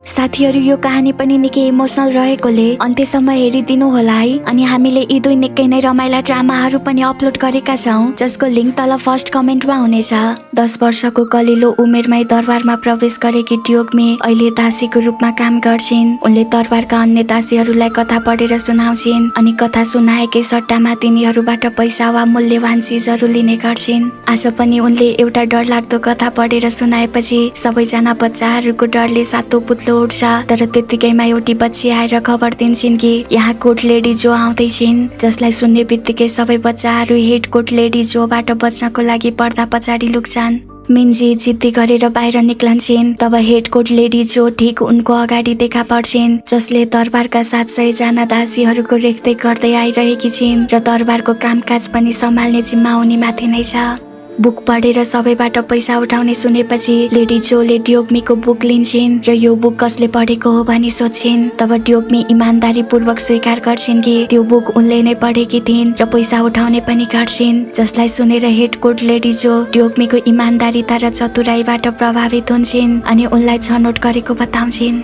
साथीहरू, यो कहानी पनि निकै इमोसनल रहेकोले अन्त्यसम्म हेरिदिनु होला है। अनि हामीले यी दुई निकै नै रमाइला ड्रामाहरू पनि अपलोड गरेका छौँ, जसको लिङ्क तल फर्स्ट कमेन्टमा हुनेछ। 10 वर्षको कलिलो उमेरमै दरबारमा प्रवेश गरेकी ट्योग्मी अहिले दासीको रूपमा काम गर्छिन्। उनले दरबारका अन्य दासीहरूलाई कथा पढेर सुनाउँछिन् अनि कथा सुनाएकै सट्टामा तिनीहरूबाट पैसा वा मूल्यवान चिजहरू लिने गर्छिन्। आज पनि उनले एउटा डरलाग्दो कथा पढेर सुनाएपछि सबैजना बच्चाहरूको डरले सातो पुत्लो उठ्छ। तर त्यतिकैमा एउटी बच्ची आएर खबर दिन्छिन् कि यहाँ कोट लेडी जो आउँदैछिन्, जसलाई सुन्ने बित्तिकै सबै बच्चाहरू हेड कोट लेडी जोबाट बच्नको लागि पर्दा पछाडि लुक्छन्। मिन्जी जिद्दी गरेर बाहिर निक्लन्छिन्। तब हेड कोट लेडी जो ठिक उनको अगाडि देखा पर्छिन्, जसले दरबारका 700 जना दासीहरूको रेखदेख गर्दै आइरहेकी छिन् र दरबारको कामकाज पनि सम्हाल्ने जिम्मा उनीमाथि नै छ। बुक पढेर सबैबाट पैसा उठाउने सुनेपछि लेडी जोले ट्योग्मीको बुक लिन्छिन् र यो बुक कसले पढेको हो भनी सोध्छिन्। तब ट्योग्मी इमानदारी पूर्वक स्वीकार गर्छिन् कि त्यो बुक उनले नै पढेकी थिइन् र पैसा उठाउने पनि गर्छिन्, जसलाई सुनेर हेड कोट लेडी जो ट्योग्मीको इमानदारीता र चतुराईबाट प्रभावित हुन्छिन् अनि उनलाई छनौट गरेको बताउँछिन्।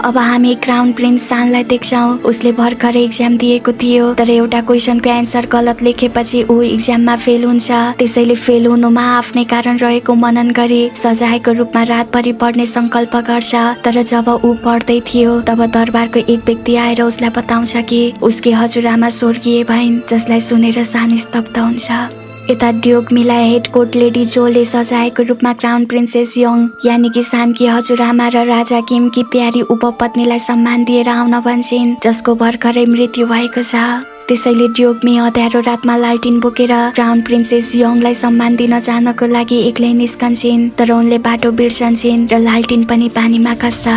अब हामी क्राउन प्रिन्स सानलाई देख्छौं। उसले भर्खरै एक्जाम दिएको थियो, तर एउटा क्वेसनको एन्सर गलत लेखेपछि ऊ एक्जाममा फेल हुन्छ। त्यसैले फेल हुनुमा आफ्नै कारण रहेको मनन गरी सजायको रूपमा रातभरि पढ्ने संकल्प गर्छ। तर जब ऊ पढ्दै थियो तब दरबारको एक व्यक्ति आएर उसलाई बताउँछ कि उसकी हजुरआमा स्वर्गीय भइन्, जसलाई सुनेर सान स्तब्ध हुन्छ। यता ट्योग्मीलाई हेड कोट लेडी जोले सजायको रूपमा क्राउन प्रिन्सेस यङ यानि कि सानकी हजुरआमा र राजा किमकी प्यारी उपपत्नीलाई सम्मान दिएर आउन भन्छिन्, जसको भर्खरै मृत्यु भएको छ। त्यसैले ट्योग्मी अँध्यारो रातमा लालटिन बोकेर क्राउन प्रिन्सेस यङलाई सम्मान दिन जानको लागि एक्लै निस्कन्छिन्। तर उनले बाटो बिर्सन्छिन् र लालटिन पनि पानीमा खस्छ,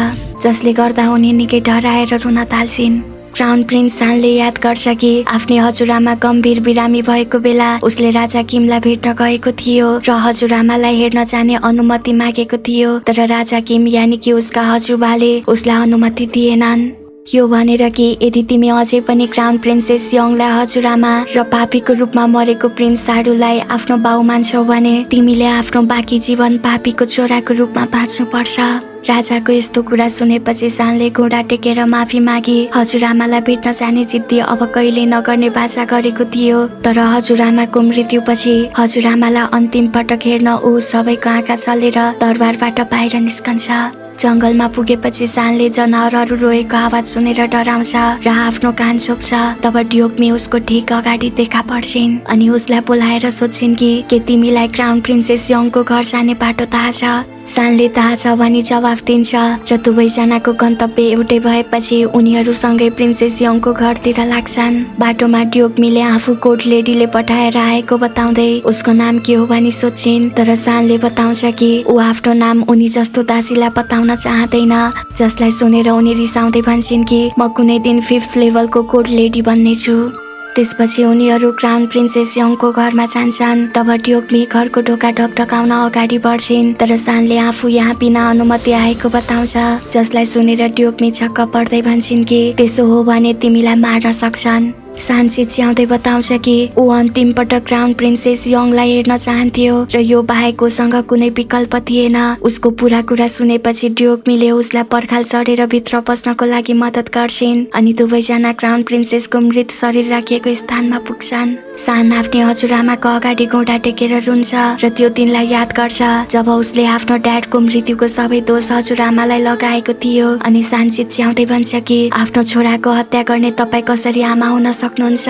जसले गर्दा उनी निकै डराएर रुन थाल्छिन्। क्राउन प्रिन्स सानले याद गर्छ कि आफ्नै हजुरआमा गम्भीर बिरामी भएको बेला उसले राजा किमलाई भेट्न गएको थियो र हजुरआमालाई हेर्न जाने अनुमति मागेको थियो। तर राजा किम यानि कि उसका हजुरबाले उसलाई अनुमति दिएनन्। यो भनेर कि यदि तिमी अझै पनि क्राउन प्रिन्सेस यङलाई हजुरआमा र पापीको रूपमा मरेको प्रिन्स साडुलाई आफ्नो बाउ मान्छौ भने तिमीले आफ्नो बाँकी जीवन पापीको छोराको रूपमा बाँच्नु पर्छ। राजाको यस्तो कुरा सुनेपछि सानले घोडा टेकेर माफी मागी हजुरआमालाई भेट्न जाने जिद्दी अब कहिल्यै नगर्ने बाचा गरेको थियो। तर हजुरआमाको मृत्युपछि हजुरआमालाई अन्तिम पटक हेर्न ऊ सबैको आँखा चलेर दरबारबाट बाहिर निस्कन्छ। जंगलमा पुगेपछि सानले जनावरहरू रोएको आवाज सुनेर डराउँछ र आफ्नो कान छोप्छ। तब ट्योग्मी उसको ठिक अगाडि देखा पर्छिन् अनि उसलाई बोलाएर सोध्छिन् कि के तिमीलाई क्राउन प्रिन्सेस यङको घर जाने बाटो थाहा छ? सानले थाहा छ भनी जवाफ दिन्छ र दुवैजनाको गन्तव्य एउटै भएपछि उनीहरू सँगै प्रिन्सेस यङको घरतिर लाग्छन्। बाटोमा ट्योग्मीले आफू कोट लेडीले पठाएर आएको बताउँदै उसको नाम के हो भनी सोध्छिन्। तर सानले बताउँछ कि ऊ आफ्नो नाम उनी जस्तो दासीलाई बताउन चाहँदैन, जसलाई सुनेर उनी रिसाउँदै भन्छन् कि म कुनै दिन 5th लेभलको कोट लेडी बन्नेछु। त्यसपछि उनीहरू क्राउन प्रिन्सेस यङको घरमा जान्छन्। तब ट्योग्मी घरको ढोका ढकढकाउन अगाडि बढ्छिन्, तर सानले आफू यहाँ बिना अनुमति आएको बताउँछ, जसलाई सुनेर ट्योग्मी छक्क पर्दै भन्छन् कि त्यसो हो भने तिमीलाई मार्न सक्छन्। सान चिच्याउँदै बताउँछ कि ऊ अन्तिम पटक क्राउन प्रिन्सेस यङलाई हेर्न चाहन्थ्यो र यो बाहेक उसँग कुनै विकल्प थिएन। उसको पूरा कुरा सुनेपछि ट्योग्मीले उसलाई पर्खाल चढेर भित्र पस्नको लागि मद्दत गर्छिन् अनि दुवैजना क्राउन प्रिन्सेसको मृत शरीर राखिएको स्थानमा पुग्छन्। सान आफ्नै हजुरआमाको अगाडि घोडा टेकेर रुन्छ र त्यो दिनलाई याद गर्छ जब उसले आफ्नो ड्याडको मृत्युको सबै दोष हजुरआमालाई लगाएको थियो। अनि सान चिच्याउँदै भन्छ कि आफ्नो छोराको हत्या गर्ने तपाईँ कसरी आमा हुन सक्नुहुन्छ?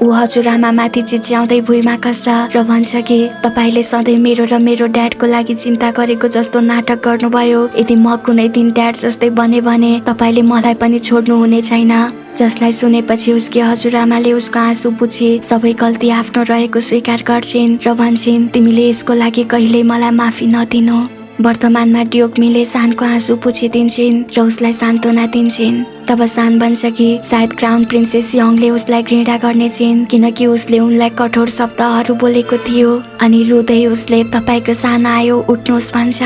ऊ हजुरआमा माथि चिच्याउँदै भुइँमा खस्छ र भन्छ कि तपाईले सधैँ मेरो र मेरो ड्याडको लागि चिन्ता गरेको जस्तो नाटक गर्नुभयो। यदि म कुनै दिन ड्याड जस्तै बने भने तपाईले मलाई पनि छोड्नु हुने छैन। जसलाई सुनेपछि उसकी हजुरआमाले उसको आँसु पुछी सबै गल्ती आफ्नो रहेको स्वीकार गर्छिन् र भन्छिन् तिमीले यसको लागि कहिल्यै मलाई माफी नदिनु। वर्तमानमा ट्योग्मीले सानको आँसु पुछिदिन्छिन् र उसलाई सान्त्वना दिन्छिन्। तब सान भन्छ कि सायद क्राउन प्रिन्सेस यङले उसलाई घृणा गर्नेछिन् किनकि उसले उनलाई कठोर शब्दहरू बोलेको थियो। अनि रुँदै उसले तपाईको सान आयो उठ्नुहोस् भन्छ।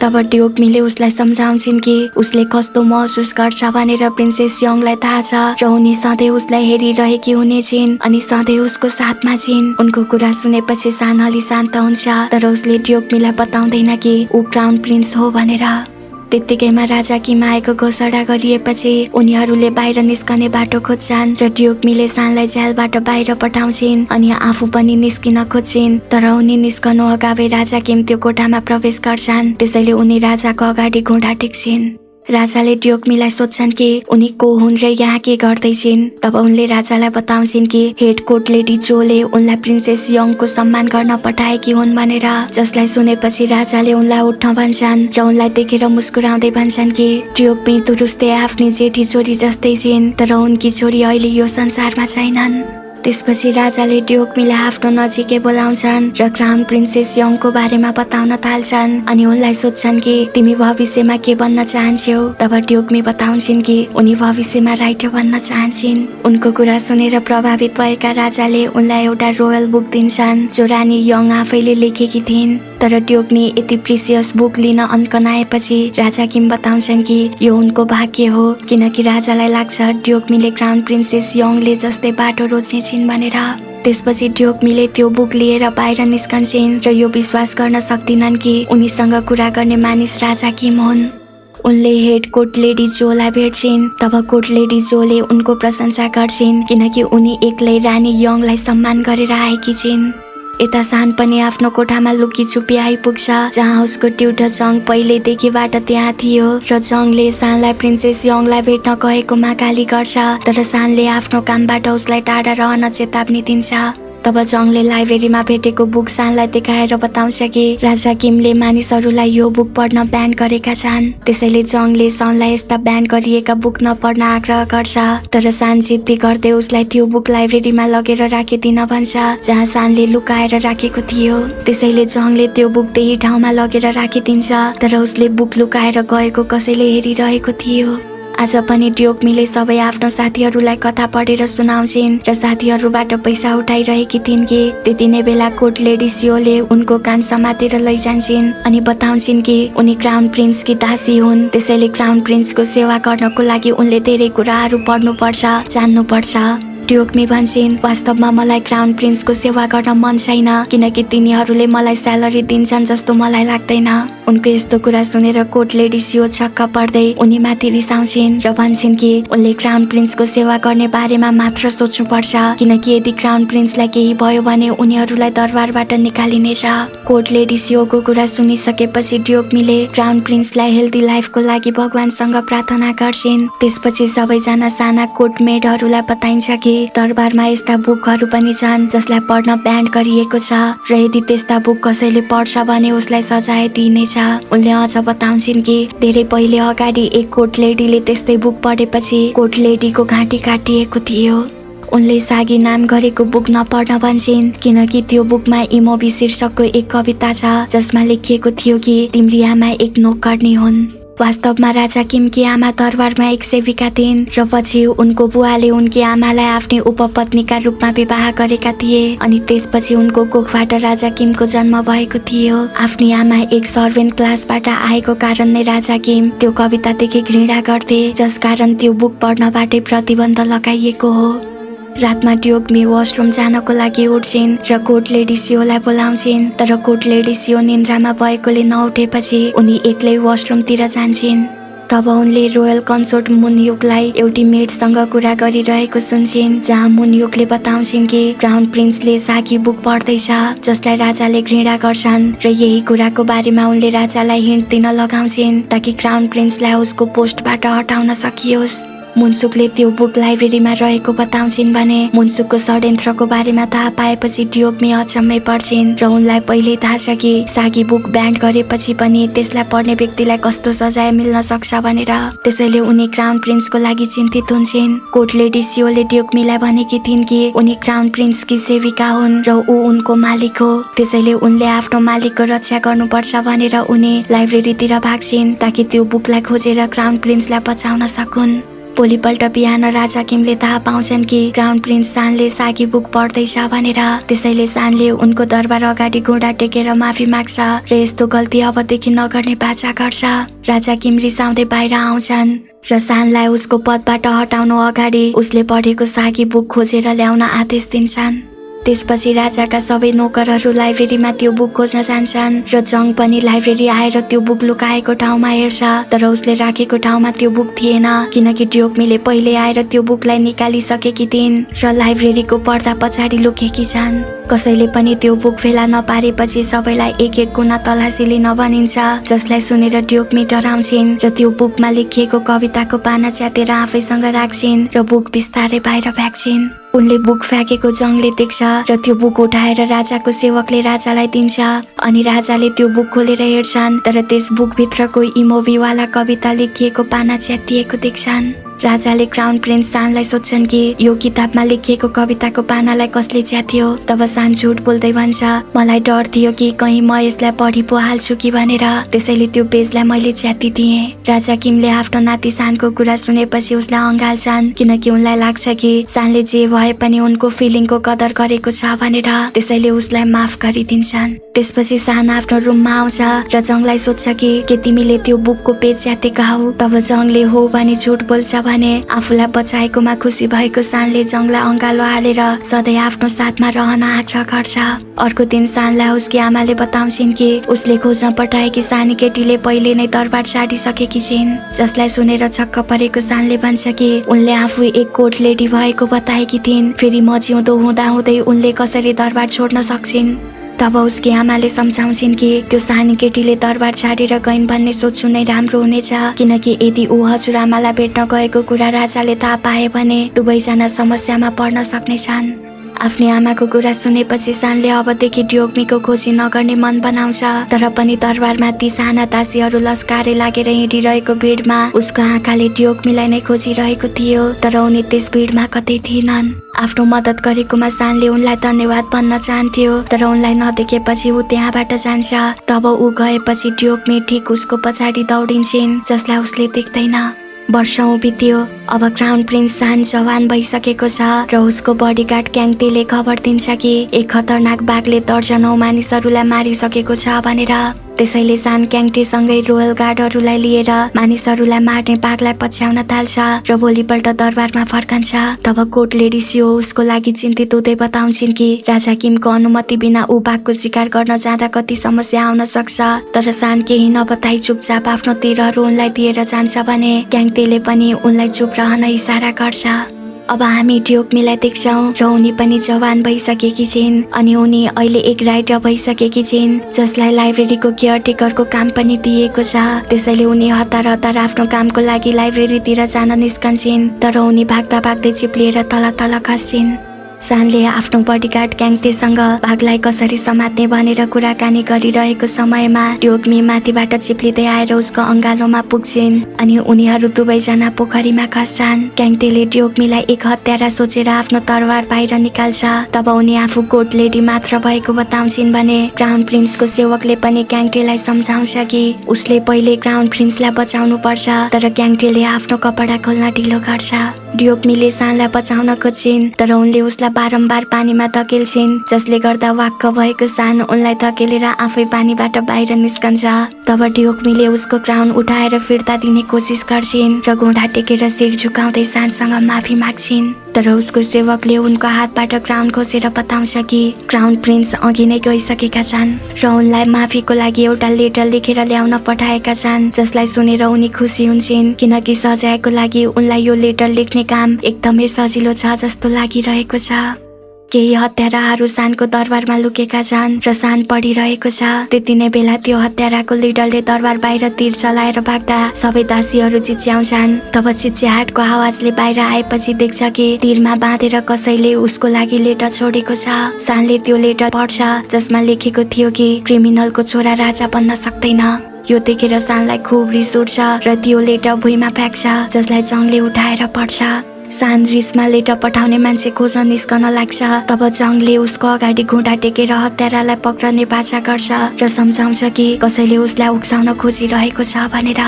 तब ट्योग्मीले उसलाई सम्झाउँछिन् कि उसले कस्तो महसुस गर्छ भनेर प्रिन्सेस यङलाई थाहा छ र उनी सधैँ उसलाई हेरिरहेकी हुनेछिन् अनि सधैँ उसको साथमा छिन्। उनको कुरा सुनेपछि सान अलि शान्त हुन्छ, तर उसले ट्योग्मीलाई बताउँदैन कि ऊ क्राउन प्रिन्स हो भनेर। त्यत्तिकैमा राजा किम आएको घोषणा गरिएपछि उनीहरूले बाहिर निस्कने बाटो खोज्छन् र ड्युकमीले सानलाई जेलबाट बाहिर पठाउँछिन् अनि आफू पनि निस्किन खोज्छिन्। तर उनी निस्कनु अगावै राजा किम त्यो कोठामा प्रवेश गर्छन्। त्यसैले उनी राजाको अगाडि घुँडा टेक्छिन्। राजाले ड्युकमीलाई सोध्छन् कि उनी को हुन् र यहाँ के गर्दैछिन्। तब उनले राजालाई बताउँछिन् कि हेड कोर्ट लेडी जोले उनलाई प्रिन्सेस यङको सम्मान गर्न पठाएकी हुन् भनेर। जसलाई सुनेपछि राजाले उनलाई उठ्न भन्छन् र उनलाई देखेर मुस्कुराउँदै भन्छन् कि ड्युकमी तुरुस्तै आफ्नी जेठी छोरी जस्तै छिन्, तर उनकी छोरी अहिले यो संसारमा छैनन्। त्यसपछि राजाले ड्युकमीलाई आफ्नो नजिकै बोलाउँछन् र क्राउन प्रिन्सेस यङको बारेमा बताउन थाल्छन् अनि उनलाई सोध्छन् कि तिमी भविष्यमा के बन्न चाहन्छौ। तब ड्युकमी बताउँछिन् कि उनी भविष्यमा राइटर बन्न चाहन्छन्। उनको कुरा सुनेर प्रभावित भएका राजाले उनलाई एउटा रोयल बुक दिन्छन् जो रानी यङ आफैले लेखेकी थिइन्। तर ड्युकमी यति प्रिसियस बुक लिन अन्कनाएपछि राजा किम बताउँछन् कि यो उनको भाग्य हो, किनकि राजालाई लाग्छ ड्युकमीले क्राउन प्रिन्सेस यङले जस्तै बाटो रोज्नेछिन् भनेर। त्यसपछि ड्युकमीले त्यो बुक लिएर बाहिर निस्कन्छन् र यो विश्वास गर्न सक्दिनन् कि उनीसँग कुरा गर्ने मानिस राजा किम हुन्। उनले हेड कोर्ट लेडी जोलाई भेट्छिन्। तब कोर्ट लेडी जोले उनको प्रशंसा गर्छिन् किनकि उनी एक्लै रानी यङलाई सम्मान गरेर आएकी छिन्। यता सान पनि आफ्नो कोठामा लुकी छुपी आइपुग्छ जहाँ उसको ट्युटर जङ पहिलेदेखिबाट त्यहाँ थियो र जङले सानलाई प्रिन्सेस यङलाई भेट्न गएकोमा गाली गर्छ। तर सानले आफ्नो कामबाट उसलाई टाढा रहन चेतावनी दिन्छ। तब जङले लाइब्रेरीमा भेटेको बुक सानलाई देखाएर बताउँछ कि राजा किमले मानिसहरूलाई यो बुक पढ्न ब्यान गरेका छन्। त्यसैले जङले सनलाई यस्ता ब्यान गरिएका बुक नपढ्न आग्रह गर्छ। तर सान जिद्दी गर्दै उसलाई त्यो बुक लाइब्रेरीमा लगेर राखिदिन भन्छ जहाँ सानले लुकाएर राखेको थियो। त्यसैले जङले त्यो बुक त्यही ठाउँमा लगेर राखिदिन्छ, तर उसले बुक लुकाएर गएको कसैले हेरिरहेको थियो। आज पनि ड्युकमीले सबै आफ्नो साथीहरूलाई कथा पढेर सुनाउँछिन् र साथीहरूबाट पैसा उठाइरहेकी थिइन् कि त्यति नै बेला कोर्ट लेडी सियोले उनको कान समातेर लैजान्छन् अनि बताउँछिन् कि उनी क्राउन प्रिन्सकी दासी हुन्। त्यसैले क्राउन प्रिन्सको सेवा गर्नको लागि उनले धेरै कुराहरू पढ्नुपर्छ, जान्नुपर्छ। ड्युकमी भन्छन् वास्तवमा मलाई क्राउन प्रिन्सको सेवा गर्न मन छैन किनकि तिनीहरूले मलाई स्यालेरी दिन्छन् जस्तो मलाई लाग्दैन। उनको यस्तो कुरा सुनेर कोर्ट लेडी सियो छक्क पर्दै उनीमाथि रिसाउँछिन् र भन्छन् कि उनले क्राउन प्रिन्सको सेवा गर्ने बारेमा मात्र सोच्नुपर्छ किनकि यदि क्राउन प्रिन्सलाई केही भयो भने उनीहरूलाई दरबारबाट निकालिनेछ। कोर्ट लेडी सियोको कुरा सुनिसकेपछि ड्युकमीले क्राउन प्रिन्सलाई हेल्दी लाइफको लागि भगवानसँग प्रार्थना गर्छिन्। त्यसपछि सबैजना साना कोर्ट मेडहरूलाई बताइन्छ कि दरबारमा यस्ता बुकहरू पनि छन् जसलाई पढ्न ब्यान गरिएको छ र यदि त्यस्ता बुक कसैले पढ्छ भने उसलाई सजाय दिइनेछ। उनले अझ बताउँछिन् कि धेरै पहिले अगाडि एक कोर्ट लेडीले त्यस्तै बुक पढेपछि कोर्ट लेडीको घाँटी काटिएको थियो। उनले सागी नाम गरेको बुक नपढ्न भन्छन् किनकि त्यो बुकमा इमोबी शीर्षकको एक कविता छ जसमा लेखिएको थियो कि तिम्री आमा एक नोकर्नी हुन्। वास्तवमा राजा किमकी आमा दरबारमा एक सेविका थिइन् र पछि उनको बुवाले उनकी आमालाई आफ्नै उपपत्नीका रूपमा विवाह गरेका थिए अनि त्यसपछि उनको कोखबाट राजा किमको जन्म भएको थियो। आफ्नी आमा एक सर्भेन्ट क्लासबाट आएको कारण नै राजा किम त्यो कवितादेखि घृणा गर्थे, जसकारण त्यो बुक पढ्नबाटै प्रतिबन्ध लगाइएको हो। रातमा ड्युकमी वाशरुम जानको लागि उठ्छिन् र कोर्ट लेडी सियोलाई बोलाउँछिन्, तर कोर्ट लेडी सियो निन्द्रामा भएकोले नउठेपछि उनी एक्लै वाशरुमतिर जान्छन्। तब उनले रोयल कन्सोर्ट मुनयुकलाई एउटी मेडसँग कुरा गरिरहेको सुन्छिन् जहाँ मुनयुकले बताउँछिन् कि क्राउन प्रिन्सले सागी बुक पढ्दैछ जसलाई राजाले घृणा गर्छन् र यही कुराको बारेमा उनले राजालाई हिन्ट दिन लगाउँछिन् ताकि क्राउन प्रिन्सलाई उसको पोस्टबाट हटाउन सकियोस्। मुनसुकले त्यो बुक लाइब्रेरीमा रहेको बताउँछिन् भने मुनसुकको षड्यन्त्रको बारेमा थाहा पाएपछि ड्युकमी अचम्मै पर्छिन् र उनलाई पहिले थाहा छ कि सागी बुक ब्यान्ड गरेपछि पनि त्यसलाई पढ्ने व्यक्तिलाई कस्तो सजाय मिल्न सक्छ भनेर। त्यसैले उनी क्राउन प्रिन्सको लागि चिन्तित हुन्छन्। कोर्ट लेडी सियोले ड्युकमीलाई भनेकी थिइन् कि उनी क्राउन प्रिन्सकी सेविका हुन् र ऊ उनको मालिक हो, त्यसैले उनले आफ्नो मालिकको रक्षा गर्नुपर्छ भनेर उनी लाइब्रेरीतिर भाग्छिन् ताकि त्यो बुकलाई खोजेर क्राउन प्रिन्सलाई बचाउन सकुन्। भोलिपल्ट बिहान राजा किमले थाहा पाउँछन् कि क्राउन प्रिन्स सानले सागी बुक पढ्दैछ भनेर। त्यसैले सानले उनको दरबार अगाडि घुँडा टेकेर माफी माग्छ र यस्तो गल्ती अबदेखि नगर्ने बाचा गर्छ। राजा किम रिसाउँदै बाहिर आउँछन् र सानलाई उसको पदबाट हटाउनु अगाडि उसले पढेको सागी बुक खोजेर ल्याउन आदेश दिन्छन्। त्यसपछि राजाका सबै नोकरहरू लाइब्रेरीमा त्यो बुक खोज्न जान्छन् र जङ पनि लाइब्रेरी आएर त्यो बुक लुकाएको ठाउँमा हेर्छ, तर उसले राखेको ठाउँमा त्यो बुक थिएन किनकि ड्योग्मीले पहिले आएर त्यो बुकलाई निकालिसकेकी थिइन् र लाइब्रेरीको पर्दा पछाडि लुकेकी छन्। कसैले पनि त्यो बुक फेला नपारेपछि सबैलाई एक एक कुना तलासी लिन भनिन्छ, जसलाई सुनेर ड्योग्मी डराउँछिन् र त्यो बुकमा लेखिएको कविताको पाना च्यातेर आफैसँग राख्छिन् र बुक बिस्तारै बाहिर फ्याँक्छिन्। उनले बुक फ्याँकेको जङले देख्छ र त्यो बुक उठाएर राजाको सेवकले राजालाई दिन्छ अनि राजाले त्यो बुक खोलेर हेर्छन्, तर त्यस बुकभित्रको इमोभीवाला कविता लेखिएको पाना च्यातिएको देख्छन्। राजाले क्राउन प्रिन्स सानलाई सोध्छन् कि यो किताबमा लेखिएको कविताको पानालाई कसले च्यात्यो। तब सान झुट बोल्दै भन्छ, मलाई डर थियो कि कहीँ म यसलाई पढि पो हाल्छु कि भनेर, त्यसैले त्यो पेजलाई मैले च्यातिदिएँ। राजा किमले आफ्नो नाति सानको कुरा सुनेपछि उसलाई अँगाल्छन् किनकि उनलाई लाग्छ कि सानले जे भए पनि उनको फिलिङको कदर गरेको छ भनेर, त्यसैले उसलाई माफ गरिदिन्छन्। त्यसपछि सान आफ्नो रुममा आउँछ र जङलाई सोध्छ कि के तिमीले त्यो बुकको पेज च्यातेका हौ। तब जङले हो भनी झुट बोल्छ भने आफूलाई बचाएकोमा खुसी भएको सानले जङलाई अँगालो हालेर सधैँ आफ्नो साथमा रहन आग्रह गर्छ। अर्को दिन सानलाई उसकी आमाले बताउँछिन् कि उसले खोज्न पठाएकी सानी केटीले पहिले नै दरबार छाडिसकेकी छिन्, जसलाई सुनेर छक्क परेको सानले भन्छ कि उनले आफू एक कोर्ट लेडी भएको बताएकी थिइन्, फेरि म जिउँदो हुँदाहुँदै उनले कसरी दरबार छोड्न सक्छिन्। तब उसकी आमाले सम्झाउँछिन् कि त्यो सानी केटीले दरबार छाडेर गइन् भन्ने सोच्नु नै राम्रो हुनेछ किनकि यदि ऊ हजुरआमालाई भेट्न गएको कुरा राजाले थाहा पाए भने दुवैजना समस्यामा पर्न सक्नेछन्। आफ्नी आमाको कुरा सुनेपछि सानले अबदेखि ड्योग्मीको खोजी नगर्ने मन बनाउँछ, तर पनि दरबारमा ती साना दासीहरू लस्कारे लागेर हिँडिरहेको भिडमा उसको आँखाले ड्योग्मीलाई नै खोजिरहेको थियो, तर उनी त्यस भिडमा कतै थिएनन्। आफ्नो मद्दत गरेकोमा सानले उनलाई धन्यवाद भन्न चाहन्थ्यो, तर उनलाई नदेखेपछि ऊ त्यहाँबाट जान्छ। तब ऊ गएपछि ड्योग्मी ठिक उसको पछाडि दौडिन्छिन्, जसलाई उसले देख्दैन। वर्षौं बित्यो। अब क्राउन प्रिन्स सान जवान भइसकेको छ र उसको बडीगार्ड क्याङतेले खबर दिन्छ कि एक खतरनाक बाघले दर्जनौं मानिसहरूलाई मारिसकेको छ भनेर। त्यसैले सान क्याङटेसँगै रोयल गार्डहरूलाई लिएर मानिसहरूलाई मार्ने बाघलाई पछ्याउन थाल्छ र भोलिपल्ट दरबारमा फर्कन्छ। तब कोर्ट लेडी सियो उसको लागि चिन्तित हुँदै बताउँछिन् कि राजा किमको अनुमति बिना ऊ बाघको शिकार गर्न जाँदा कति समस्या आउन सक्छ, तर सान केही नबताई चुपचाप आफ्नो तीरहरू उनलाई दिएर जान्छ भने क्याङतेले पनि उनलाई चुप रहन इसारा गर्छ। अब हामी ड्योग्मीलाई देख्छौं र उनी पनि जवान भइसकेकी छिन् अनि उनी अहिले एक राइटर भइसकेकी छिन्, जसलाई लाइब्रेरीको केयरटेकरको काम पनि दिएको छ। त्यसैले उनी हतार हतार आफ्नो कामको लागि लाइब्रेरीतिर जान निस्कन्छन्, तर उनी भाग्दा भाग्दै चिप्लिएर तल तल खस्छिन्। सानले आफ्नो बडीगार्ड क्याङतेसँग बाघलाई कसरी समात्ने भनेर कुराकानी गरिरहेको समयमा ड्योग्मी माथिबाट चिप्लिँदै आएर उसको अँगालोमा पुग्छिन् अनि उनीहरू दुवैजना पोखरीमा खस्छन्। क्याङतेले ड्योग्मीलाई एक हत्यारा सोचेर आफ्नो तरवार बाहिर निकाल्छ। तब उनी आफू कोर्ट लेडी मात्र भएको बताउँछिन् भने क्राउन प्रिन्सको सेवकले पनि क्याङटेलाई सम्झाउँछ कि उसले पहिले क्राउन प्रिन्सलाई बचाउनु पर्छ, तर क्याङटेले आफ्नो कपडा खोल्न ढिलो गर्छ। ड्योग्मीले सानलाई बचाउन खोज्छिन्, तर उनले उसलाई बारम्बार पानीमा धकेल्छिन्, जसले गर्दा वाक्क भएको सान उनलाई धकेलेर आफै पानीबाट बाहिर निस्कन्छ। तब ड्योग्मीले उसको क्राउन उठाएर फिर्ता दिने कोसिस गर्छिन् र घुँडा टेकेर शिर झुकाउँदै सानसँग माफी माग्छिन्, तर उसको सेवकले उनको हातबाट क्राउन खोसेर बताउँछ कि क्राउन प्रिन्स अघि नै गइसकेका छन् र उनलाई माफीको लागि एउटा लेटर लेखेर ल्याउन पठाएका छन्, जसलाई सुनेर उनी खुसी हुन्छन् किनकि सजायको लागि उनलाई यो लेटर लेख्ने काम एकदमै सजिलो छ जस्तो लागिरहेको छ। केही हत्याराहरू सानको दरबारमा लुकेका छन् र सान पढिरहेको छ। त्यति नै बेला त्यो हत्याराको लिडरले दरबार बाहिर तीर चलाएर भाग्दा सबै दासीहरू चिच्याउँछन्। तब चिच्याहाटको आवाजले बाहिर आएपछि देख्छ कि तीरमा बाँधेर कसैले उसको लागि लेटर छोडेको छ। सानले त्यो लेटर पढ्छ, जसमा लेखेको थियो कि क्रिमिनलको छोरा राजा बन्न सक्दैन। यो देखेर सानलाई खुब रिस उठ्छ र त्यो लेटर भुइँमा फ्याँक्छ, जसलाई जङले उठाएर पढ्छ। सान रिसमा लेटर पठाउने मान्छे खोज्न निस्कन लाग्छ। तब जङले उसको अगाडि घुँडा टेकेर हत्यारालाई पक्रने बाचा गर्छ र सम्झाउँछ कि कसैले उसलाई उक्साउन खोजिरहेको छ भनेर।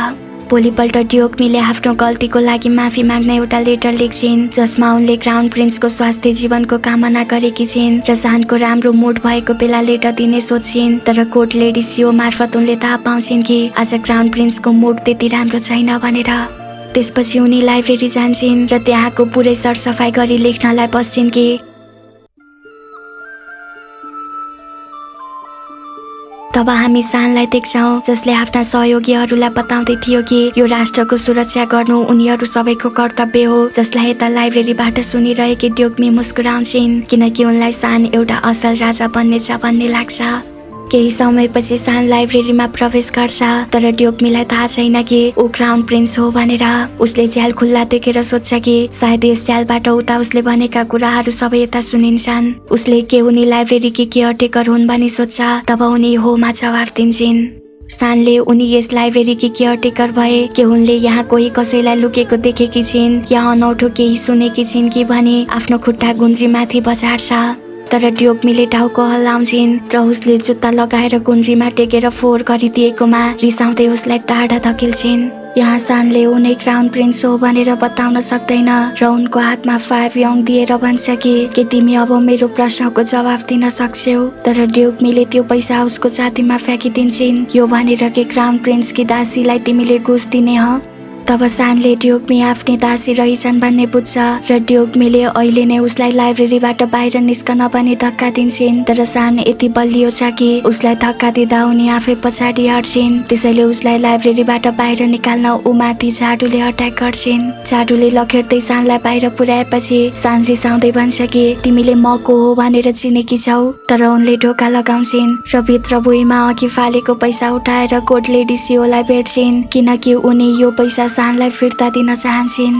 भोलिपल्ट ड्योग्मीले आफ्नो गल्तीको लागि माफी माग्न एउटा लेटर लेख्छिन्, जसमा उनले क्राउन प्रिन्सको स्वास्थ्य जीवनको कामना गरेकी छिन् र सानको राम्रो मुड भएको बेला लेटर दिने सोच्छिन्, तर कोर्ट लेडी सियो मार्फत उनले थाहा पाउँछिन् कि आज क्राउन प्रिन्सको मुड त्यति राम्रो छैन भनेर। त्यसपछि उनी लाइब्रेरी जान्छन् र त्यहाँको पुरै सरसफाई गरी लेख्नलाई बस्छिन् कि तब हामी सानलाई देख्छौं जसले आफ्ना सहयोगीहरूलाई बताउँदै थियो कि यो राष्ट्रको सुरक्षा गर्नु उनीहरू सबैको कर्तव्य हो। जसलाई यता लाइब्रेरीबाट सुनिरहेकी ड्योग्मी मुस्कुराउँछिन् किनकि उनलाई सान एउटा असल राजा बन्नेछ भन्ने लाग्छ। केही समयपछि सान लाइब्रेरीमा प्रवेश गर्छ तर ड्योग्मीलाई थाहा छैन कि ऊ क्राउन प्रिन्स हो भनेर। उसले झ्याल खुल्ला देखेर सोध्छ कि सायद यस झ्यालबाट उता उसले भनेका कुराहरू सबै यता सुनिन्छन्। उसले के उनी लाइब्रेरीकी केयरटेकर हुन् भनी सोध्छ। तब उनी होमा जवाफ दिन्छन्। सानले उनी यस लाइब्रेरीकी केयरटेकर भए कि उनले यहाँ कोही कसैलाई लुकेको देखेकी छिन् या अनौठो केही सुनेकी छिन् कि भनी आफ्नो खुट्टा गुन्द्रीमाथि बजार्छ। तर ड्योग्मीले टाउको हल्लाउँछिन् र उसले जुत्ता लगाएर गुन्द्रीमा टेकेर फोहोर गरिदिएकोमा रिसाउँदै उसलाई टाढा धकेल्छिन्। यहाँ सानले उनी क्राउन प्रिन्स हो भनेर बताउन सक्दैन र उनको हातमा 5 यङ दिएर भन्छ कि तिमी अब मेरो प्रश्नको जवाफ दिन सक्छौ। तर ड्योग्मीले त्यो पैसा उसको छातीमा फ्याँकिदिन्छन् यो भनेर कि क्राउन प्रिन्सकी दासीलाई तिमीले घुस दिने ह। तब सानले ड्योग्मी आफ्नै दासी रहेछन् भन्ने बुझ्छ र ड्योग्मीले अहिले नै उसलाई लाइब्रेरीबाट बाहिर निस्कन पनि धक्का दिन्छन्। तर सान यति बलियो छ कि उसलाई धक्का दिँदा उनी आफै पछाडि हट्छिन्। त्यसैले उसलाई लाइब्रेरीबाट बाहिर निकाल्न ऊ माथि झाडुले अट्याक गर्छिन्। झाडुले लखेर्दै सानलाई बाहिर पुर्याएपछि सान रिसाउँदै भन्छ कि तिमीले म को हो भनेर चिनेकी छौ। तर उनले ढोका लगाउँछिन् र भित्र भुइँमा अघि फालेको पैसा उठाएर गोल्ड लेडी सियोलाई भेट्छिन् किनकि उनी यो पैसा सानलाई फिर्ता दिन चाहन्छन्।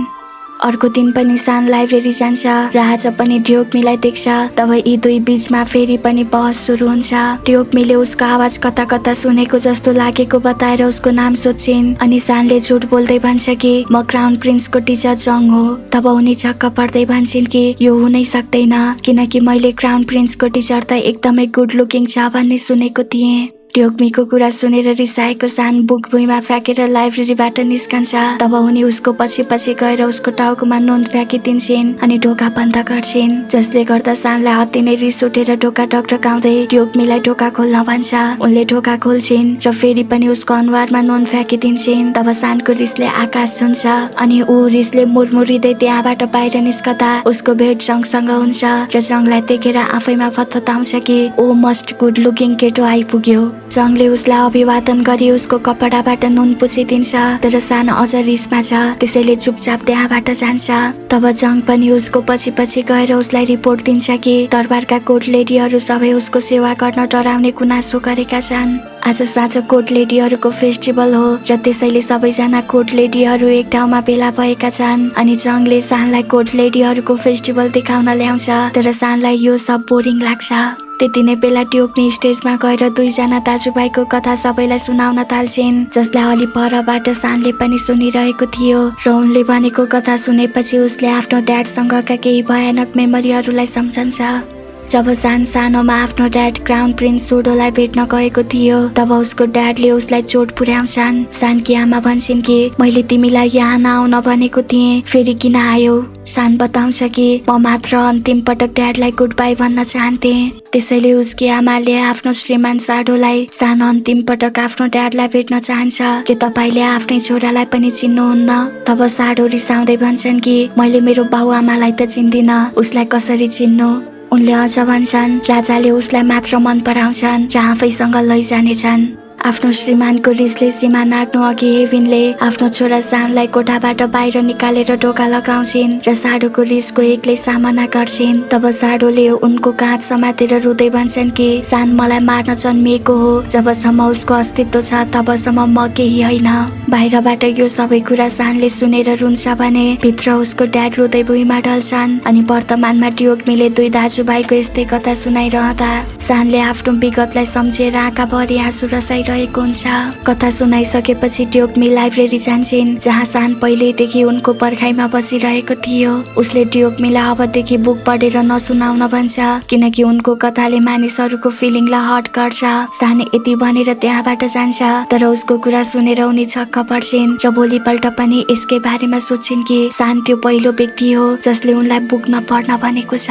अर्को दिन पनि सान लाइब्रेरी जान्छ र आज पनि ड्योग्मीलाई देख्छ। तब यी दुई बीचमा फेरि पनि बहस सुरु हुन्छ। ड्योग्मीले उसको आवाज कता कता सुनेको जस्तो लागेको बताएर उसको नाम सोध्छिन् अनि सानले झुट बोल्दै भन्छ कि म क्राउन प्रिन्सको टिचर जङ हो। तब उनी छक्क पर्दै भन्छन् कि यो हुनै सक्दैन किनकि मैले क्राउन प्रिन्सको टिचर त एकदमै गुड लुकिङ छ भन्ने सुनेको थिएँ। ड्योग्मीको कुरा सुनेर रिसाएको सान बुक भुइँमा फ्याँकेर लाइब्रेरीबाट निस्कन्छ। तब उनी उसको पछि पछि गएर उसको टाउकोमा नुन फ्याँकिदिन्छन् अनि ढोका बन्द गर्छिन् जसले गर्दा सानलाई अति नै रिस उठेर ढोका टक्टकाउँदै ड्योग्मीलाई ढोका खोल्न भन्छ। उनले ढोका खोल्छिन् र फेरि पनि उसको अनुहारमा नुन फ्याँकिदिन्छन्। तब सानको रिसले आकाश छुन्छ अनि ऊ रिसले मुरमुरिँदै त्यहाँबाट बाहिर निस्कदा उसको भेट जङसँग हुन्छ र जङलाई देखेर आफैमा फतफताउँछ कि ओ मस्ट गुड लुकिङ केटो आइपुग्यो। जङले उसलाई अभिवादन गरी उसको कपडाबाट नुन पुछिदिन्छ तर सान अझ रिसमा छ त्यसैले चुपचाप त्यहाँबाट जान्छ। तब जङ पनि उसको पछि पछि गएर उसलाई रिपोर्ट दिन्छ कि दरबारका कोर्ट लेडीहरू सबै उसको सेवा गर्न डराउने गुनासो गरेका छन्। आज साँझ कोर्ट लेडीहरूको फेस्टिभल हो र त्यसैले सबैजना कोर्ट लेडीहरू एक ठाउँमा भेला भएका छन् अनि जङले सानलाई कोर्ट लेडीहरूको फेस्टिभल देखाउन ल्याउँछ तर सानलाई यो सब बोरिङ लाग्छ। त्यति नै बेला ड्योग्मी स्टेजमा गएर दुईजना दाजुभाइको कथा सबैलाई सुनाउन थाल्छिन् जसलाई अलि परबाट सानले पनि सुनिरहेको थियो र उनले भनेको कथा सुनेपछि उसले आफ्नो ड्याडसँगका केही भयानक मेमोरीहरूलाई सम्झन्छ। जब सान सानोमा आफ्नो ड्याड क्राउन प्रिन्स सुडोलाई भेट्न गएको थियो तब उसको ड्याडले उसलाई चोट पुर्याउँछन्। सानकी आमा भन्छन् कि मैले तिमीलाई यहाँ नआउन भनेको थिएँ फेरि किन आयो। सान बताउँछ कि म मात्र अन्तिम पटक ड्याडलाई गुड बाई भन्न चाहन्थे। त्यसैले उसकी आमाले आफ्नो श्रीमान साडोलाई सान अन्तिम पटक आफ्नो ड्याडलाई भेट्न चाहन्छ कि तपाईँले आफ्नै छोरालाई पनि चिन्नुहुन्न। तब साडो रिसाउँदै भन्छन् कि मैले मेरो बाउ आमालाई त चिन्दिन उसलाई कसरी चिन्नु। उनले अझ भन्छन् राजाले उसलाई मात्र मन पराउँछन् र आफैसँग लैजानेछन्। आफ्नो श्रीमानको रिसले सीमा नाग्नु अघि हेभिनले आफ्नो छोरा सानलाई कोठाबाट बाहिर निकालेर ढोका लगाउँछिन् र साडोको रिसको एक्लै सामना गर्छिन्। तब साडोले उनको काँध समातेर रुँदै भन्छन् कि सान मलाई मार्न जन्मिएको हो जबसम्म उसको अस्तित्व छ तबसम्म म केही होइन। बाहिरबाट यो सबै कुरा सानले सुनेर रुन्छ भने भित्र उसको ड्याड रुँदै भुइँमा ढल्छन् अनि वर्तमानमा ड्योग्मीले दुई दाजुभाइको यस्तै कथा सुनाइरहँदा सानले आफ्नो विगतलाई सम्झेर आँखाभरि आँसु रसाइरहेको हुन्छ। कथा सुनाइसकेपछि ड्योग्मी लाइब्रेरी जान्छन् जहाँ सान पहिल्यैदेखि उनको पर्खाइमा बसिरहेको थियो। उसले ड्योग्मीलाई अबदेखि बुक पढेर नसुनाउन भन्छ किनकि उनको कथाले मानिसहरूको फिलिङलाई हर्ट गर्छ। सान यति भनेर त्यहाँबाट जान्छ तर उसको कुरा सुनेर उनी छक्क पर्छिन् र भोलिपल्ट पनि यसकै बारेमा सोच्छिन् कि सान त्यो पहिलो व्यक्ति हो जसले उनलाई बुक नपढ्न भनेको छ।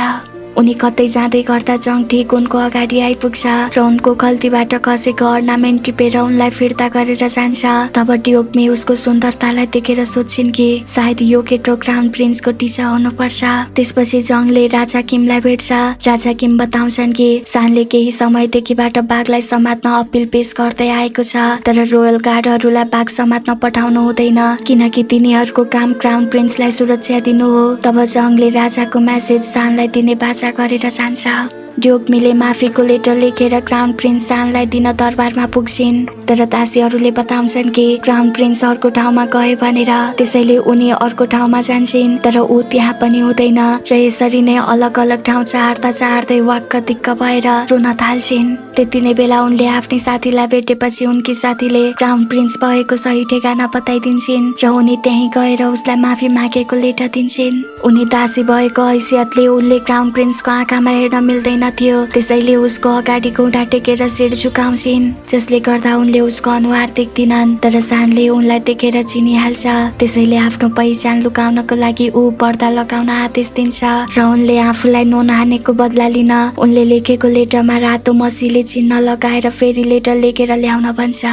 उनी कतै जाँदै गर्दा जङ ठिक उनको अगाडि आइपुग्छ र उनको खल्तीबाट खसेको अर्नामेन्ट टिपेर उनलाई फिर्ता गरेर जान्छ। तब ड्युकमी उसको सुन्दरतालाई देखेर सोच्छिन् कि सायद यो केटो क्राउन प्रिन्सको टिचा हुनुपर्छ। त्यसपछि जङले राजा किमलाई भेट्छ। राजा किम बताउँछन् कि सानले केही समयदेखिबाट बाघलाई समात्न अपिल पेश गर्दै आएको छ, तर रोयल गार्डहरूलाई बाघ समात्न पठाउनु हुँदैन किनकि तिनीहरूको काम क्राउन प्रिन्सलाई सुरक्षा दिनु हो। तब जङले राजाको मेसेज सानलाई दिने बाचा गरेर जान्छ। ड्युकमीले माफीको लेटर लेखेर क्राउन प्रिन्स सानलाई दिन दरबारमा पुग्छिन्, तर दासीहरूले बताउँछन् कि क्राउन प्रिन्स अर्को ठाउँमा गए भनेर। त्यसैले उनी अर्को ठाउँमा जान्छन्, तर ऊ त्यहाँ पनि हुँदैन र यसरी नै अलग अलग ठाउँ चाहर्दै वाक्क दिक्क भएर रुन थाल्छिन्। त्यति नै बेला उनले आफ्नै साथीलाई भेटेपछि उनकी साथीले क्राउन प्रिन्स भएको सही ठेगाना बताइदिन्छन् र उनी त्यहीँ गएर उसलाई माफी मागेको लेटर दिन्छन्। उनी दासी भएको हैसियतले उनले क्राउन प्रिन्सको आँखामा हेर्न मिल्दैन थियो, त्यसैले उसको अगाडि घुँडा टेकेर शिर झुकाउँछिन्, जसले गर्दा उनले उसको अनुहार देख्दिनन्। तर सानले उनलाई देखेर चिनिहाल्छ, त्यसैले आफ्नो पहिचान लुकाउनको लागि ऊ पर्दा लगाउन आदेश दिन्छ र उनले आफूलाई नुन हानेको बदला लिन उनले लेखेको लेटरमा रातो मसीले चिन्ह लगाएर फेरि लेटर लेखेर ल्याउन भन्छ।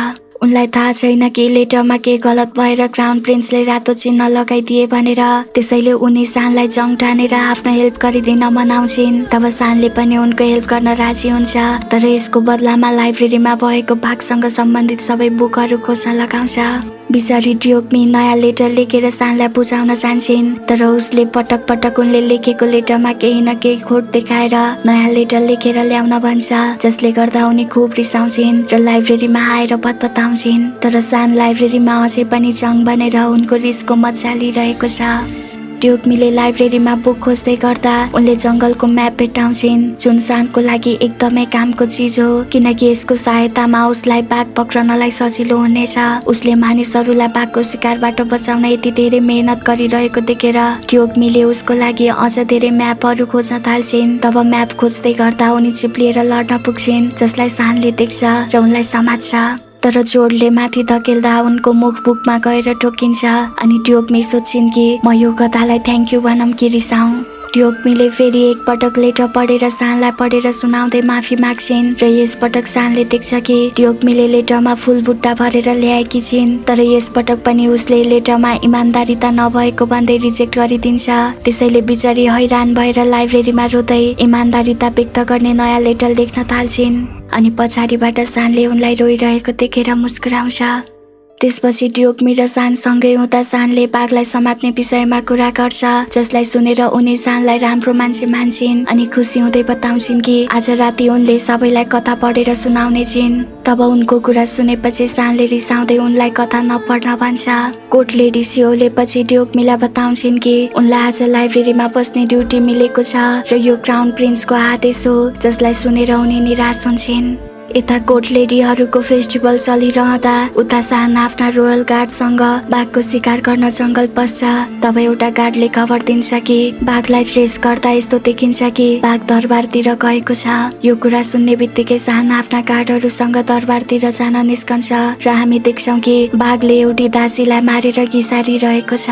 उनलाई थाहा छैन कि लेटरमा के गलत भएर क्राउन प्रिन्सले रातो चिन्ह लगाइदिए भनेर, त्यसैले उनी सानलाई जङ ठानेर आफ्नो हेल्प गरिदिन मनाउँछिन्। तब सानले पनि उनको हेल्प गर्न राजी हुन्छ, तर यसको बदलामा लाइब्रेरीमा भएको भागसँग सम्बन्धित सबै बुकहरू खोज्न लगाउँछ। बिचारी ड्युकमी नयाँ लेटर लेखेर सानलाई बुझाउन जान्छन्, तर उसले पटक पटक उनले लेखेको लेटरमा केही न केही खोट देखाएर नयाँ लेटर लेखेर ल्याउन भन्छ, जसले गर्दा उनी खुब रिसाउँछिन् र लाइब्रेरीमा आएर बतबताउँछिन्। तर सान लाइब्रेरीमा अझै पनि जङ बनेर उनको रिसको मजा लिइरहेको छ। ड्युकमीले लाइब्रेरीमा बुक खोज्दै गर्दा उनले जंगलको म्याप भेट्टाउँछिन्, जुन सानको लागि एकदमै कामको चिज हो किनकि यसको सहायतामा उसलाई बाघ पक्रनलाई सजिलो हुनेछ। उसले मानिसहरूलाई बाघको शिकारबाट बचाउन यति धेरै मेहनत गरिरहेको देखेर ड्युकमीले उसको लागि अझ धेरै म्यापहरू खोज्न थाल्छिन्। तब म्याप खोज्दै गर्दा उनी चिप्लिएर लड्न पुग्छिन्, जसलाई सानले देख्छ र उनलाई समात्छ, तर जोडले माथि धकेल्दा उनको मुख बुकमा गएर ठोकिन्छ अनि ड्युकमी सोच्छिन् कि म यो गधालाई थ्याङ्क यू भनम कि रिसाउँ। ड्युकमीले फेरि एकपटक लेटर पढेर सानलाई पढेर सुनाउँदै माफी माग्छिन् र यसपटक सानले देख्छ कि ड्युकमीले लेटरमा फुल बुट्टा भरेर ल्याएकी छिन्, तर यसपटक पनि उसले लेटरमा इमान्दारिता नभएको भन्दै रिजेक्ट गरिदिन्छ। त्यसैले बिचारी हैरान भएर लाइब्रेरीमा रोँदै इमान्दारिता व्यक्त गर्ने नयाँ लेटर लेख्न थाल्छिन् अनि पछाडिबाट सानले उनलाई रोइरहेको देखेर मुस्कुराउँछ। त्यसपछि ड्युकमी र सानसँगै हुँदा सानले बाघलाई समात्ने विषयमा कुरा गर्छ, जसलाई सुनेर उनी सानलाई राम्रो मान्छे मान्छिन् अनि खुसी हुँदै बताउँछिन् कि आज राति उनले सबैलाई कथा पढेर सुनाउने छिन्। तब उनको कुरा सुनेपछि सानले रिसाउँदै उनलाई कथा नपढ्न भन्छ। कोर्ट लेडी सियोले पछि ड्युकमीलाई बताउँछिन् कि उनलाई आज लाइब्रेरीमा बस्ने ड्युटी मिलेको छ र यो क्राउन प्रिन्सको आदेश हो, जसलाई सुनेर उनी निराश हुन्छन्। यता कोर्ट लेडीहरूको फेस्टिभल चलिरहँदा उता सान आफ्ना रोयल गार्डसँग बाघको शिकार गर्न जंगल पस्छ। तब एउटा गार्डले खबर दिन्छ कि बाघलाई ट्रेस गर्दा यस्तो देखिन्छ कि बाघ दरबारतिर गएको छ। यो कुरा सुन्ने बित्तिकै सान आफ्ना गार्डहरूसँग दरबारतिर जान निस्कन्छ र हामी देख्छौँ कि बाघले एउटी दासीलाई मारेर घिसारिरहेको छ।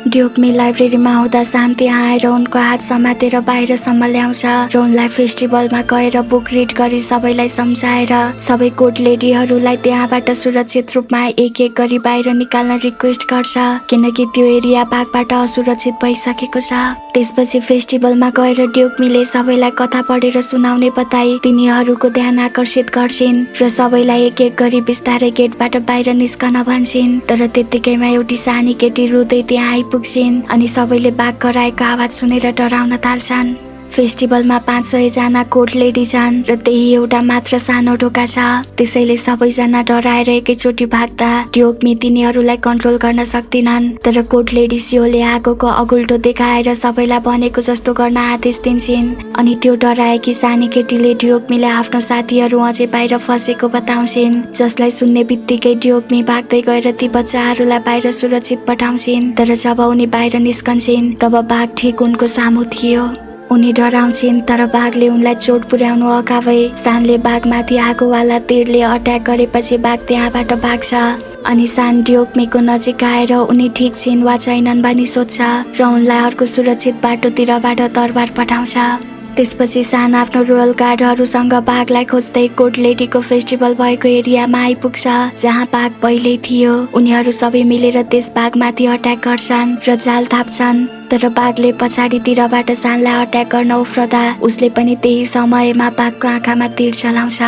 ड्युकमी लाइब्रेरीमा हुँदा सान त्यहाँ आएर उनको हात समातेर बाहिरसम्म ल्याउँछ र उनलाई फेस्टिभलमा गएर बुक रिड गरी सबैलाई सम्झाएर सबै कोर्ट लेडीहरूलाई त्यहाँबाट सुरक्षित रूपमा एक एक गरी बाहिर निकाल्न रिक्वेस्ट गर्छ किनकि त्यो एरिया बाघबाट असुरक्षित भइसकेको छ। त्यसपछि फेस्टिभलमा गएर ड्युकमीले सबैलाई कथा पढेर सुनाउने बताई तिनीहरूको ध्यान आकर्षित गर्छिन् र सबैलाई एक एक गरी बिस्तारै गेटबाट बाहिर निस्कन भन्छन्। तर त्यतिकैमा एउटी सानी केटी रुँदै त्यहाँ पुग्छिन् अनि सबैले बाघ कराएको आवाज सुनेर डराउन थाल्छन्। फेस्टिभलमा 500 जना कोर्ट लेडी छन् र त्यही एउटा मात्र सानो ढोका छ, त्यसैले सबैजना डराएर एकैचोटि भाग्दा ड्युकमी तिनीहरूलाई कन्ट्रोल गर्न सक्दिनन्। तर कोर्ट लेडी सियोले आगोको अगुल्टो देखाएर सबैलाई भनेको जस्तो गर्न आदेश दिन्छन् अनि त्यो डराएकी सानी केटीले ड्युकमीले आफ्नो साथीहरू अझै बाहिर फसेको बताउँछिन्, जसलाई सुन्ने बित्तिकै ड्युकमी भाग्दै गएर ती बच्चाहरूलाई बाहिर सुरक्षित पठाउँछिन्। तर जब उनी बाहिर निस्कन्छन् तब बाघ ठिक उनको सामु थियो। उनी डराउँछिन् तर बाघले उनलाई चोट पुर्याउनु अगावै सानले बाघमाथि आगोवाला तीरले अट्याक गरेपछि बाघ त्यहाँबाट भाग्छ अनि सान ड्युकमीको नजिक आएर उनी ठिक छिन् वा छैनन् भनी सोध्छ र उनलाई अर्को सुरक्षित बाटोतिरबाट दरबार पठाउँछ। त्यसपछि सान आफ्नो रोयल गार्डहरूसँग बाघलाई खोज्दै गोल्ड लेडीको फेस्टिभल भएको एरियामा आइपुग्छ जहाँ बाघ पहिल्यै थियो। उनीहरू सबै मिलेर त्यस बाघमाथि अट्याक गर्छन् र जाल थाप्छन्, तर बाघले पछाडितिरबाट सानलाई अट्याक गर्न उफ्रदा उसले पनि त्यही समयमा बाघको आँखामा तीर चलाउँछ।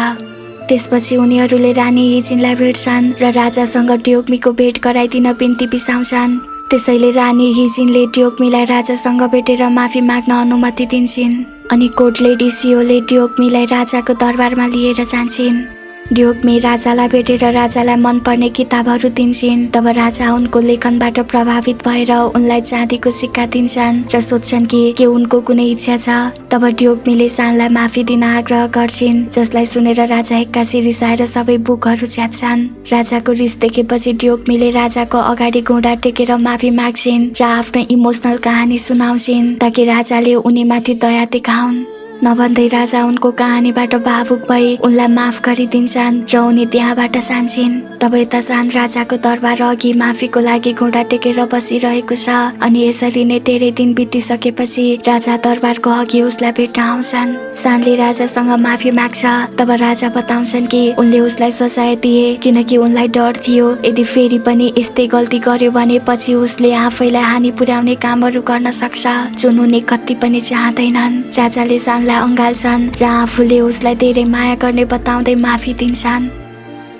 त्यसपछि उनीहरूले रानी हिजिनलाई भेट्छन् र राजासँग ड्योग्मीको भेट गराइदिन बिन्ती बिसाउँछन्। त्यसैले रानी हिजिनले ड्योग्मीलाई राजासँग भेटेर माफी माग्न अनुमति दिन्छन् अनि कोर्ट लेडी सियोले ड्योग्मीलाई राजाको दरबारमा लिएर जान्छन्। ड्योग्मी राजालाई भेटेर राजालाई मनपर्ने किताबहरू दिन्छन्। तब राजा उनको लेखनबाट प्रभावित भएर उनलाई चाँदीको सिक्का दिन्छन् र सोध्छन् कि के उनको कुनै इच्छा छ। तब ड्योग्मीले सानलाई माफी दिन आग्रह गर्छिन्, जसलाई सुनेर राजा एक्कासी रिसाएर सबै बुकहरू च्यात्छन्। राजाको रिस देखेपछि ड्योग्मीले राजाको अगाडि घुँडा टेकेर माफी माग्छिन् र आफ्नो इमोसनल कहानी सुनाउँछिन् ताकि राजाले उनीमाथि दया देखाउन्। नभन्दै राजा उनको कहानीबाट भावुक भई उनलाई माफ गरिदिन्छन् र उनी त्यहाँबाट जान्छन्। तब यता सान राजाको दरबार अघि माफीको लागि घुँडा टेकेर बसिरहेको छ अनि यसरी नै धेरै दिन बितिसकेपछि राजा दरबारको अघि उसलाई भेट्न आउँछन्। सानले राजासँग माफी माग्छ। तब राजा बताउँछन् कि उनले उसलाई सजाय दिए किनकि उनलाई डर थियो यदि फेरि पनि यस्तै गल्ती गर्यो भने पछि उसले आफैलाई हानि पुर्याउने कामहरू गर्न सक्छ जुन उनी कति पनि चाहँदैनन्। राजाले सानलाई अँगाल्छन् र आफूले उसलाई धेरै माया गर्ने बताउँदै माफी दिन्छन्।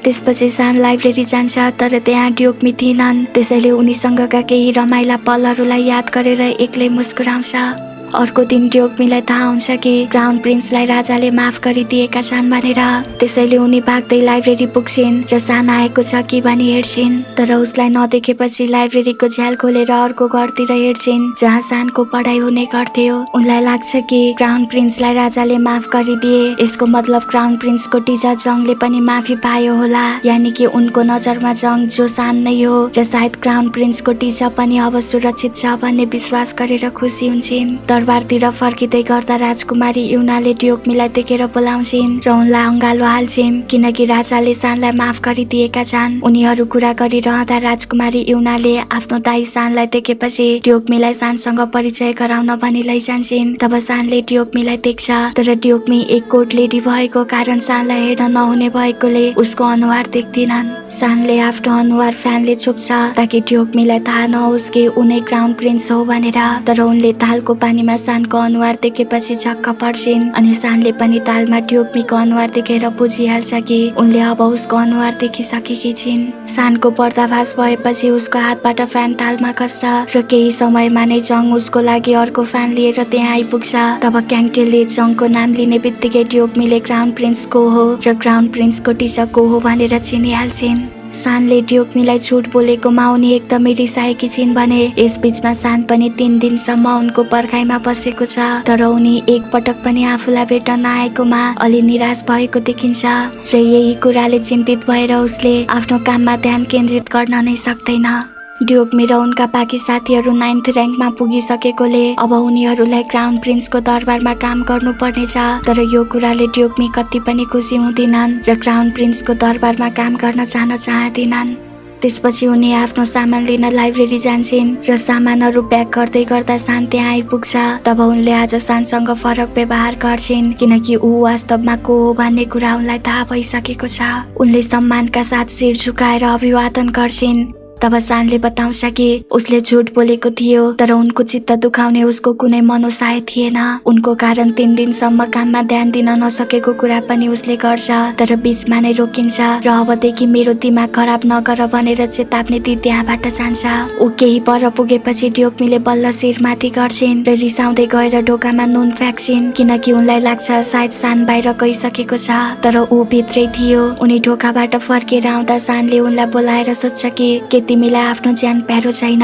त्यसपछि सान लाइब्रेरी जान्छ तर त्यहाँ ड्योग्मी थिएनन्। त्यसैले उनीसँगका केही रमाइला पलहरूलाई याद गरेर एक्लै मुस्कुराउँछ। अर्को दिन ड्योग्मीलाई थाहा हुन्छ कि क्राउन प्रिन्सलाई राजाले माफ गरिदिएका छन् भनेर। त्यसैले उनी भाग्दै लाइब्रेरी पुग्छिन् र सान आएको छ कि भनी हेर्छिन्, तर उसलाई नदेखेपछि लाइब्रेरीको झ्याल खोलेर अर्को घरतिर हेर्छिन् जहाँ सानको पढाइ हुने गर्थ्यो। उनलाई लाग्छ कि क्राउन प्रिन्सलाई राजाले माफ गरिदिए, यसको मतलब क्राउन प्रिन्सको टिचर जङले पनि माफी पायो होला, यानि कि उनको नजरमा जङ जो सान नै हो र सायद क्राउन प्रिन्सको टिचर पनि अब सुरक्षित छ भन्ने विश्वास गरेर खुसी हुन्छन्। दरबारतिर फर्किँदै गर्दा राजकुमारी युनाले ड्योग्मीलाई देखेर बोलाउँछिन् र उनलाई अँगालो हाल्छिन् किनकि राजाले सानलाई माफ गरिदिएका छन्। उनीहरू कुरा गरिरहँदा राजकुमारी युनाले आफ्नो दाइ सानलाई देखेपछि ड्योग्मीलाई सानसँग परिचय गराउन भनी लैजान्छिन्। तब सानले ड्योग्मीलाई देख्छ तर ड्योग्मी एक कोर्ट लेडी भएको कारण सानलाई हेर्न नहुने भएकोले उसको अनुहार देख्दिनन्। सानले आफ्नो अनुहार फ्यानले छोप्छ ताकि ड्योग्मीलाई थाहा नहोस् कि उनी क्राउन प्रिन्स हो भनेर, तर उनले तालको पानीमा सानको अनुहार देखेपछि झक्क पर्छिन् अनि सानले पनि तालमा ड्योग्मीको अनुहार देखेर बुझिहाल्छ कि उनले अब उसको अनुहार देखिसकेकी छिन्। सानको पर्दाफास भएपछि उसको हातबाट फ्यान तालमा खस्छ र केही समयमा नै जङ उसको लागि अर्को फ्यान लिएर त्यहाँ आइपुग्छ। तब क्याङटेलले जङको नाम लिने बित्तिकै ड्योग्मीले क्राउन प्रिन्स को हो र क्राउन प्रिन्सको टिचर को हो भनेर चिनिहाल्छिन्। सानले ड्योग्मीलाई झुट बोलेकोमा उनी एकदमै रिसाएकी छिन् भने यसबीचमा सान पनि 3 दिनसम्म उनको पर्खाइमा बसेको छ, तर उनी एक पटक पनि आफूलाई भेट्न नआएकोमा अलि निराश भएको देखिन्छ र यही कुराले चिन्तित भएर उसले आफ्नो काममा ध्यान केन्द्रित गर्न नै सक्दैन। ड्योग्मी र उनका बाँकी साथीहरू 9th र्याङ्कमा पुगिसकेकोले अब उनीहरूलाई क्राउन प्रिन्सको दरबारमा काम गर्नुपर्नेछ, तर यो कुराले ड्योग्मी कति पनि खुसी हुँदिनन् र क्राउन प्रिन्सको दरबारमा काम गर्न जान चाहदिनन्। त्यसपछि उनी आफ्नो सामान लिन लाइब्रेरी जान्छन् र सामानहरू प्याक गर्दै गर्दा सान त्यहाँ आइपुग्छ। तब उनले आज सानसँग फरक व्यवहार गर्छिन् किनकि ऊ वास्तवमा को हो भन्ने कुरा उनलाई थाहा भइसकेको छ। उनले सम्मानका साथ शिर झुकाएर अभिवादन गर्छिन्। तब सानले बताउँछ कि उसले झुट बोलेको थियो तर उनको चित्त दुखाउने उसको कुनै मनोसाय थिएन। उनको कारण 3 दिनसम्म काममा ध्यान दिन नसकेको कुरा पनि उसले गर्छ, तर बीचमा नै रोकिन्छ र अबदेखि मेरो दिमाग खराब नगर भनेर चेतावनी दिई त्यहाँबाट जान्छ। ऊ केही पर पुगेपछि ड्योग्मीले बल्ल शिरमाथि गर्छिन् र रिसाउँदै गएर ढोकामा नुन फ्याँक्छिन् किनकि उनलाई लाग्छ सायद सान बाहिर गइसकेको छ, तर ऊ भित्रै थियो। उनी ढोकाबाट फर्केर आउँदा सानले उनलाई बोलाएर सोध्छ कि तिमीलाई आफ्नो ज्यान प्यारो छैन।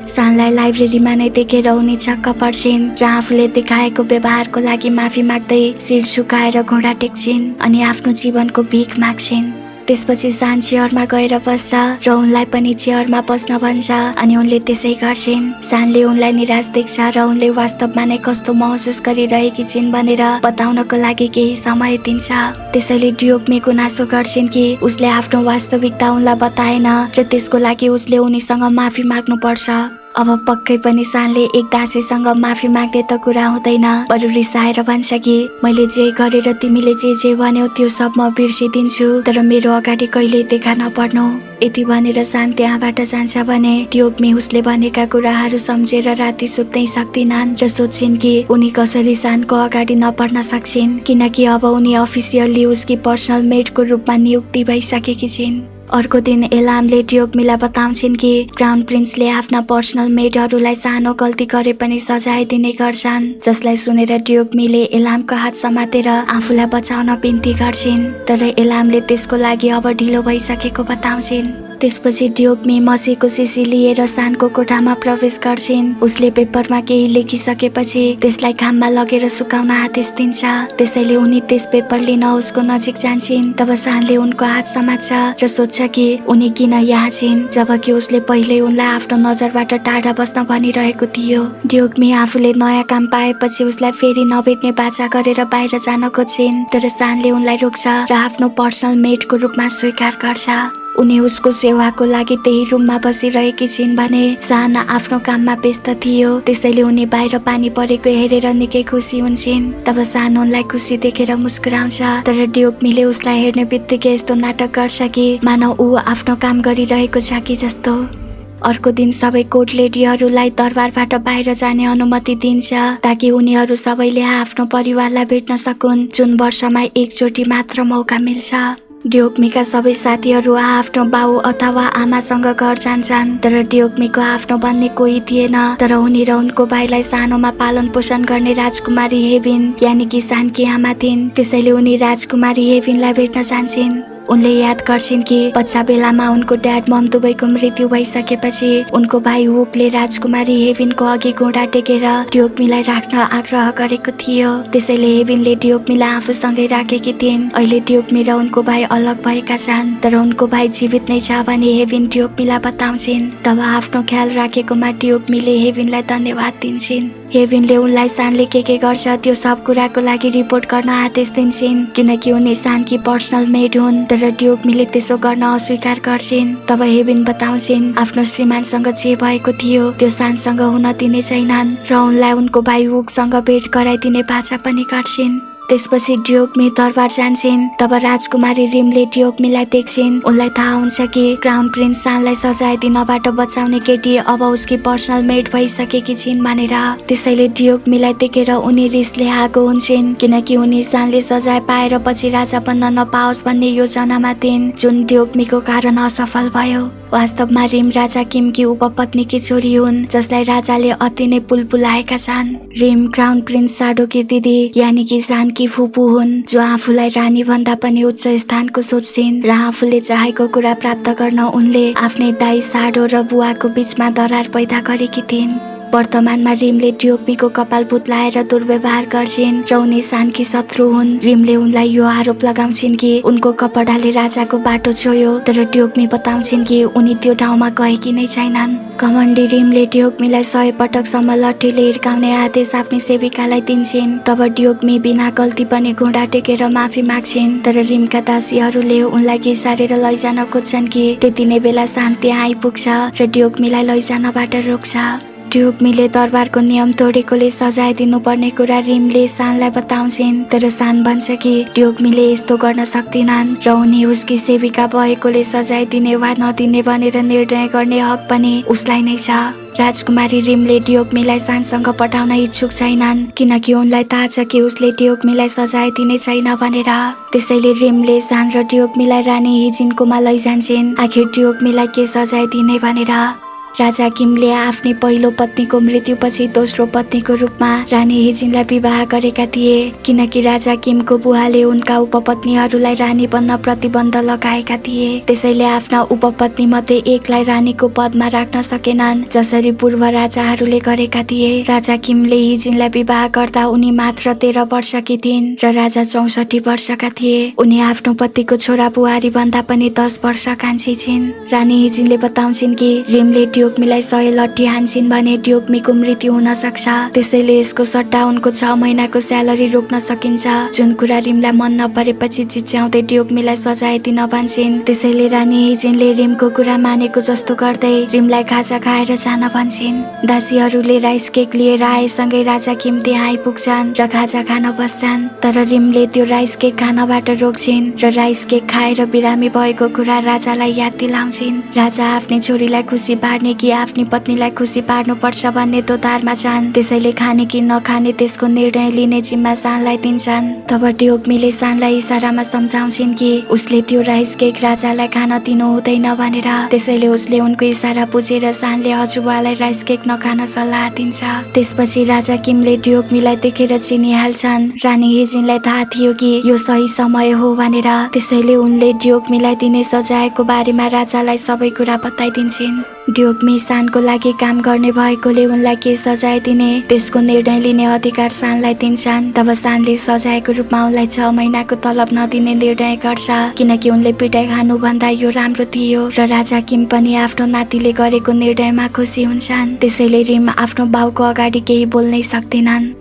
सानलाई लाइब्रेरीमा नै देखेर उनी छक्क पर्छिन् र आफूले देखाएको व्यवहारको लागि माफी माग्दै शिर झुकाएर घुँडा टेक्छिन् अनि आफ्नो जीवनको भिख माग्छिन्। त्यसपछि सान चेयरमा गएर बस्छ र उनलाई पनि चेयरमा बस्न भन्छ अनि उनले त्यसै गर्छिन्। सानले उनलाई निराश देख्छ र उनले वास्तवमा नै कस्तो महसुस गरिरहेकी छिन् भनेर बताउनको लागि केही समय दिन्छ। त्यसैले ड्योग्मी गुनासो गर्छिन् कि उसले आफ्नो वास्तविकता उनलाई बताएन र त्यसको लागि उसले उनीसँग माफी माग्नु पर्छ। अब पक्कै पनि सानले एक दासीसँग माफी माग्ने त कुरा हुँदैन, बरु रिसाएर भन्छ कि मैले जे गरेर तिमीले जे भन्यौ त्यो सब म बिर्सिदिन्छु, तर मेरो अगाडि कहिल्यै देखा नपर्नु। यति भनेर सान त्यहाँबाट जान्छ भने ट्योग्मी उसले भनेका कुराहरू सम्झेर राति सुत्नै सक्दिनन् र सोच्छिन् कि उनी कसरी सानको अगाडि नपर्न सक्छिन्, किनकि अब उनी अफिसियल्ली उसकी पर्सनल मेडको रूपमा नियुक्ति भइसकेकी छिन्। अर्को दिन एलामले ट्योग्मीलाई बताउँछिन् कि क्राउन प्रिन्सले आफ्ना पर्सनल मेडहरूलाई सानो गल्ती गरे पनि सजाय दिने गर्छन्, जसलाई सुनेर ट्योग्मीले एलामको हात समातेर आफूलाई बचाउन बिन्ती गर्छिन्, तर एलामले त्यसको लागि अब ढिलो भइसकेको बताउँछिन्। त्यसपछि ट्योग्मी मसीको सिसी लिएर सानको कोठामा प्रवेश गर्छिन्। उसले पेपरमा केही लेखिसकेपछि त्यसलाई घाममा लगेर सुकाउन आदेश दिन्छ, त्यसैले उनी त्यस पेपर लिन उसको नजिक जान्छिन्। तब सानले उनको हात समात्छ र सोध्छ कि उनी किन यहाँ छिन्, जबकि उसले पहिल्यै उनलाई आफ्नो नजरबाट टाढा बस्न भनिरहेको थियो। ट्योग्मी आफूले नयाँ काम पाएपछि उसलाई फेरि नभेट्ने बाचा गरेर बाहिर जान खोज्छिन्, तर सानले उनलाई रोक्छ र आफ्नो पर्सनल मेडको रूपमा स्वीकार गर्छ। उनी उसको सेवाको लागि त्यही रुममा बसिरहेकी छिन् भने सान आफ्नो काममा व्यस्त थियो, त्यसैले उनी बाहिर पानी परेको हेरेर निकै खुसी हुन्छन्। तब सान उनलाई खुसी देखेर मुस्कुराउँछ, तर ट्योग्मीले उसलाई हेर्ने बित्तिकै यस्तो नाटक गर्छ कि मानव ऊ आफ्नो काम गरिरहेको छ कि जस्तो। अर्को दिन सबै कोर्ट लेडीहरूलाई दरबारबाट बाहिर जाने अनुमति दिन्छ ताकि उनीहरू सबैले आफ्नो परिवारलाई भेट्न सकुन्, जुन वर्षमा एकचोटि मात्र मौका मिल्छ। ट्योग्मीका सबै साथीहरू आफ्नो बाउ अथवा आमासँग घर जान्छन्, तर ट्योग्मीको आफ्नो भन्ने कोही थिएन। तर उनी र उनको भाइलाई सानोमा पालन पोषण गर्ने राजकुमारी हेभिन यानि कि सानकी आमा थिइन्, त्यसैले उनी राजकुमारी हेभिनलाई भेट्न जान्छन्। उनले याद गर्छिन् कि बच्चा बेलामा उनको ड्याड मम दुवैको मृत्यु भइसकेपछि उनको भाइ हुकले राजकुमारी हेभिनको अघि घुँडा टेकेर ट्योग्मीलाई राख्न आग्रह गरेको थियो, त्यसैले हेभिनले ट्योग्मीलाई आफूसँगै राखेकी थिइन्। अहिले ट्योग्मी र उनको भाइ अलग भएका छन्, तर उनको भाइ जीवित नै छ भने हेभिन ट्योग्मीलाई बताउँछिन्। तब आफ्नो ख्याल राखेकोमा ट्योग्मीले हेभिनलाई धन्यवाद दिन्छन्। हेभिनले उनलाई सानले के गर्छ त्यो सब कुराको लागि रिपोर्ट गर्न आदेश दिन्छन्, किनकि उनी सानकी पर्सनल मेड हुन्, तर ट्योग्मीले त्यसो गर्न अस्वीकार गर्छिन्। तब हेभिन बताउँछिन् आफ्नो श्रीमानसँग जे भएको थियो त्यो सानसँग हुन दिने छैनन् र उनलाई उनको भाइ हुकसँग भेट गराइदिने बाचा पनि गर्छिन्। त्यसपछि ट्योग्मी दरबार जान्छन्। तब राजकुमारी रिमले ट्योग्मीलाई देख्छिन्। उनलाई थाहा हुन्छ कि क्राउन प्रिन्स सानलाई सजाय दिनबाट बचाउने केटी अब उसकी पर्सनल मेड भइसकेकी छिन् भनेर। त्यसैले ट्योग्मीलाई देखेर उनी रिसले आगो हुन्छन्, किनकि उनी सानले सजाय पाएर पछि राजा बन्न नपाओस् भन्ने योजनामा थिइन्, जुन ट्योग्मीको कारण असफल भयो। वास्तवमा रिम राजा किमकी उपपत्नीकी छोरी हुन्, जसलाई राजाले अति नै पुलपुलाएका छन्। रिम क्राउन प्रिन्स साडोकी दिदी यानि कि सानकी फुपू हुन्, जो आफूलाई रानी भन्दा पनि उच्च स्थानको सोच्छिन् र आफूले चाहेको कुरा प्राप्त गर्न उनले आफ्नै दाइ साडो र बुवाको बीचमा दरार पैदा गरेकी थिइन्। वर्तमानमा रिमले ट्योग्मीको कपाल भुत्लाएर दुर्व्यवहार गर्छिन् र उनी सानकी शत्रु हुन्। रिमले उनलाई यो आरोप लगाउँछिन् कि उनको कपडाले राजाको बाटो छोयो, तर ट्योग्मी बताउँछिन् कि उनी त्यो ठाउँमा गएकी नै छैनन्। घमण्डी रिमले ट्योग्मीलाई 100 पटकसम्म लट्ठीले हिर्काउने आदेश आफ्नी सेविकालाई दिन्छन्। तब ट्योग्मी बिना गल्ती पनि घुँडा टेकेर माफी माग्छिन्, तर रिमका दासीहरूले उनलाई घिसारेर लैजान खोज्छन् कि त्यति नै बेला सान त्यहाँ आइपुग्छ र ट्योग्मीलाई लैजानबाट रोक्छ। ट्योग्मीले दरबारको नियम तोडेकोले सजाय दिनुपर्ने कुरा रिमले सानलाई बताउँछिन्, तर सान भन्छ कि ट्योग्मीले यस्तो गर्न सक्दिनन् र उनी उसकी सेविका भएकोले सजाय दिने वा नदिने भनेर निर्णय गर्ने हक पनि उसलाई नै छ। राजकुमारी रिमले ट्योग्मीलाई सानसँग पठाउन इच्छुक छैनन्, किनकि उनलाई थाहा छ कि उसले ट्योग्मीलाई सजाय दिने छैन भनेर। त्यसैले रिमले सान र ट्योग्मीलाई रानी हिजिनकोमा लैजान्छन्, आखिर ट्योग्मीलाई के सजाय दिने भनेर। राजा किमले आफ्नै पहिलो पत्नीको मृत्युपछि दोस्रो पत्नीको रूपमा रानी हिजिनलाई विवाह गरेका थिए, किनकि राजा किमको बुवाले उनका उपपत्नीहरूलाई रानी बन्न प्रतिबन्ध लगाएका थिए। त्यसैले आफ्ना उपपत्नी मध्ये एकलाई रानीको पदमा राख्न सकेनन्, जसरी पूर्व राजाहरूले गरेका थिए। राजा किमले हिजिनलाई विवाह गर्दा उनी मात्र 13 वर्षकी थिइन् र राजा 64 वर्षका थिए। उनी आफ्नो पतिको छोरा बुहारी भन्दा पनि 10 वर्ष कान्छी छिन्। रानी हिजिनले बताउँछिन् कि रिमले ड्योग्मीलाई 100 लट्ठी हान्छिन् भने ड्योग्मीको मृत्यु हुन सक्छ। त्यसैले यसको सट्टा उनको 6 महिनाको स्यालेरी रोक्न सकिन्छ। जुन कुरा रिमलाई मन नपरेपछि चिच्याउँदै ड्योग्मीलाई सजाय दिन भन्छिन्। त्यसैले रानी हिजिनले रिमको कुरा मानेको जस्तो गर्दै रिमलाई खाजा खाएर जान भन्छिन्। दासीहरूले राइस केक लिएर आएसँगै राजा किम त्यहाँ आइपुग्छन् र खाजा खान बस्छन्। तर रिमले त्यो राइस केक खानबाट रोक्छिन् र राइस केक खाएर बिरामी भएको कुरा राजालाई याद दिलाउँछिन्। राजा आफ्नी छोरीलाई खुसी पार्ने कि आफ्नी पत्नीलाई खुसी पार्नुपर्छ भन्ने दोधारमा छन्। त्यसैले खाने कि नखाने त्यसको निर्णय लिने जिम्मा सानलाई दिन्छन्। तब ड्योग्मीले सानलाई इसारामा सम्झाउँछिन् कि उसले त्यो राइस केक राजालाई खान दिनु हुँदैन भनेर। त्यसैले उसले उनको इसारा बुझेर सानले हजुरबालाई राइस केक नखान सल्लाह दिन्छ। त्यसपछि राजा किमले ड्योग्मीलाई देखेर चिनिहाल्छन्। रानी हिजिनलाई थाहा थियो कि यो सही समय हो भनेर। त्यसैले उनले ड्योग्मीलाई दिने सजायको बारेमा राजालाई सबै कुरा बताइदिन्छन्। ड्योग्मी सानको लागि काम गर्ने भएकोले उनलाई के सजाय दिने त्यसको निर्णय लिने अधिकार सानलाई दिन्छन्। तब सानले सजायको रूपमा उनलाई 6 महिनाको तलब नदिने निर्णय गर्छ, किनकि उनले पिटाइ खानुभन्दा यो राम्रो थियो। र राजा किम पनि आफ्नो नातिले गरेको निर्णयमा खुसी हुन्छन्। त्यसैले रिम आफ्नो बाउको अगाडि केही बोल्नै सक्दैनन्।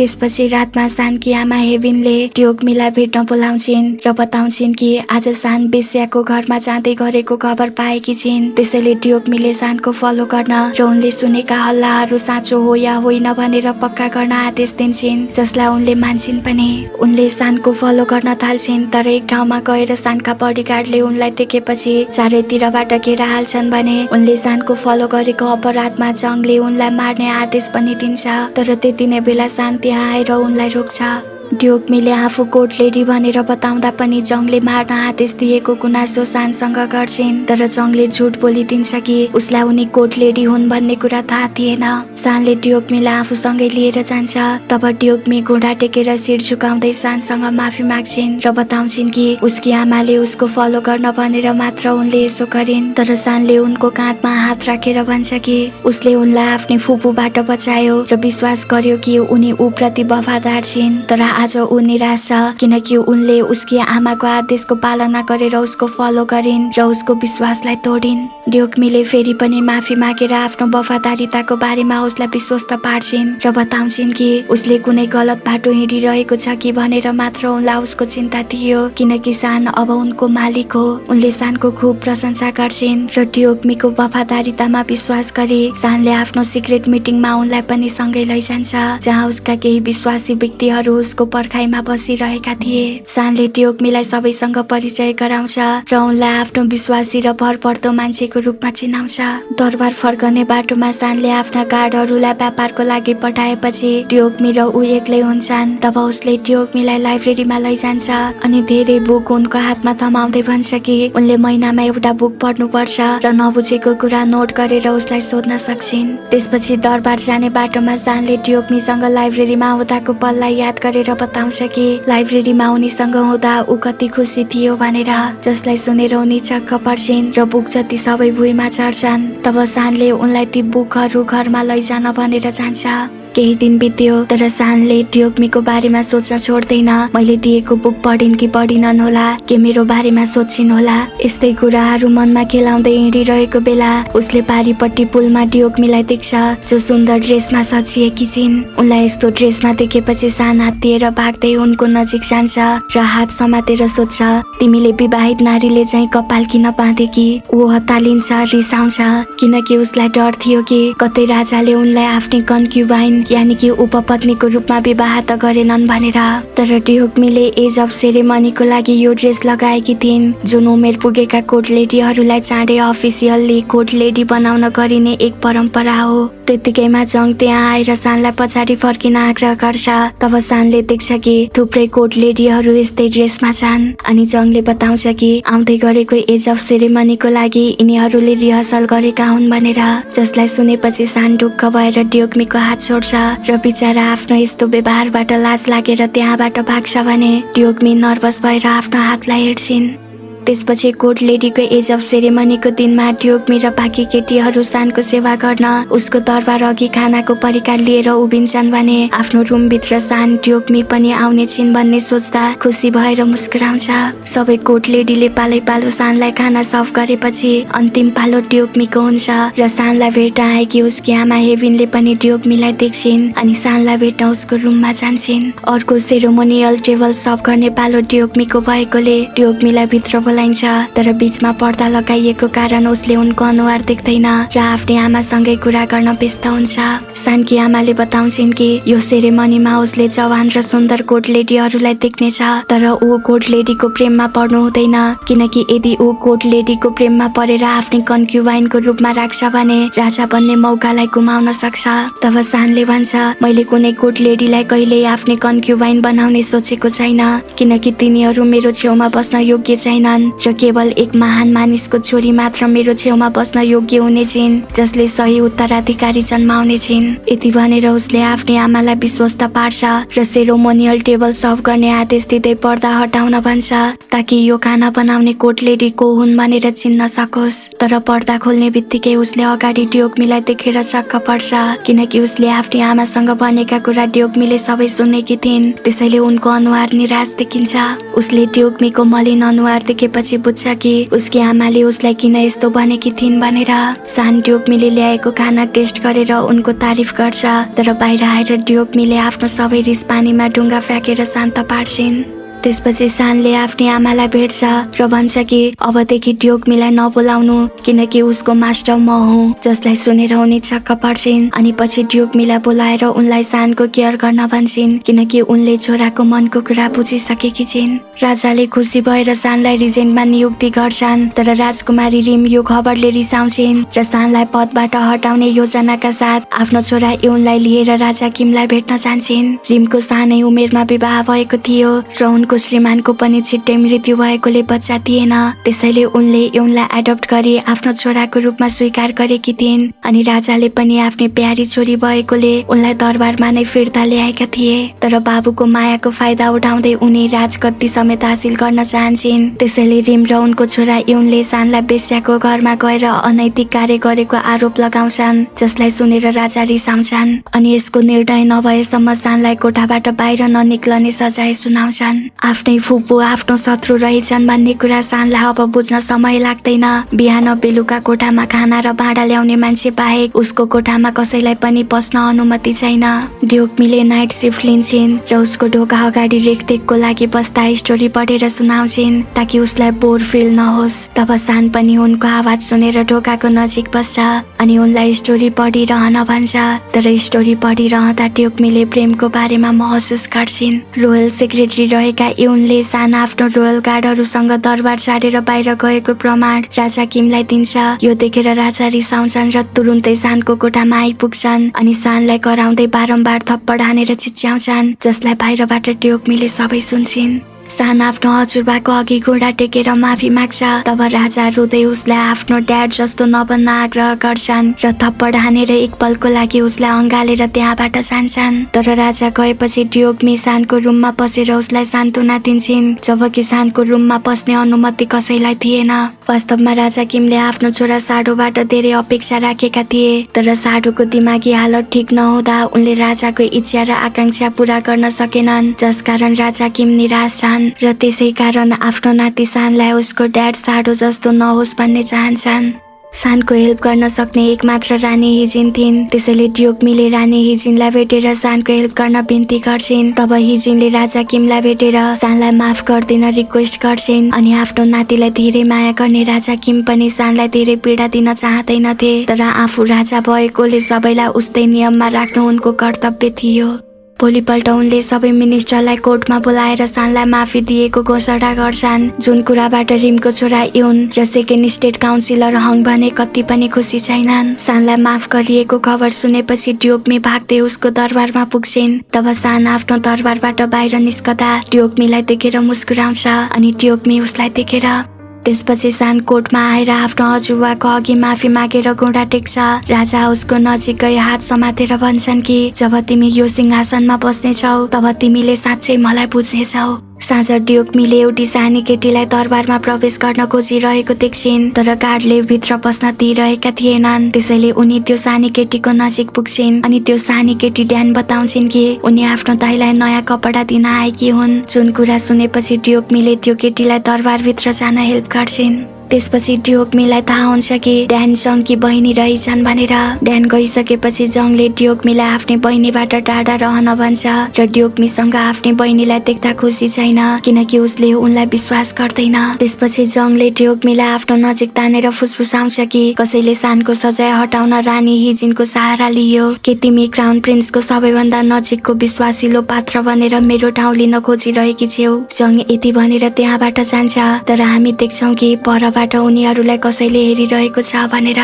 त्यसपछि रातमा सानकी आमा हेभिनले ड्योग्मीलाई भेट्न बोलाउँछिन् र बताउँछिन् कि आज सान बेस्याको घरमा जाँदै गरेको खबर पाएकी छिन्। त्यसैले ड्योग्मीले सानको फलो गर्न र उनले सुनेका हल्लाहरू साँचो हो या होइन भनेर पक्का गर्न आदेश दिन्छन्, जसलाई उनले मान्छिन् पनि। उनले सानको फलो गर्न थाल्छिन्, तर एक ठाउँमा गएर सानका बडीगार्डले उनलाई देखेपछि चारैतिरबाट घेरा हाल्छन् भने उनले सानको फलो गरेको अपराधमा जङले उनलाई मार्ने आदेश पनि दिन्छ। तर त्यति नै बेला सान त्यहाँ आएर उनलाई रोक्छ। ड्योग्मीले आफू कोर्ट लेडी भनेर बताउँदा पनि जङले मार्न आदेश दिएको गुनासो सानसँग गर्छिन्। तर जङले झुट बोलिदिन्छ कि उसलाई उनी कोर्ट लेडी हुन् भन्ने कुरा थाहा थिएन। सानले ड्योग्मीलाई आफूसँगै लिएर जान्छ। तब ड्योग्मी घुँडा टेकेर शिर झुकाउँदै सानसँग माफी माग्छिन् र बताउँछिन् कि उसकी आमाले उसको फलो गर्न भनेर मात्र उनले यसो गरिन्। तर सानले उनको काँधमा हात राखेर भन्छ कि उसले उनलाई आफ्नै फुपूबाट बचायो र विश्वास गर्यो कि उनी उप्रति वफादार छिन्। तर आज ऊ निराश छ, किनकि उनले उसकी आमाको आदेशको पालना गरेर उसको फलो गरिन् र उसको विश्वासलाई तोडिन्। ड्योग्मीले फेरि पनि माफी मागेर आफ्नो वफादारीताको बारेमा उसलाई विश्वस्त पार्छिन् र बताउँछिन् कि उसले कुनै गलत बाटो हिँडिरहेको छ कि भनेर मात्र उनलाई उसको चिन्ता थियो, किनकि सान अब उनको मालिक हो। उनले सानको खुब प्रशंसा गर्छिन् र ड्योग्मीको वफादारीतामा विश्वास गरी सानले आफ्नो सिक्रेट मिटिङमा उनलाई पनि सँगै लैजान्छ, जहाँ उसका केही विश्वासी व्यक्तिहरू उसको पर्खाइमा बसिरहेका थिए। सानले ड्योग्मीलाई सबैसँग परिचय गराउँछ र उनलाई आफ्नो विश्वासी र भरपर्दो मान्छेको रूपमा चिनाउँछ। दरबार फर्कने बाटोमा सानले आफ्ना गार्डहरूलाई व्यापारको लागि पठाएपछि ड्योग्मी र ऊ एक्लै हुन्छन्। तब उसले ड्योग्मीलाई लाइब्रेरीमा लैजान्छ अनि धेरै बुक उनको हातमा थमाउँदै भन्छ कि उनले महिनामा एउटा बुक पढ्नुपर्छ र नबुझेको कुरा नोट गरेर उसलाई सोध्न सक्छिन्। त्यसपछि दरबार जाने बाटोमा सानले ड्योग्मीसँग लाइब्रेरीमा हुँदाको पललाई याद गरेर बताउँछ कि लाइब्रेरीमा उनीसँग हुँदा ऊ कति खुसी थियो भनेर, जसलाई सुनेर उनी छक्क पर्छिन् र बुक जति सबै भुइँमा चढ्छन्। तब सानले उनलाई ती बुकहरू घरमा लैजान भनेर जान्छ। केही दिन बित्यो, तर सानले ड्योग्मीको बारेमा सोच्न छोड्दैन। मैले दिएको बुक पढिन् कि पढिनन् होला, के मेरो बारेमा सोचिन् होला, यस्तै कुराहरू मनमा खेलाउँदै हिँडिरहेको बेला उसले पारिपट्टि पुलमा ड्योग्मीलाई देख्छ, जो सुन्दर ड्रेसमा सजिएकी छिन्। उनलाई यस्तो ड्रेसमा देखेपछि सान हात्तिएर भाग्दै उनको नजिक जान्छ र हात समातेर सोध्छ, तिमीले विवाहित नारीले चाहिँ कपाल किन बाँधेकी? ऊ हतालिन्छ, रिसाउँछ, किनकि उसलाई डर थियो कि कतै राजाले उनलाई आफ्नै कन्क्युबाइन यानि कि उपपत्नीको रूपमा विवाह त गरेनन् भनेर। तर ड्योग्मीले एज अफ सेरेमनीको लागि यो ड्रेस लगाएकी थिइन्, जुन उमेर पुगेका कोर्ट लेडीहरूलाई चाँडै अफिसियल्ली कोर्ट लेडी बनाउन गरिने एक परम्परा हो। त्यतिकैमा जङ त्यहाँ आएर सानलाई पछाडि फर्किन आग्रह गर्छ। तब सानले देख्छ कि थुप्रै कोर्ट लेडीहरू यस्तै ड्रेसमा छन् अनि जङले बताउँछ कि आउँदै गरेको एज अफ सेरेमनीको लागि यिनीहरूले रिहर्सल गरेका हुन् भनेर, जसलाई सुनेपछि सान ढुक्क भएर ड्योग्मीको हात छोड्छ र बिचारा आफ्नो यस्तो व्यवहारबाट लाज लागेर त्यहाँबाट भाग्छ भने ड्योग्मी नर्भस भएर आफ्नो हातलाई हेर्छिन्। त्यसपछि कोर्ट लेडीको एज अफ सेरेमनीको दिनमा ड्योग्मी र बाँकी केटीहरू सानको सेवा गर्न उसको दरबार अघि खानाको परिकार लिएर उभिन्छन् भने आफ्नो रुमभित्र सान ड्योग्मी पनि आउने छिन् भन्ने सोच्दा खुसी भएर मुस्कुराउँछ। सबै कोर्ट लेडीले पालै पालो सानलाई खाना सर्भ गरेपछि अन्तिम पालो ड्योग्मीको हुन्छ र सानलाई भेट्न आएकी उसकी आमा हेभिनले पनि ड्योग्मीलाई देख्छिन् अनि सानलाई भेट्न उसको रुममा जान्छिन्। अर्को सेरेमोनियल टेबल सर्भ गर्ने पालो ड्योग्मीको भएकोले ड्योग्मीलाई भित्र बोलाइन्छ, तर बीचमा पर्दा लगाइएको कारण उसले उनको अनुहार देख्दैन र आफ्नै आमासँगै कुरा गर्न व्यस्त हुन्छ। सानकी आमाले बताउँछिन् कि यो सेरेमनीमा उसले जवान र सुन्दर कोर्ट लेडीहरूलाई देख्नेछ, तर ऊ कोर्ट लेडीको प्रेममा पर्नु हुँदैन, किनकि यदि ऊ कोर्ट लेडीको प्रेममा परेर आफ्नै कन्क्युबाइनको रूपमा राख्छ भने राजा बन्ने मौकालाई गुमाउन सक्छ। तब सानले भन्छ, मैले कुनै कोर्ट लेडीलाई कहिल्यै आफ्नै कन्क्युबाइन बनाउने सोचेको छैन, किनकि तिनीहरू मेरो छेउमा बस्न योग्य छैनन् र केवल एक महान मानिसको छोरी मात्र मेरो छेउमा बस्न योग्य हुने छिन् जसले सही उत्तराधिकारी जन्माउने छिन्। यति भनेर उसले आफ्नै आमालाई विश्वस्त पार्छ र सेरेमोनियल टेबल सर्भ गर्ने आदेश दिँदै पर्दा हटाउन भन्छ ताकि यो खाना बनाउने कोर्ट लेडी को हुन् भनेर चिन्न सकोस्। तर पर्दा खोल्ने बित्तिकै उसले अगाडि ड्योग्मीलाई देखेर छक्क पर्छ, किनकि उसले आफ्नै आमासँग भनेका कुरा ड्योग्मीले सबै सुनेकी थिइन्, त्यसैले उनको अनुहार निराश देखिन्छ। उसले ड्योग्मीको मलिन अनुहार देखेपछि बुझ्छ कि उसकी आमाले उसलाई किन यस्तो भनेकी थिइन् भनेर। सान ड्योग्मीले ल्याएको खाना टेस्ट गरेर उनको तारिफ गर्छ, तर बाहिर आएर ड्योग्मीले आफ्नो सबै रिस पानीमा ढुङ्गा फ्याँकेर शान्त पार्छिन्। त्यसपछि सानले आफ्नै आमालाई भेट्छ र भन्छ कि अबदेखि ड्योग्मीलाई नबोलाउनु, किनकि उसको मास्टर म हुँ, जसलाई सुनेर उनी छक्क पर्छिन् अनि पछि ड्योग्मीलाई बोलाएर उनलाई सानको केयर गर्न भन्छिन्, किनकि उनले छोराको मनको कुरा बुझिसकेकी छिन्। राजाले खुसी भएर सानलाई रिजेन्टमा नियुक्ति गर्छन्, तर राजकुमारी रिम यो खबरले रिसाउँछिन् र सानलाई पदबाट हटाउने योजनाका साथ आफ्नो छोरा युनलाई लिएर राजा किमलाई भेट्न जान्छिन्। रिमको सानै उमेरमा विवाह भएको थियो र उनको श्रीमानको पनि छिट्टै मृत्यु भएकोले बच्चा थिएन, त्यसैले उनले युनलाई एडप्ट गरी आफ्नो छोराको रूपमा स्वीकार गरेकी थिइन् अनि राजाले पनि आफ्नै प्यारी छोरी भएकोले उनलाई दरबारमा नै फिर्ता ल्याएका थिए। तर बाबुको मायाको फाइदा उठाउँदै उनी राजगद्दी समेत हासिल गर्न चाहन्छन्, त्यसैले रिम र उनको छोरा युनले सानलाई बेस्याको घरमा गएर अनैतिक कार्य गरेको आरोप लगाउँछन्, जसलाई सुनेर राजा रिसाउँछन् अनि यसको निर्णय नभएसम्म सानलाई कोठाबाट बाहिर ननिक्लने सजाय सुनाउँछन्। आफ्नै फुपू आफ्नो शत्रु रहेछन् भन्ने कुरा सानलाई अब बुझ्न समय लाग्दैन। बिहान बेलुका कोठामा खाना र भाँडा ल्याउने मान्छे बाहेक उसको कोठामा कसैलाई पनि पस्न अनुमति छैन। ड्योग्मीले नाइट सिफ्ट लिन्छिन् र उसको ढोका अगाडि रेखदेखको लागि बस्दा स्टोरी पढेर सुनाउँछिन् ताकि उसलाई बोर फिल नहोस्। तब सान पनि उनको आवाज सुनेर ढोकाको नजिक बस्छ अनि उनलाई स्टोरी पढिरहन भन्छ, तर स्टोरी पढिरहँदा ड्योग्मीले प्रेमको बारेमा महसुस गर्छिन्। रोयल सेक्रेटरी रहेका युनले सान आफ्नो रोयल गार्डहरूसँग दरबार छाडेर बाहिर गएको प्रमाण राजा किमलाई दिन्छ। यो देखेर राजा रिसाउँछन् र तुरुन्तै सानको कोठामा आइपुग्छन् अनि सानलाई कराउँदै बारम्बार थप्पड हानेर चिच्याउँछन्, जसलाई बाहिरबाट ड्योग्मीले सबै सुन्छिन्। सान आफ्नो हजुरबाको अघि घुँडा टेकेर माफी माग्छ, तब राजा रुँदै उसलाई आफ्नो ड्याड जस्तो नबन्न आग्रह गर्छन् र थप्पड हानेर एक पलको लागि उसलाई अँगालेर त्यहाँबाट जान्छन्। तर राजा गएपछि ड्योग्मी सानको रुममा पसेर उसलाई सान्त्वना दिन्छन्, जबकि सानको रुममा पस्ने अनुमति कसैलाई थिएन। वास्तवमा राजा किमले आफ्नो छोरा साडोबाट धेरै अपेक्षा राखेका थिए, तर साडोको दिमागी हालत ठिक नहुँदा उनले राजाको इच्छा र आकांक्षा पूरा गर्न सकेनन्, जसकारण राजा किम निराश छन् र त्यसै कारण आफ्नो नाति सानलाई उसको ड्याड साडो जस्तो नहोस् भन्ने चाहन्छन्। सानको हेल्प गर्न सक्ने एक मात्र रानी हिजिन थिइन्, त्यसैले ड्योग्मीले रानी हिजिनलाई भेटेर सानको हेल्प गर्न बिन्ती गर्छिन्। तब हिजिनले राजा किमलाई भेटेर सानलाई माफ गरिदिन रिक्वेस्ट गर्छिन् अनि आफ्नो नातिलाई धेरै माया गर्ने राजा किम पनि सानलाई धेरै पीडा दिन चाहँदैनथे, तर आफू राजा भएकोले सबैलाई उस्तै नियममा राख्नु उनको कर्तव्य थियो। भोलिपल्ट उनले सबै मिनिस्टरलाई कोर्टमा बोलाएर सानलाई माफी दिएको घोषणा गर्छन्, जुन कुराबाट रिमको छोरा युन र सेकेन्ड स्टेट काउन्सिलर हङ भने कति पनि खुसी छैनन्। सानलाई माफ गरिएको खबर सुनेपछि ड्योग्मी भाग्दै उसको दरबारमा पुग्छिन्। तब सान आफ्नो दरबारबाट बाहिर निस्कदा ड्योग्मीलाई देखेर मुस्कुराउँछ अनि ड्योग्मी उसलाई देखेर। त्यसपछि सान कोर्टमा आएर आफ्नो हजुरबाको अघि माफी मागेर घुँडा टेक्छ। राजा उसको नजिक गई हात समातेर भन्छन् कि जब तिमी यो सिंहासनमा बस्नेछौ तब तिमीले साँच्चै मलाई बुझ्नेछौ। साँझ ड्युकमीले एउटी सानी केटीलाई दरबारमा प्रवेश गर्न खोजिरहेको देख्छिन्, तर गार्डले भित्र पस्न दिइरहेका थिएनन्। त्यसैले उनी त्यो सानी केटीको नजिक पुग्छिन् अनि त्यो सानी केटी ड्यान बताउँछिन् कि उनी आफ्नो दाइलाई नयाँ कपडा दिन आएकी हुन्। जुन कुरा सुनेपछि ड्युकमीले त्यो केटीलाई दरबारभित्र जान हेल्प गर्छिन्। त्यसपछि ड्युकमीलाई थाहा हुन्छ कि ड्यान जङकी बहिनी रहेछन् भनेर। ड्यान गइसकेपछि जङले ड्युकमीलाई आफ्नै बहिनीबाट टाढा रहन भन्छ र ड्युकमीसँग आफ्नै बहिनीलाई देख्दा खुसी छैन किनकि उसले उनलाई विश्वास गर्दैन। त्यसपछि जङले ड्युकमीलाई आफ्नो नजिक तानेर फुसफुसाउँछ कि कसैले सानको सजाय हटाउन रानी हिजिनको सहारा लियो। के तिमी क्राउन प्रिन्सको सबैभन्दा नजिकको विश्वासिलो पात्र बनेर मेरो ठाउँ लिन खोजिरहेकी छेउ? जङ यति भनेर त्यहाँबाट जान्छ, तर हामी देख्छौँ कि परबाट उनीहरूलाई कसैले हेरिरहेको छ भनेर।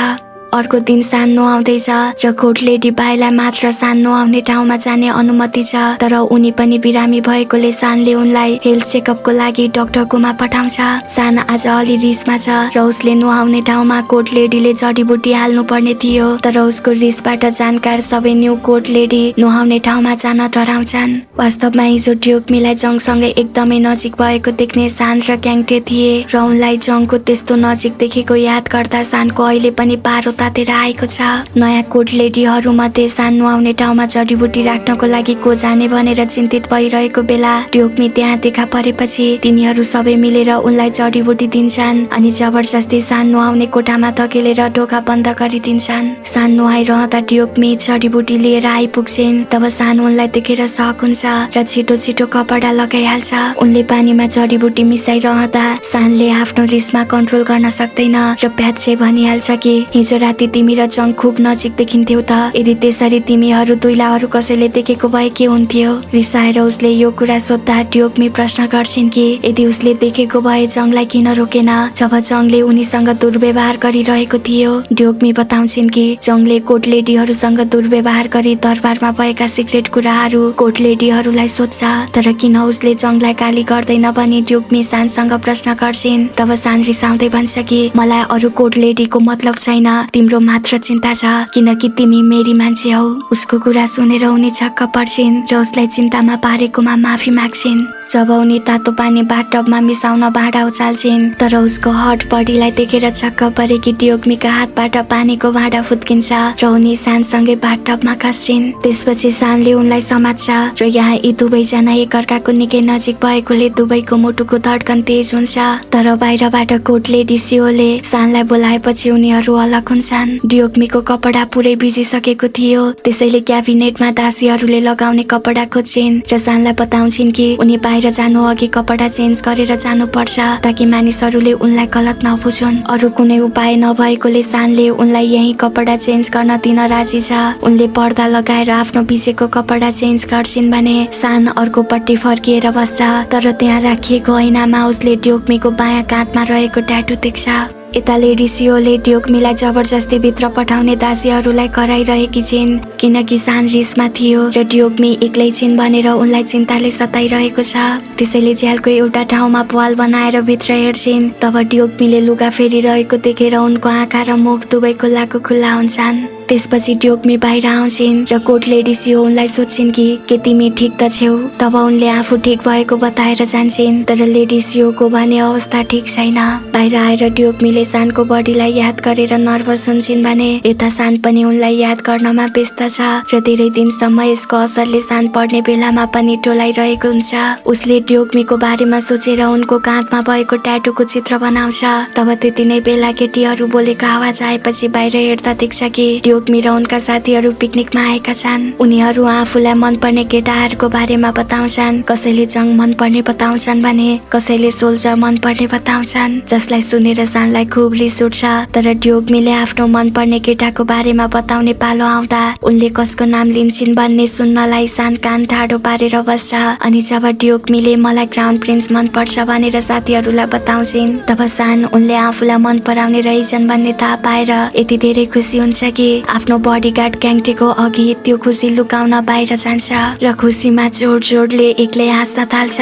अर्को दिन सान नुहाउँदैछ र कोर्ट लेडी बाईलाई मात्र सान नुहाउने ठाउँमा जाने अनुमति छ, तर उनी पनि बिरामी भएकोले सानले उनलाई हेल्थ चेकअपको लागि डाक्टरकोमा पठाउँछ। सान आज अलि रिसमा छ र उसले नुहाउने ठाउँमा कोर्ट लेडीले जडीबुटी हाल्नु पर्ने थियो, तर उसको रिसबाट जानकार सबै न्यू कोर्ट लेडी नुहाउने ठाउँमा जान डराउँछन्। वास्तवमा हिजो ड्युकमीलाई जङसँगै एकदमै नजिक भएको देख्ने सान र क्याङटे थिए र उनलाई जङको त्यस्तो नजिक देखेको याद गर्दा सानको अहिले पनि पारो तातेर आएको छ। नयाँ कोर्ट लेडीहरू मध्ये सान नुहाउने ठाउँमा जडीबुटी राख्नको लागि को जाने भनेर चिन्तित भइरहेको बेला ड्युकमी त्यहाँ देखा परेपछि तिनीहरू सबै मिलेर उनलाई जडीबुटी दिन्छन् अनि जबरजस्ती सान नुहाउने कोठामा धकेलेर ढोका बन्द गरिदिन्छन्। सान नुहाइरहँदा ड्युकमी जडीबुटी लिएर आइपुग्छिन्। तब सान उनलाई देखेर शक हुन्छ र छिटो छिटो कपडा लगाइहाल्छ। उनले पानीमा जडीबुटी मिसाइरहँदा सानले आफ्नो रिसमा कन्ट्रोल गर्न सक्दैन र प्याच्चे भनिहाल्छ कि हिजो राति तिमी र जङ खुब नजिक देखिन्थ्यौ त, यदि त्यसरी तिमीहरू दुईलाहरू कसैले देखेको भए के हुन्थ्यो? रिसाएर उसले यो कुरा सोद्धा ड्युकमी प्रश्न गर्छिन् कि यदि उसले देखेको भए जङलाई किन रोकेन जब जङले उनीसँग दुर्व्यवहार गरिरहेको थियो। ड्युकमी बताउँछिन् कि जङले कोर्ट लेडीहरूसँग दुर्व्यवहार गरी दरबारमा भएका सिक्रेट कुराहरू कोर्ट लेडीहरूलाई सोध्छ, तर किन उसले जङलाई गाली गर्दैन भनी ड्युकमी सानसँग प्रश्न गर्छिन्। तब सान रिसाउँदै भन्छ कि मलाई अरू कोर्ट लेडीको मतलब छैन, तिम्रो मात्र चिन्ता छ किनकि तिमी मेरी मान्छे हौ। उसको कुरा सुनेर उनी छक्क पर्छिन् र उसलाई चिन्तामा पारेकोमा माफी माग्छिन्। जब उनी तातो पानी बाथटबमा मिसाउन भाँडा उचाल्छिन्, तर उसको हट बडीलाई देखेर छक्क परेकी ड्युकमीका हातबाट पानीको भाँडा फुत्किन्छ र उनी सानसँगै बाथटबमा खस्छिन्। त्यसपछि सानले उनलाई समात्छ र यहाँ यी दुवैजना एकअर्काको निकै नजिक भएकोले दुवैको मुटुको धड्कन तेज हुन्छ। तर बाहिरबाट कोर्ट लेडी सियोले सानलाई बोलाएपछि उनीहरू अलग हुन्छन्। ड्युकमीको कपडा पुरै भिजिसकेको थियो, त्यसैले क्याबिनेटमा दासीहरूले लगाउने कपडा खोज्छिन् र सानलाई बताउँछिन् कि उनी बाहिर जानु अघि कपडा चेन्ज गरेर जानुपर्छ ताकि मानिसहरूले उनलाई गलत नबुझुन्। अरू कुनै उपाय नभएकोले सानले उनलाई यही कपडा चेन्ज गर्न दिन राजी छ। उनले पर्दा लगाएर आफ्नो भिजेको कपडा चेन्ज गर्छिन् भने सान अर्कोपट्टि फर्किएर बस्छ, तर त्यहाँ राखिएको ऐनामा उसले ड्युकमीको बायाँ काँधमा रहेको ट्याटु देख्छ। यता लेडी सियोले ड्युकमीलाई जबरजस्ती भित्र पठाउने दासीहरूलाई कराइरहेकी छिन् किनकि सान रिसमा थियो र ड्युकमी एक्लै छिन् भनेर उनलाई चिन्ताले सताइरहेको छ। त्यसैले झ्यालको एउटा ठाउँमा पाल बनाएर भित्र हेर्छिन्। तब ड्युकमीले लुगा फेरिरहेको देखेर उनको आँखा र मुख दुवै खुल्लाको खुल्ला हुन्छन्। त्यसपछि ड्युकमी बाहिर आउँछिन् र कोर्ट लेडी सियो उनलाई सोध्छिन् कि के तिमी ठिक त छेउ? तब उनले आफू ठिक भएको बताएर जान्छिन्, तर लेडी सियोको भने अवस्था ठिक छैन। बाहिर आएर ड्युकमीले सानको बडीलाई याद गरेर नर्भस हुन्छन् भने यता सान पनि उनलाई याद गर्नमा व्यस्त छ र धेरै दिनसम्म यसको असरले सान पढ्ने बेलामा पनि टोलाइरहेको हुन्छ। उसले ड्युकमीको बारेमा सोचेर उनको काँधमा भएको ट्याटुको चित्र बनाउँछ। तब त्यति नै बेला केटीहरू बोलेको आवाज आएपछि बाहिर हेर्दा देख्छ कि ड्युकमी र उनका साथीहरू पिकनिकमा आएका छन्। उनीहरू आफूलाई मनपर्ने केटाहरूको बारेमा बताउँछन्, कसैले जङ मनपर्ने बताउँछन् भने कसैले सोल्जर मनपर्ने बताउँछन्, जसलाई सुनेर सानलाई खुब रिस उठ्छ। तर ड्युकमीले आफ्नो मनपर्ने केटाको बारेमा बताउने पालो आउँदा उनले कसको नाम लिन्छन् भन्ने सुन्नलाई सान कान ठाडो पारेर बस्छ। अनि जब ड्युकमीले मलाई क्राउन प्रिन्स मनपर्छ भनेर साथीहरूलाई बताउँछिन्, तब सान उनले आफूलाई मन पराउने रहेछन् भन्ने थाहा पाएर यति धेरै खुसी हुन्छ कि आफ्नो बडीगार्ड क्याङटेको अघि त्यो खुसी लुकाउन बाहिर जान्छ र खुसीमा जोड जोडले एक्लै हाँस्न थाल्छ।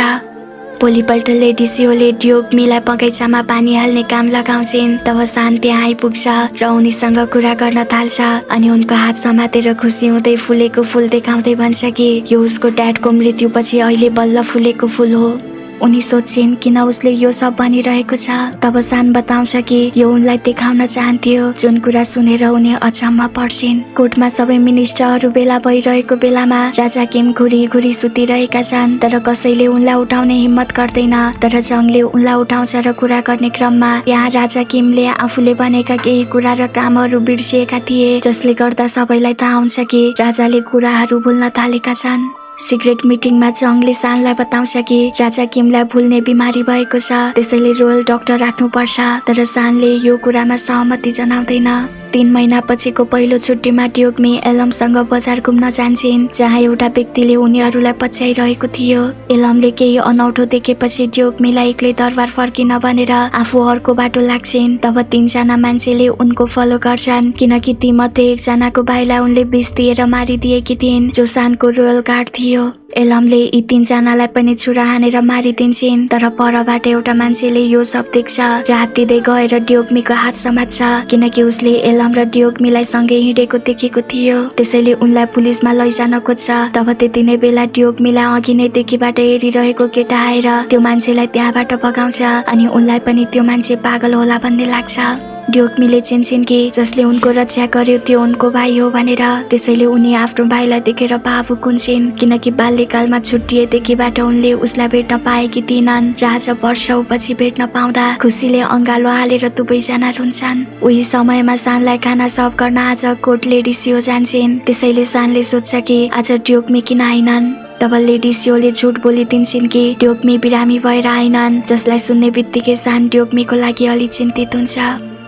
भोलिपल्ट लेडी सियोले ड्युकमीलाई बगैँचामा पानी हाल्ने काम लगाउँछिन्। तब सान त्यहाँ आइपुग्छ र उनीसँग कुरा गर्न थाल्छ अनि उनको हात समातेर खुसी हुँदै फुलेको फुल देखाउँदै भन्छ कि यो उसको ड्याडको मृत्युपछि अहिले बल्ल फुलेको फुल हो। उनी सोच्छिन् किन उसले यो सब भनिरहेको छ। तब सान बताउँछ कि यो उनलाई देखाउन चाहन्थ्यो, जुन कुरा सुनेर उनी अचम्म पर्छिन्। कोर्टमा सबै मिनिस्टरहरू भेला भइरहेको बेलामा राजा किम घुरी घुरी सुतिरहेका छन्, तर कसैले उनलाई उठाउने हिम्मत गर्दैन। तर जङले उनलाई उठाउँछ र कुरा गर्ने क्रममा यहाँ राजा किमले आफूले भनेका केही कुरा र कामहरू बिर्सिएका थिए, जसले गर्दा सबैलाई थाहा हुन्छ कि राजाले कुराहरू भुल्न थालेका छन्। सिक्रेट मिटिङमा जङले सानलाई बताउँछ कि राजा किमलाई भुल्ने बिमारी भएको छ, त्यसैले रोयल डाक्टर राख्नुपर्छ। तर सानले यो कुरामा सहमति जनाउँदैन। 3 महिनापछिको पहिलो छुट्टीमा ट्योगमी एलमसँग बजार घुम्न जान्छन्, जहाँ एउटा व्यक्तिले उनीहरूलाई पछ्याइरहेको थियो। एलमले केही अनौठो देखेपछि ट्योगमीलाई एक्लै दरबार फर्किन भनेर आफू अर्को बाटो लाग्छिन्। तब 3 जना मान्छेले उनको फलो गर्छन्, किनकि तीमध्ये एकजनाको भाइलाई उनले विष दिएर मारिदिएकी थिइन्, जो सानको रोयल गार्ड थियो। एलमले यी 3 जनालाई पनि छुरा हानेर मारिदिन्छन्, तर परबाट एउटा मान्छेले यो सब देख्छ र हात्तिँदै गएर ट्योगमीको हात समात्छ, किनकि उसले एलम र ट्योगमीलाई सँगै हिँडेको देखेको थियो। त्यसैले उनलाई पुलिसमा लैजान खोज्छ। तब त्यति नै बेला ट्योगमीलाई अघि नै देखिबाट हेरिरहेको केटा आएर त्यो मान्छेलाई त्यहाँबाट भगाउँछ, अनि उनलाई पनि त्यो मान्छे पागल होला भन्ने लाग्छ। ट्योगमीले चिन्छिन् कि जसले उनको रक्षा गर्यो त्यो उनको भाइ हो भनेर। त्यसैले उनी आफ्नो भाइलाई देखेर भावुक हुन्छन्, किनकि बाल्यकालमा छुट्टिएदेखिबाट उनले उसलाई भेट्न पाएकी थिएनन् र आज वर्षौपछि भेट्न पाउँदा खुसीले अँगालो हालेर दुवैजना रुन्छन्। उही समयमा सानलाई खाना सर्भ गर्न आज कोर्ट लेडी सियो जान्छन्। त्यसैले सानले सोध्छ कि आज ट्योगमी किन आइनन्। तब लेडी सियोले झुट बोलिदिन्छन् कि ट्योगमी बिरामी भएर आइनन्, जसलाई सुन्ने बित्तिकै सान ट्योगमीको लागि अलि चिन्तित हुन्छ।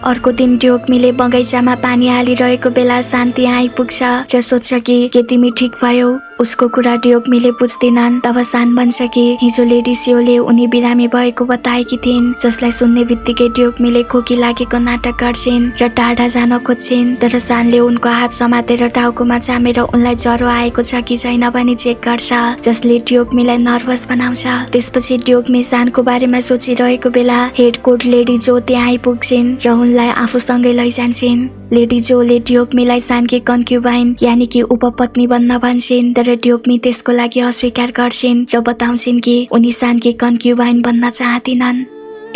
अर्को दिन ट्योगमीले बगैँचामा पानी हालिरहेको बेला सान त्यहाँ आइपुग्छ र सोध्छ कि के तिमी ठिक भयौ। उसको कुरा ट्योगमीले बुझ्दिनन्। तब सान भन्छ कि हिजो लेडी सियोले उनी बिरामी भएको बताएकी थिइन्, जसलाई सुन्ने बित्तिकै ट्योगमीले खोकी लागेको नाटक गर्छिन् र टाढा जान खोज्छिन्। तर सानले उनको हात समातेर टाउकोमा चामेर उनलाई ज्वरो आएको छ कि छैन भनी चेक गर्छ, जसले ट्योगमीलाई नर्भस बनाउँछ। त्यसपछि ट्योगमी सानको बारेमा सोचिरहेको बेला हेड कोर्ट लेडी जो त्यहाँ आइपुग्छिन् र उनलाई आफूसँगै लैजान्छिन्। लेडी जोले ट्योगमीलाई सानकी कन्क्युबाइन यानि कि उपपत्नी बन्न भन्छन्, तर ट्योगमी त्यसको लागि अस्वीकार गर्छिन् र बताउँछिन् कि उनी सानकी कन्क्युबाइन बन्न चाहदिनन्।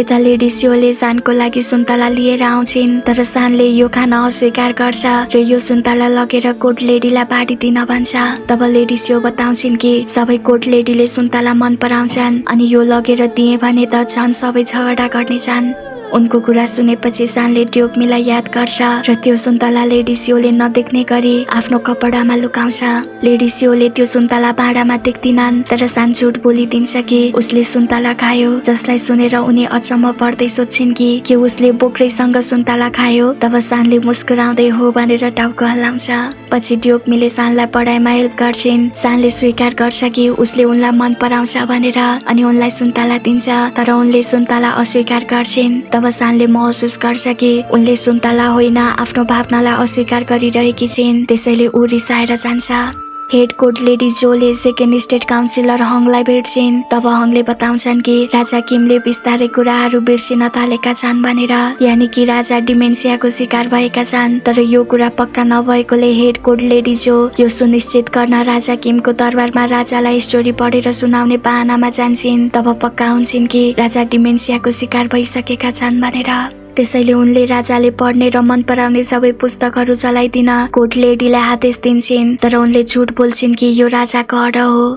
यता लेडी सियोले सानको लागि सुन्तला लिएर आउँछिन्, तर सानले यो खान अस्वीकार गर्छ र यो सुन्तला लगेर कोर्ट लेडीलाई बाँडिदिन भन्छ। तब लेडी सियो बताउँछिन् कि सबै कोर्ट लेडीले सुन्तला मन पराउँछन्, अनि यो लगेर दिए भने त झन् सबै झगडा गर्नेछन्। उनको कुरा सुनेपछि सानले ट्योगमीलाई याद गर्छ र त्यो सुन्तला लेडी सियोले नदेख्ने गरी आफ्नो कपडामा लुकाउँछ। लेडी सियोले त्यो सुन्तला भाँडामा देख्दिनन्, तर सान झुट बोलिदिन्छ कि उसले सुन्तला खायो, जसलाई सुनेर उनी अचम्म पर्दै सोध्छिन् कि उसले बोक्रैसँग सुन्तला खायो। तब सानले मुस्कुराउँदै हो भनेर टाउको हल्लाउँछ। पछि ट्योगमीले सानलाई पढाइमा हेल्प गर्छिन्। सानले स्वीकार गर्छ कि उसले उनलाई मन पराउँछ भनेर, अनि उनलाई सुन्तला दिन्छ, तर उनले सुन्तला अस्वीकार गर्छिन्। तब सानले महसुस गर्छ कि उनले सुन्तला होइन आफ्नो भावनालाई अस्वीकार गरिरहेकी छिन्, त्यसैले ऊ रिसाएर जान्छ। हेड कोर्ट लेडी जोले सेकेन्ड स्टेट काउन्सिलर हङलाई भेट्छिन्। तब हङले बताउँछन् कि राजा किमले बिस्तारै कुराहरू बिर्सिन थालेका छन् भनेर, यानि कि राजा डिमेन्सियाको शिकार भएका छन्। तर यो कुरा पक्का नभएकोले हेड कोर्ट लेडी जो यो सुनिश्चित गर्न राजा किमको दरबारमा राजालाई स्टोरी पढेर सुनाउने बहानामा जान्छन्। तब पक्का हुन्छन् कि राजा डिमेन्सियाको शिकार भइसकेका छन् भनेर। त्यसैले उनले राजाले पढ्ने र मन पराउने सबै पुस्तकहरू चलाइदिन कोर्ट लेडीलाई आदेश दिन्छन्, तर उनले झुट बोल्छिन् कि यो राजाको अर्डर हो।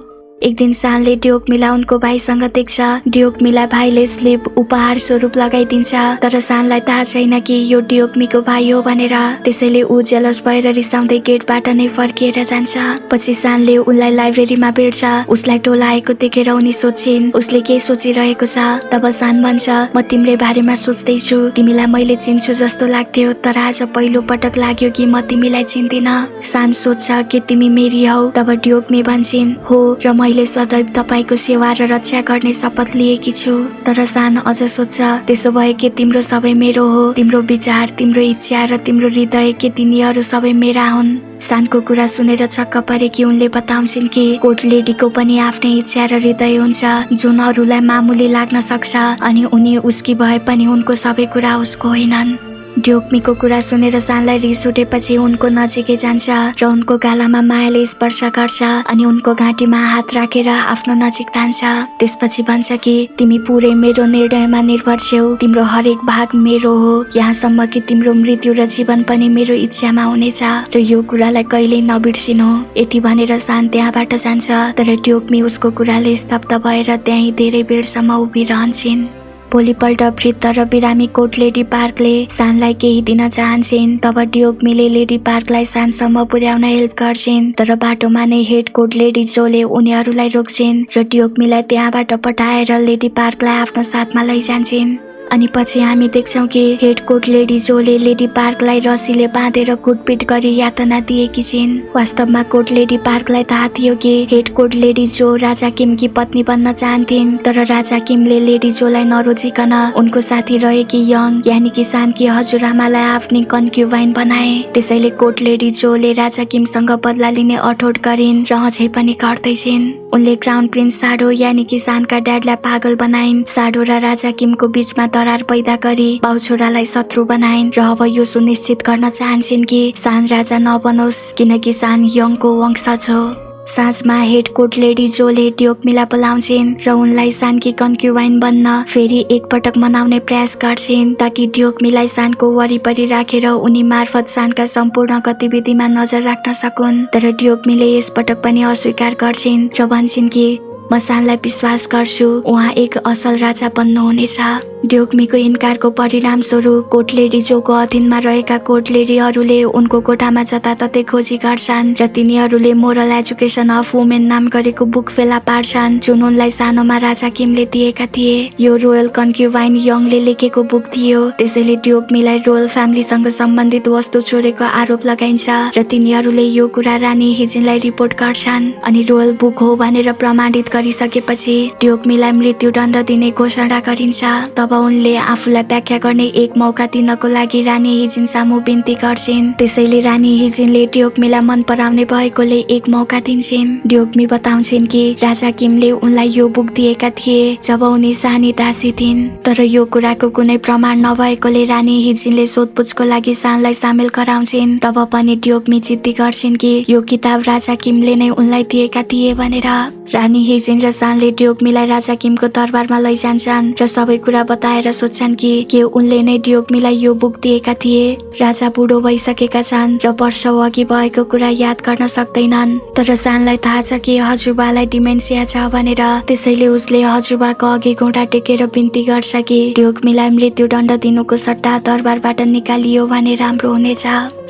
एक दिन सानले ट्योगमीलाई उनको भाइसँग देख्छ। ट्योगमीलाई भाइले स्लिप उपहार स्वरूप लगाइदिन्छ, तर सानलाई थाहा छैन कि यो ट्योगमीको भाइ हो भनेर। त्यसैले ऊ जेलस भएर रिसाउँदै गेटबाट नै फर्किएर जान्छ। पछि सानले उनलाई लाइब्रेरीमा भेट्छ। उसलाई टोलाएको देखेर उनी सोच्छिन् उसले के सोचिरहेको छ। तब सान भन्छ, म तिम्रै बारेमा सोच्दैछु, तिमीलाई मैले चिन्छु जस्तो लाग्थ्यो, तर आज पहिलो पटक लाग्यो कि म तिमीलाई चिन्दिन। सान सोध्छ कि तिमी मेरी हौ। तब ट्योगमी भन्छन्, हो, र मैले सदैव तपाईको सेवा र रक्षा गर्ने शपथ लिएकी छु। तर सान अझ सोध्छ, त्यसो भए के तिम्रो सबै मेरो हो? तिम्रो विचार, तिम्रो इच्छा र तिम्रो हृदय, के तिनीहरू सबै मेरा हुन्? सानको कुरा सुनेर छक्क परेकी उनले बताउँछिन् कि कोर्ट लेडीको पनि आफ्नै इच्छा र हृदय हुन्छ, जुन अरूलाई मामुली लाग्न सक्छ, अनि उनी उसकी भए पनि उनको सबै कुरा उसको होइनन्। ड्योग्मीको कुरा सुनेर सानलाई रिस उठेपछि उनको नजिकै जान्छ र उनको गालामा मायाले स्पर्श गर्छ अनि उनको घाँटीमा हात राखेर आफ्नो नजिक तान्छ। त्यसपछि भन्छ कि तिमी पुरै मेरो निर्णयमा निर्भर छेउ, तिम्रो हरेक भाग मेरो हो, यहाँसम्म कि तिम्रो मृत्यु र जीवन पनि मेरो इच्छामा हुनेछ र यो कुरालाई कहिल्यै नबिर्सिनु। यति भनेर सान त्यहाँबाट जान्छ, तर ड्योग्मी उसको कुराले स्तब्ध भएर त्यहीँ धेरै बेरसम्म उभिरहन्छन्। भोलिपल्ट वृद्ध र बिरामी कोट लेडी पार्कले सानलाई केही दिन चाहन्छन्। तब ड्योग्मीले लेडी पार्कलाई सानसम्म पुर्याउन हेल्प गर्छिन्, तर बाटोमा नै हेड कोट लेडी जोले उनीहरूलाई रोक्छिन् र ड्योग्मीलाई त्यहाँबाट पठाएर लेडी पार्कलाई आफ्नो साथमा लैजान्छन्। अनि पछि हामी देख्छौं कि हेड कोट लेडी जोले लेडी पार्कलाई रस्सीले बाँधेर कुटपिट गरी यातना दिएकी छिन्। वास्तवमा कोट लेडी पार्कलाई थाहा थियो कि हेड कोट लेडी जो राजा किमकी पत्नी बन्न चाहन्थिन्, तर राजा किमले लेडी जोलाई नरोजिकन उनको साथी रहेकी यङ यानि कि सानकी हजुरआमालाई आफ्नी कन्क्युबाइन बनाए। त्यसैले कोट लेडी जोले राजा किमसँग बदला लिने अठोट गरिन् र अझै पनि गर्दैछिन्। उनले क्राउन प्रिन्स साडो यानि कि सानका ड्याडलाई पागल बनाइन्। साडो र राजा किमको बीचमा दरार पैदा गरी बाउ छोरालाई शत्रु बनाइन् र अब यो सुनिश्चित गर्न चाहन्छन् कि सान राजा नबनोस्, किनकि सान यङको वंशज हो। साँझमा हेड कोट लेडी जोले ड्योग्मीलाई बोलाउँछिन् र उनलाई सानकी कन्क्युबाइन बन्न फेरि एकपटक मनाउने प्रयास गर्छिन् ताकि ड्योग्मीलाई सानको वरिपरि राखेर उनी मार्फत सानका सम्पूर्ण गतिविधिमा नजर राख्न सकुन्। तर ड्योग्मीले यसपटक पनि अस्वीकार गर्छिन् र भन्छन् कि म सानलाई विश्वास गर्छु, उहाँ एक असल राजा बन्नुहुनेछ। ड्योग्मीको इन्कारको परिणाम स्वरूप कोट लेडी जोको अधीनमा रहेका कोट लेडीहरूले उनको कोठामा जताततै खोजी गर्छन् र तिनीहरूले मोरल एजुकेसन अफ वुमेन नाम गरेको बुक फेला पार्छन्, जुन उनलाई सानोमा राजा किमले दिएका थिए। यो रोयल कन्क्युबाइन यङले लेखेको बुक थियो। त्यसैले ड्योग्मीलाई रोयल फ्यामिलीसँग सम्बन्धित वस्तु चोरेको आरोप लगाइन्छ र तिनीहरूले यो कुरा रानी हिजिनलाई रिपोर्ट गर्छन् अनि रोयल बुक हो भनेर प्रमाणित गरिसकेपछि ड्योग्मीलाई मृत्युदण्ड दिने घोषणा गरिन्छ। तब उनले आफूलाई व्याख्या गर्ने एक मौका दिनको लागि रानी हिजिन सामु बिन्ती गर्छिन्। त्यसैले रानी हिजिनले ड्योग्मीलाई मन पराउने भएकोले एक मौका दिन्छन्। ड्योग्मी बताउँछिन् कि राजा किमले उनलाई यो बुक दिएका थिए जब उनी सानी दासी थिइन्, तर यो कुराको कुनै प्रमाण नभएकोले रानी हिजिनले सोधपुछको लागि सानलाई सामेल गराउँछिन्। तब पनि ड्योग्मी जिद्दी गर्छिन् कि यो किताब राजा किमले नै उनलाई दिएका थिए भनेर। रानी हिजिन र सानले ड्योग्मीलाई राजा किमको दरबारमा लैजान्छन् र सबै कुरा बताएर सोध्छन् कि के उनले नै ड्योग्मीलाई यो बुक दिएका थिए। राजा बुढो भइसकेका छन् र वर्षौं अघि भएको कुरा याद गर्न सक्दैनन्, तर सानलाई थाहा छ कि हजुरबालाई डिमेन्सिया छ भनेर। त्यसैले उसले हजुरबाको अघि घुँडा टेकेर बिन्ती गर्छ कि ड्योग्मीलाई मृत्युदण्ड दिनुको सट्टा दरबारबाट निकालियो भने राम्रो हुनेछ।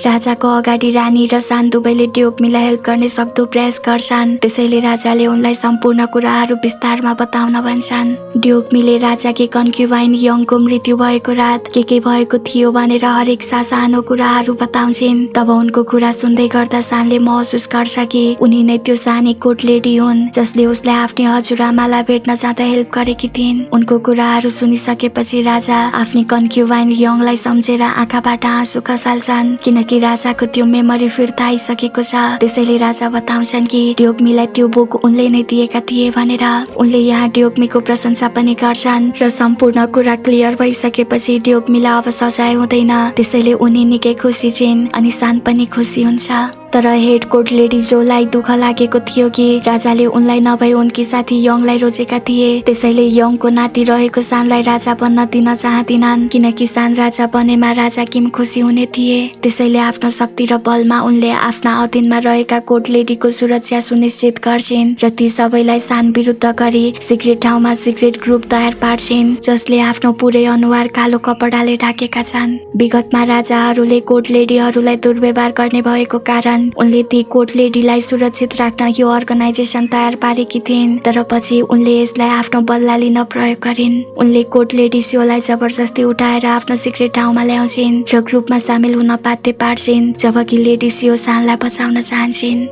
राजाको अगाडि रानी र सान दुवैले ड्योग्मीलाई हेल्प गर्ने सक्दो प्रयास गर्छन्। त्यसैले राजाले उनलाई सम्पूर्ण कुराहरू विस्तारमा बताउन भन्छन्। ड्योग्मीले राजाकी कन्क्युबाइन यङको मृत्यु भएको रात के भएको थियो भनेर हरेक सानो कुराहरू बताउँछिन्। तब उनको कुरा सुन्दै गर्दा सानले महसुस गर्छ कि उनी नै त्यो सानी कोट लेडी हुन् जसले उसलाई आफ्नी हजुरआमालाई भेट्न जाँदा हेल्प गरेकी थिइन्। उनको कुराहरू सुनिसकेपछि राजा आफ्नी कन्क्युबाइन यङलाई सम्झेर आँखाबाट आँसु खसाल्छन्, किनकि राजाको त्यो मेमोरी फिर्ता आइसकेको छ। त्यसैले राजा बताउँछन् कि ड्योग्मीलाई त्यो बुक उनले नै दिएका थिए भनेर। उनले यहाँ ड्योग्मीको प्रशंसा पनि गर्छन् र सम्पूर्ण कुरा क्लियर भइसकेपछि ड्योग्मीलाई अब सजाय हुँदैन। त्यसैले उनी निकै खुसी छिन् अनि सान पनि खुसी हुन्छ। तर हेड कोट लेडी जोलाई दुःख लागेको थियो कि राजाले उनलाई नभई उनकी साथी यङलाई रोजेका थिए। त्यसैले यङको नाति रहेको सानलाई राजा बन्न दिन चाहदिनन्, किनकि सान राजा बनेमा राजा किम खुसी हुने थिए। त्यसैले आफ्नो शक्ति र बलमा उनले आफ्ना अधीनमा रहेका कोट लेडीको सुरक्षा सुनिश्चित गर्छिन् र ती सबैलाई सान विरुद्ध गरी सिक्रेट ठाउँमा सिक्रेट ग्रुप तयार पार्छिन् जसले आफ्नो पुरै अनुहार कालो कपडाले ढाकेका छन्। विगतमा राजाहरूले कोट लेडीहरूलाई दुर्व्यवहार गर्ने भएको कारण उनले ती कोट लेडीलाई सुरक्षित राख्न यो अर्गनाइजेसन तयार पारेकी थिइन्, तर पछि उनले यसलाई आफ्नो बदला लिन प्रयोग गरिन्। उनले कोट लेडी सियोलाई जबरजस्ती उठाएर आफ्नो सिक्रेट ठाउँमा ल्याउँछिन् र ग्रुपमा सामेल हुन बाध्य पार्छिन्, जबकि लेडी सियो सानलाई बचाउन चाहन्छिन्।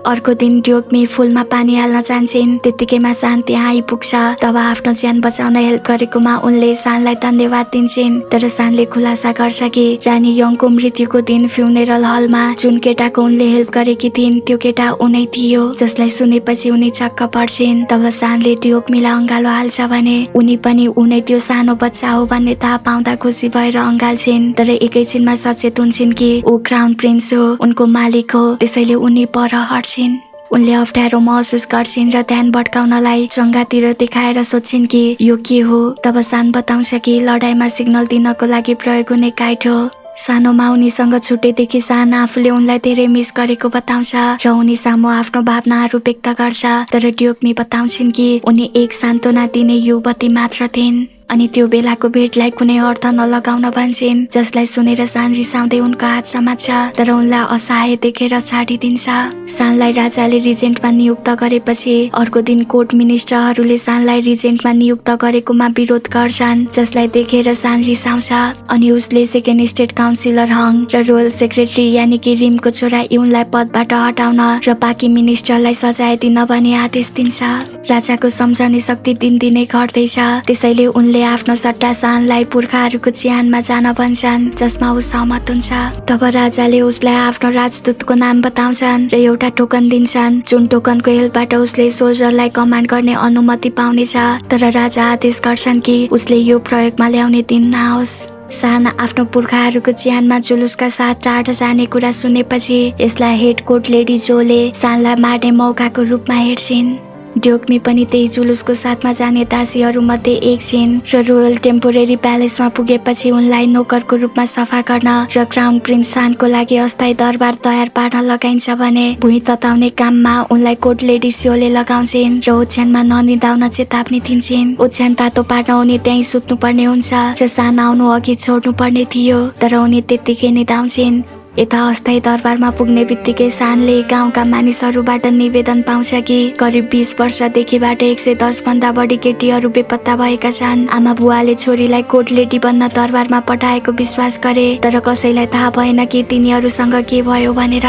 अर्को दिन ड्योग्मी फुलमा पानी हाल्न जान्छन्। त्यतिकैमा सान त्यहाँ आइपुग्छ। तब आफ्नो ज्यान बचाउन हेल्प गरेकोमा उनले सानलाई धन्यवाद दिन्छन्। तर सानले खुलासा गर्छ कि रानी यङको मृत्युको दिन फ्युनेरल हलमा जुन केटाको उनले हेल्प गरेकी थिइन् त्यो केटा उनै थियो, जसलाई सुनेपछि उनी छक्क पर्छिन्। तब सानले ड्योग्मीलाई अँगालो हाल्छ भने उनी पनि उनै त्यो सानो बच्चा हो भन्ने थाहा पाउँदा खुसी भएर अँगाल्छिन्। तर एकैछिनमा सचेत हुन्छन् कि ऊ क्राउन प्रिन्स हो, उनको मालिक हो, त्यसैले उनी पर हट्छिन्। उनले अप्ठ्यारो महसुस गर्छिन् र ध्यान भट्काउनलाई जङ्गातिर देखाएर सोध्छिन् कि यो के हो। तब सान बताउँछ कि लडाईँमा सिग्नल दिनको लागि प्रयोग हुने काइट हो। सानोमा उनीसँग छुटेदेखि सान आफूले उनलाई धेरै मिस गरेको बताउँछ र उनी सामु आफ्नो भावनाहरू व्यक्त गर्छ। तर ड्योग्मी बताउँछिन् कि उनी एक सान्त्वना दिने युवती मात्र थिइन् अनि त्यो बेलाको भेटलाई कुनै अर्थ नलगाउन भन्छन्, जसलाई सुनेर सान रिसाउँदै उनको हात समात्छ तर उनलाई असहाय देखेर छाडिदिन्छ। सानलाई राजाले रिजेन्टमा नियुक्त गरेपछि अर्को दिन कोर्ट मिनिस्टरहरूले सानलाई रिजेन्टमा नियुक्त गरेकोमा विरोध गर्छन्, जसलाई देखेर सान रिसाउँछ अनि उसले सेकेन्ड स्टेट काउन्सिलर हङ र रोयल सेक्रेटरी यानि कि रिमको छोरा इउनलाई पदबाट हटाउन र बाँकी मिनिस्टरलाई सजाय दिन भनी आदेश दिन्छ। राजाको सम्झने शक्ति दिनदिनै घट्दैछ, त्यसैले उनले आफ्नो सट्टा सानलाई पुर्खाहरूको चिहानमा जान भन्छन्, जसमा ऊ सहमत हुन्छ। तब राजाले उसलाई आफ्नो राजदूतको नाम बताउँछन् र एउटा टोकन दिन्छन्, जुन टोकनको हेल्पबाट उसले सोल्जरलाई कमान्ड गर्ने अनुमति पाउनेछ। तर राजा आदेश गर्छन् कि उसले यो प्रयोगमा ल्याउने दिन नहोस्। सान आफ्नो पुर्खाहरूको चिहानमा जुलुसका साथ टाढा जाने कुरा सुनेपछि यसलाई हेड कोर्ट लेडी जोले सानलाई मार्ने मौकाको रूपमा हेर्छिन्। ड्योग्मी पनि त्यही जुलुसको साथमा जाने दासीहरू मध्ये एक छिन् र रोयल टेम्पोरेरी प्यालेसमा पुगेपछि उनलाई नोकरको रूपमा सफा गर्न र क्राउन प्रिन्स सानको लागि अस्थायी दरबार तयार पार्न लगाइन्छ भने भुइँ तताउने काममा उनलाई कोर्ट लेडी स्योले लगाउँछिन् र ओछ्यानमा ननिदाउन चेतावनी दिन्छिन्। ओछ्यान तातो पार्न उनी त्यहीँ सुत्नुपर्ने हुन्छ र सान आउनु अघि छोड्नुपर्ने थियो, तर उनी त्यत्तिकै निदाउँछिन्। यता अस्थायी दरबारमा पुग्ने बित्तिकै सानले गाउँका मानिसहरूबाट निवेदन पाउँछ कि करिब 20 वर्षदेखिबाट 110 भन्दा बढी केटीहरू बेपत्ता भएका छन्। आमा बुवाले छोरीलाई कोर्ट लेडी बन्न दरबारमा पठाएको विश्वास गरे, तर कसैलाई थाहा भएन कि तिनीहरूसँग के भयो भनेर।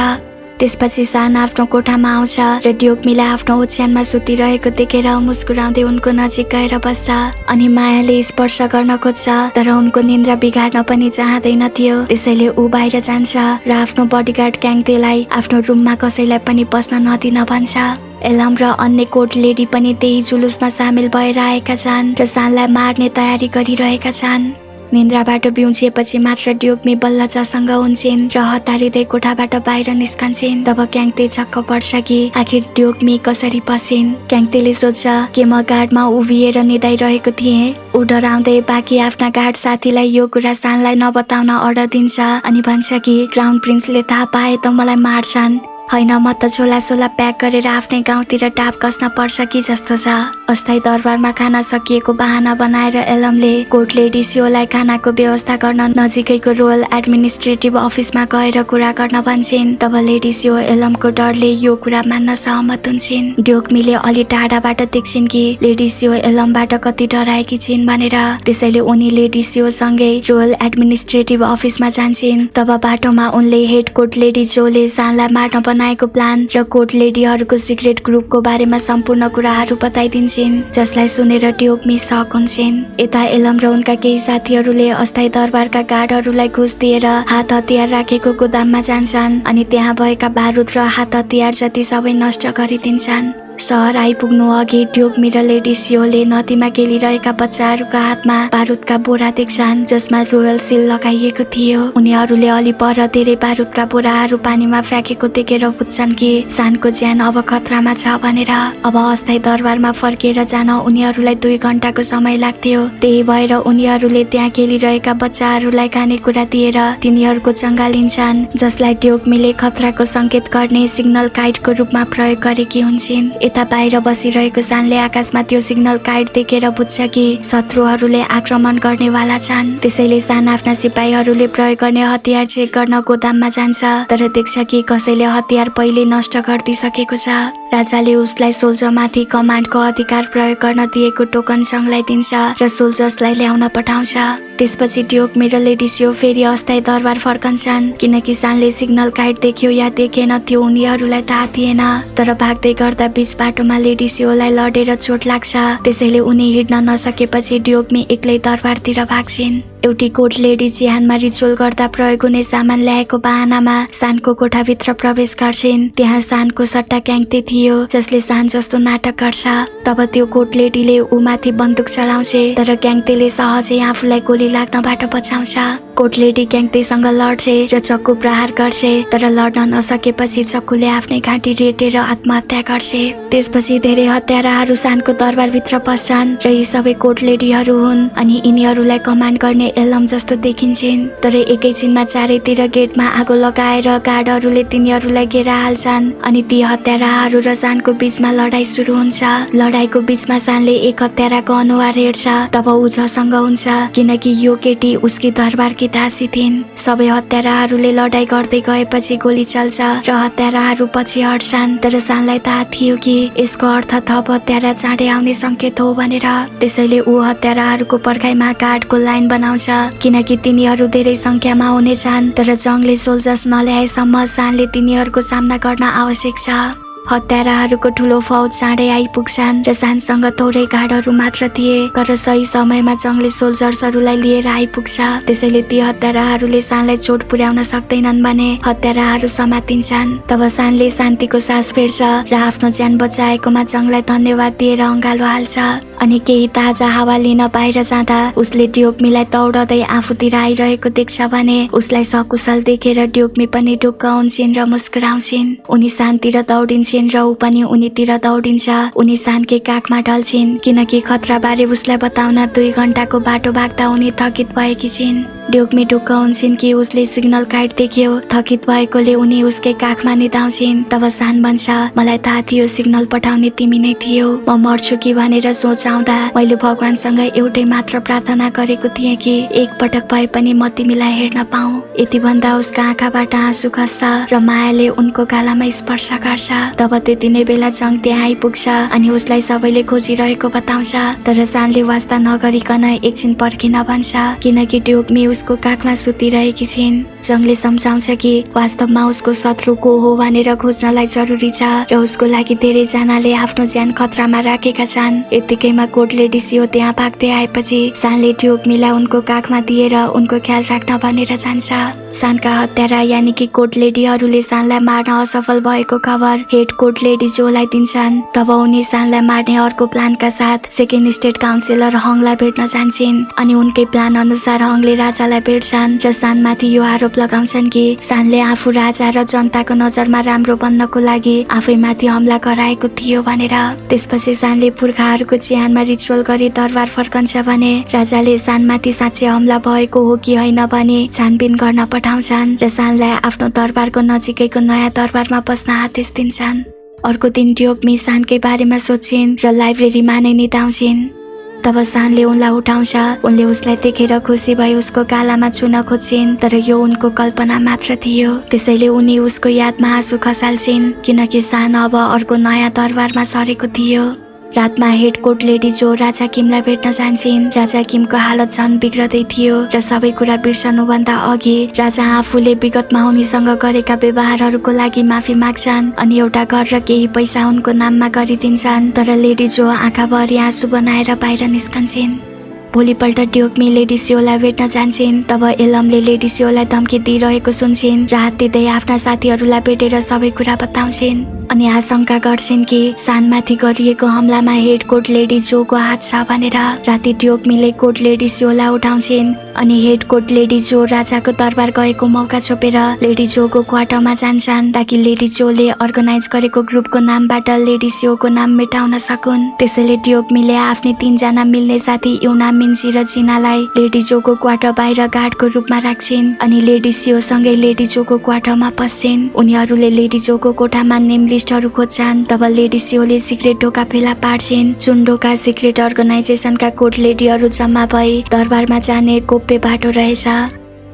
त्यसपछि सान आफ्नो कोठामा आउँछ र ड्योग्मीलाई आफ्नो ओछ्यानमा सुतिरहेको देखेर मुस्कुराउँदै उनको नजिक गएर बस्छ अनि मायाले स्पर्श गर्न खोज्छ, तर उनको निन्द्रा बिगार्न पनि चाहँदैन थियो। त्यसैले ऊ बाहिर जान्छ र आफ्नो बडीगार्ड क्याङतेलाई आफ्नो रुममा कसैलाई पनि पस्न नदिन भन्छ। एलम र अन्य कोर्ट लेडी पनि त्यही जुलुसमा सामेल भएर आएका छन् र सानलाई मार्ने तयारी गरिरहेका छन्। निन्द्राबाट बिउजिएपछि मात्र ड्योग्मी बल्ल जसँग हुन्छन् र हतारिँदै कोठाबाट बाहिर निस्कन्छन्। तब क्याङते छक्क पर्छ कि आखिर ड्योग्मी कसरी पसिन्। क्याङतेले सोध्छ कि म गार्डमा उभिएर निदाइरहेको थिएँ। ऊ डराउँदै बाँकी आफ्ना गार्ड साथीलाई यो कुरा सानलाई नबताउन अर्डर दिन्छ अनि भन्छ कि क्राउन प्रिन्सले थाहा पाए त मलाई मार्छन्। होइन, म त झोला प्याक गरेर आफ्नै गाउँतिर टाप कस्न पर्छ कि जस्तो छ। अस्थायी दरबारमा खाना सकिएको बहाना बनाएर एलमले कोर्ट लेडी स्योलाई खानाको व्यवस्था गर्न नजिकैको रोयल एडमिनिस्ट्रेटिभ अफिसमा गएर कुरा गर्न भन्छन्। तब लेडी स्यो एलमको डरले यो कुरा मान्न सहमत हुन्छन्। ड्योग्मीले अलि टाढाबाट देख्छिन् कि लेडी स्यो एलमबाट कति डराएकी छिन् भनेर, त्यसैले उनी लेडी स्यो सँगै रोयल एडमिनिस्ट्रेटिभ अफिसमा जान्छन्। तब बाटोमा उनले हेड कोर्ट लेडी जोले सानलाई मार्न बनाएको प्लान र कोर्ट लेडीहरूको सिक्रेट ग्रुपको बारेमा सम्पूर्ण कुराहरू बताइदिन्छन्, जसलाई सुनेर ड्योग्मी शक हुन्छन्। यता एलम र उनका केही साथीहरूले अस्थायी दरबारका गार्डहरूलाई घुस दिएर हात हतियार राखेको गोदाममा जान्छन् अनि त्यहाँ भएका बारुद र हात हतियार जति सबै नष्ट गरिदिन्छन्। सहर आइपुग्नु अघि ड्योग्मी र लेडी स्योले नदीमा खेलिरहेका बच्चाहरूका हातमा बारुदका बोरा देख्छन्, जसमा रोयल सिल लगाइएको थियो। उनीहरूले अलि पर धेरै बारुदका बोराहरू पानीमा फ्याँकेको देखेर बुझ्छन् कि सानको ज्यान अब खतरामा छ भनेर। अब अस्थायी दरबारमा फर्किएर जान उनीहरूलाई 2 घण्टाको समय लाग्थ्यो। त्यही भएर उनीहरूले त्यहाँ खेलिरहेका बच्चाहरूलाई खानेकुरा दिएर तिनीहरूको चङ्गा लिन्छन्, जसलाई ड्योग्मीले खतराको सङ्केत गर्ने सिग्नल काइटको रूपमा प्रयोग गरेकी हुन्छन्। यता बाहिर बसिरहेको सानले आकाशमा त्यो सिग्नल काइट देखेर बुझ्छ कि शत्रुहरूले आक्रमण गर्नेवाला छन्। त्यसैले सान आफ्ना सिपाहीहरूले प्रयोग गर्ने हतियार चेक गर्न गोदाममा जान्छ, तर देख्छ कि कसैले हतियार पहिले नष्ट गरिदिसकेको छ। राजाले उसलाई सोल्जरमाथि कमान्डको अधिकार प्रयोग गर्न दिएको टोकन सङ्घलाई दिन्छ र सोल्जर्सलाई ल्याउन पठाउँछ। त्यसपछि ड्युक र लेडी सियो फेरि अस्थायी दरबार फर्कन्छन् किनकि सानले सिग्नल काइट देख्यो या देखेन त्यो उनीहरूलाई थाहा थिएन। तर भाग्दै गर्दा बीच बाटोमा लेडी सियोलाई लडेर चोट लाग्छ। त्यसैले उनी हिँड्न नसकेपछि ड्युक एक्लै दरबारतिर भाग्छिन्। एउटी कोट लेडी चिहानमा रिचुअल गर्दा प्रयोग हुने सामान ल्याएको बहानामा सानको कोठाभित्र प्रवेश गर्छिन्। त्यहाँ सानको सट्टा क्याङ्ते थियो जसले सान जस्तो नाटक गर्छ। तब त्यो कोट लेडीले ऊमाथि बन्दुक चलाउँछे तर क्याङ्तेले सहजै आफूलाई गोली लाग्नबाट बचाउँछ। कोट लेडी क्याङ्तेसँग लड्छे र चक्कु प्रहार गर्छे तर लड्न नसकेपछि चक्कुले आफ्नै घाँटी रेटेर आत्महत्या गर्छे। त्यसपछि धेरै हत्याराहरू सानको दरबारभित्र पस्छन् र यी सबै कोट लेडीहरू हुन् अनि यिनीहरूलाई कमान्ड गर्ने एलम जस्तो देखिन्छन्। तर एकैछिनमा चारैतिर गेटमा आगो लगाएर गार्डहरूले तिनीहरूलाई घेरा हाल्छन् अनि ती हत्याराहरू र सानको बीचमा लडाई सुरु हुन्छ। लडाईको बीचमा सानले एक हत्याराको अनुहार हेर्छ। तब ऊ झसङ्ग हुन्छ किनकि यो केटी उसकी दरबारकी दासी थिइन्। सबै हत्याराहरूले लडाई गर्दै गएपछि गोली चल्छ र हत्याराहरू पछि हट्छन्। तर सानलाई थाहा थियो कि यसको अर्थ थप हत्यारा चाँडै आउने संकेत हो भनेर। त्यसैले ऊ हत्याराहरूको पर्खाइमा गार्डको लाइन बनाउँछ किनकि तिनीहरू धेरै संख्यामा हुनेछन् तर जङ्गले सोल्जर्स नल्याएसम्म सानले तिनीहरूको सामना गर्न आवश्यक छ। हत्याराहरूको ठुलो फौज चाँडै आइपुग्छन् र सानसँग थोरै गार्डहरू मात्र थिए तर सही समयमा जङ्गली सोल्जर्सहरूलाई लिएर आइपुग्छ। त्यसैले ती हत्याराहरूले सानलाई चोट पुर्याउन सक्दैनन् भने हत्याराहरू समातिन्छन्। तब सानले शान्तिको सास फेर्छ र आफ्नो ज्यान बचाएकोमा जङ्गलाई धन्यवाद दिएर अँगालो हाल्छ। अनि केही ताजा हावा लिन बाहिर जाँदा उसले ड्युकमीलाई दौडदै आफूतिर आइरहेको देख्छ भने उसलाई सकुशल देखेर ड्युकमी पनि ढुक्क हुन्छन् र मुस्कुराउँछिन्। उनी शान्तिर दौडिन्छन् र ऊ पनि उनीतिर दौडिन्छ। उनी सानकै काखमा ढल्छिन् किनकि खतराबारे उसलाई बताउन 2 घण्टाको बाटो भाग्दा उनी थकित भएकी छिन्। ड्युकमी ढुक्क हुन्छन् कि उसले सिग्नल काइट देख्यो। थकित भएकोले उनी उसकै काखमा निदाउँछिन्। तब सान भन्छ मलाई थाहा थियो सिग्नल पठाउने तिमी नै थियौ। म मर्छु कि भनेर सोचाउँदा मैले भगवानसँग एउटै मात्र प्रार्थना गरेको थिएँ कि एक पटक भए पनि म तिमीलाई हेर्न पाऊँ। यति भन्दा उसका आँखाबाट आँसु खस्छ र मायाले उनको गालामा स्पर्श गर्छ। तब त्यति नै बेला जङ त्यहाँ आइपुग्छ अनि उसलाई सबैले खोजिरहेको बताउँछ। तर सानले वास्ता नगरिकन एकछिन पर्खिन भन्छ किनकि ड्युकमी उसको काखमा सुतिरहेकी छिन्। जङले सम्झाउँछ कि वास्तवमा उसको शत्रु को हो भनेर खोज्नलाई जरुरी छ र उसको लागि धेरैजनाले आफ्नो ज्यान खतरामा राखेका छन्। यतिकैमा कोट लेडी सियो त्यहाँ भाग्दै आएपछि सानले ड्युकमीलाई उनको काखमा दिएर उनको ख्याल राख्न भनेर जान्छ। सानका हत्यारा यानि कि कोट लेडीहरूले सानलाई मार्न असफल भएको खबर हेड कोट लेडी जोलाई दिन्छन्। तब उनी सानलाई मार्ने अर्को प्लानका साथ सेकेन्ड स्टेट काउन्सिलर हङलाई भेट्न जान्छन् अनि उनकै प्लान अनुसार हङले राजालाई भेट्छन् र सानमाथि यो आरोप लगाउँछन् कि सानले आफू राजा र जनताको नजरमा राम्रो बन्नको लागि आफैमाथि हमला गराएको थियो भनेर। त्यसपछि सानले पुर्खाहरूको चिहानमा रिचुअल गरी दरबार फर्कन्छ भने राजाले सानमाथि साँच्चै हमला भएको हो कि होइन भने छानबिन गर्न पठाउँछन् र सानलाई आफ्नो दरबारको नजिकैको नयाँ दरबारमा बस्न आदेश दिन्छन्। अर्को दिन ड्युकमी सानकै बारेमा सोच्छिन् र लाइब्रेरीमा नै निदाउँछिन्। तब सानले उनलाई उठाउँछ। उनले उसलाई देखेर खुसी भई उसको गालामा छुन खोज्छिन् तर यो उनको कल्पना मात्र थियो। त्यसैले उनी उसको यादमा आँसु खसाल्छिन् किनकि सान अब अर्को नयाँ दरबारमा सरेको थियो। रातमा हेड कोट लेडी जो राजा किमलाई भेट्न जान्छन्। राजा किमको हालत झन बिग्रदै थियो र सबै कुरा बिर्सनुभन्दा अघि राजा आफूले विगतमा उनीसँग गरेका व्यवहारहरूको लागि माफी माग्छन् अनि एउटा घर र केही पैसा उनको नाममा गरिदिन्छन्। तर लेडी जो आँखाभरि आँसु बनाएर बाहिर निस्कन्छन्। भोलिपल्ट ड्युकमी लेडी सियोलाई भेट्न जान्छन्। तब एलमले लेडी सियोलाई धम्की दिइरहेको सुन्छन् र हात दिँदै आफ्ना साथीहरूलाई भेटेर सबै कुरा बताउँछन् अनि आशंका गर्छन् कि सानमाथि गरिएको हमलामा हेड कोट लेडी जोको हात छ भनेर। राति ड्युकमीले कोट लेडी सियोलाई उठाउँछन् अनि हेड कोट लेडी जो राजाको दरबार गएको मौका छोपेर लेडी जोको क्वार्टरमा जान्छन् ताकि लेडी जोले अर्गनाइज गरेको ग्रुपको नामबाट लेडी सियोको नाम मेटाउन सकुन्। त्यसैले ड्युकमीले आफ्नै 3 जना मिल्ने साथी युना मिन्जी र जिनालाई लेडी जोको क्वार्टर बाहिर गार्डको रूपमा राख्छिन् अनि लेडी सियो सँगै लेडी जोको क्वार्टरमा पस्छिन्। उनीहरूले लेडी जोको कोठामा नेम लिस्टहरू खोज्छन्। तब लेडी सियोले सिक्रेट ढोका फेला पार्छिन् जुन ढोका सिक्रेट अर्गनाइजेसनका कोट लेडीहरू जम्मा भई दरबारमा जाने गोप्य बाटो रहेछ।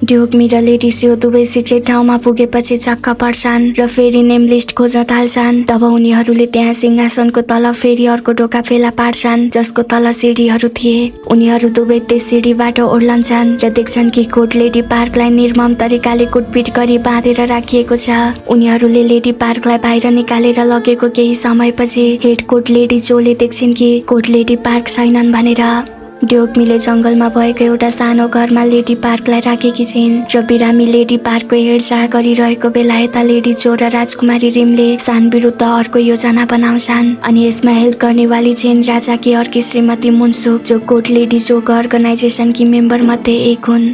ड्युकमी र लेडी सियो दुवै सिक्रेट ठाउँमा पुगेपछि छक्क पर्छन् र फेरि नेम लिस्ट खोज्न थाल्छन्। तब उनीहरूले त्यहाँ सिंहासनको तल फेरि अर्को ढोका फेला पार्छन् जसको तल सिडीहरू थिए। उनीहरू दुवै त्यस सिडीबाट ओर्लन्छन् र देख्छन् कि कोर्ट लेडी पार्कलाई निर्मम तरिकाले कुटपिट गरी बाँधेर राखिएको छ। उनीहरूले लेडी पार्कलाई बाहिर निकालेर लगेको केही समयपछि हेड कोर्ट लेडी जोले देख्छिन् कि कोर्ट लेडी पार्क छैनन् भनेर। ड्युकमीले जंगलमा भएको एउटा सानो घरमा लेडी पार्कलाई राखेकी छिन् र बिरामी लेडी पार्कको हेरचाह गरिरहेको बेला यता लेडी जो र राजकुमारी रिमले सान विरुद्ध अर्को योजना बनाउँछन् अनि यसमा हेल्प गर्नेवाली छिन् राजाकी अर्की श्रीमती मुनसुक जो कोर्ट लेडी जोको अर्गनाइजेसनकी मेम्बर मध्ये एक हुन्।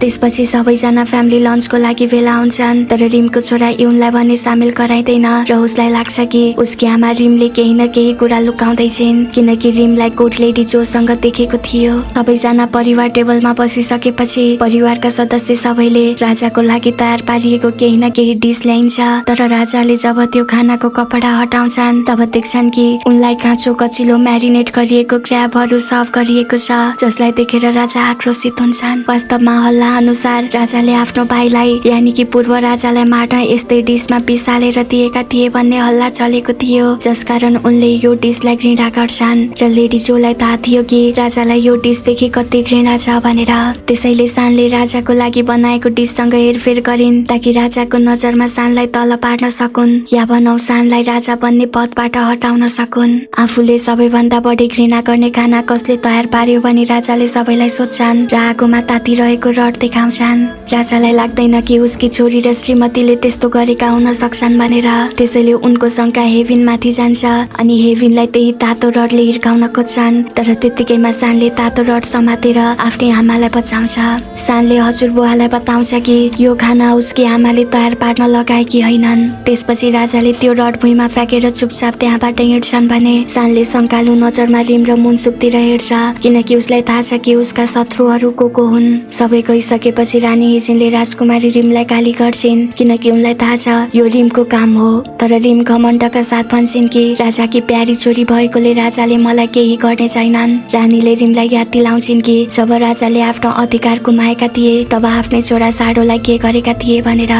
त्यसपछि सबैजना फ्यामिली लन्चको लागि भेला हुन्छन् तर रिमको छोरा युनलाई भने सामेल गराइँदैन र उसलाई लाग्छ कि उसकी आमा रिमले केही न केही कुरा लुकाउँदै छिन् किनकि रिमलाई कोर्ट लेडी जोसँग देखेको थियो। सबैजना परिवार टेबलमा बसिसकेपछि परिवारका सदस्य सबैले राजाको लागि तयार पारिएको केही न केही डिस ल्याइन्छ तर राजाले जब त्यो खानाको कपडा हटाउँछन् तब देख्छन् कि उनलाई काँचो कचिलो म्यारिनेट गरिएको क्र्याबहरू सर्भ गरिएको छ जसलाई देखेर राजा आक्रोशित हुन्छन्। वास्तवमा हल्ला अनुसार राजाले आफ्नो भाइलाई यानि कि पूर्व राजालाई मार्न यस्तै डिसमा पिसालेर दिएका थिए भन्ने हल्ला चलेको थियो जसकारण उनले यो डिसलाई घृणा गर्छन् र लेडी जोलाई थाहा थियो कि राजालाई यो डिसदेखि कति घृणा छ भनेर। त्यसैले सानले राजाको लागि बनाएको डिससँग हेरफेर गरिन् ताकि राजाको नजरमा सानलाई तल पार्न सकुन् या भनौं सानलाई राजा बन्ने पदबाट हटाउन सकुन्। आफूले सबैभन्दा बढी घृणा गर्ने खाना कसले तयार पार्यो भनी राजाले सबैलाई सोध्छन् र आगोमा तातिरहेको रड देखाउँछन्। राजालाई लाग्दैन कि उसकी छोरी र श्रीमतीले त्यस्तो गरेका हुन सक्छन् भनेर। त्यसैले उनको शंका हेभिनमाथि जान्छ अनि हेभिनलाई त्यही तातो रडले हिर्काउन खोज्छन् तर त्यतिकैमा सानले तातो रड समातेर आफ्नै आमालाई बचाउँछ। सानले हजुरबुवालाई बताउँछ कि यो खाना उसकी आमाले तयार पार्न लगाएकी हैनन्। त्यसपछि राजाले त्यो रड भुइँमा फ्याँकेर चुपचाप त्यहाँबाट हिँड्छन् भने सानले शंकालु नजरमा रिम र मुनसुकतिर हेर्छ किनकि उसलाई थाहा छ कि उसका शत्रुहरू को हुन्। सबै गइसकेपछि रानी हिजिनले राजकुमारी रिमलाई गाली गर्छिन् किनकि उनलाई थाहा छ यो रिमको काम हो तर रिम घमण्डका साथ भन्छिन् कि राजाकी प्यारी छोरी भएकोले राजाले मलाई केही गर्ने छैनन्। रानीले रिमलाई याद दिलाउँछिन् कि जब राजाले आफ्नो अधिकार गुमाएका थिए तब आफ्नै छोरा साडोलाई के गरेका थिए भनेर।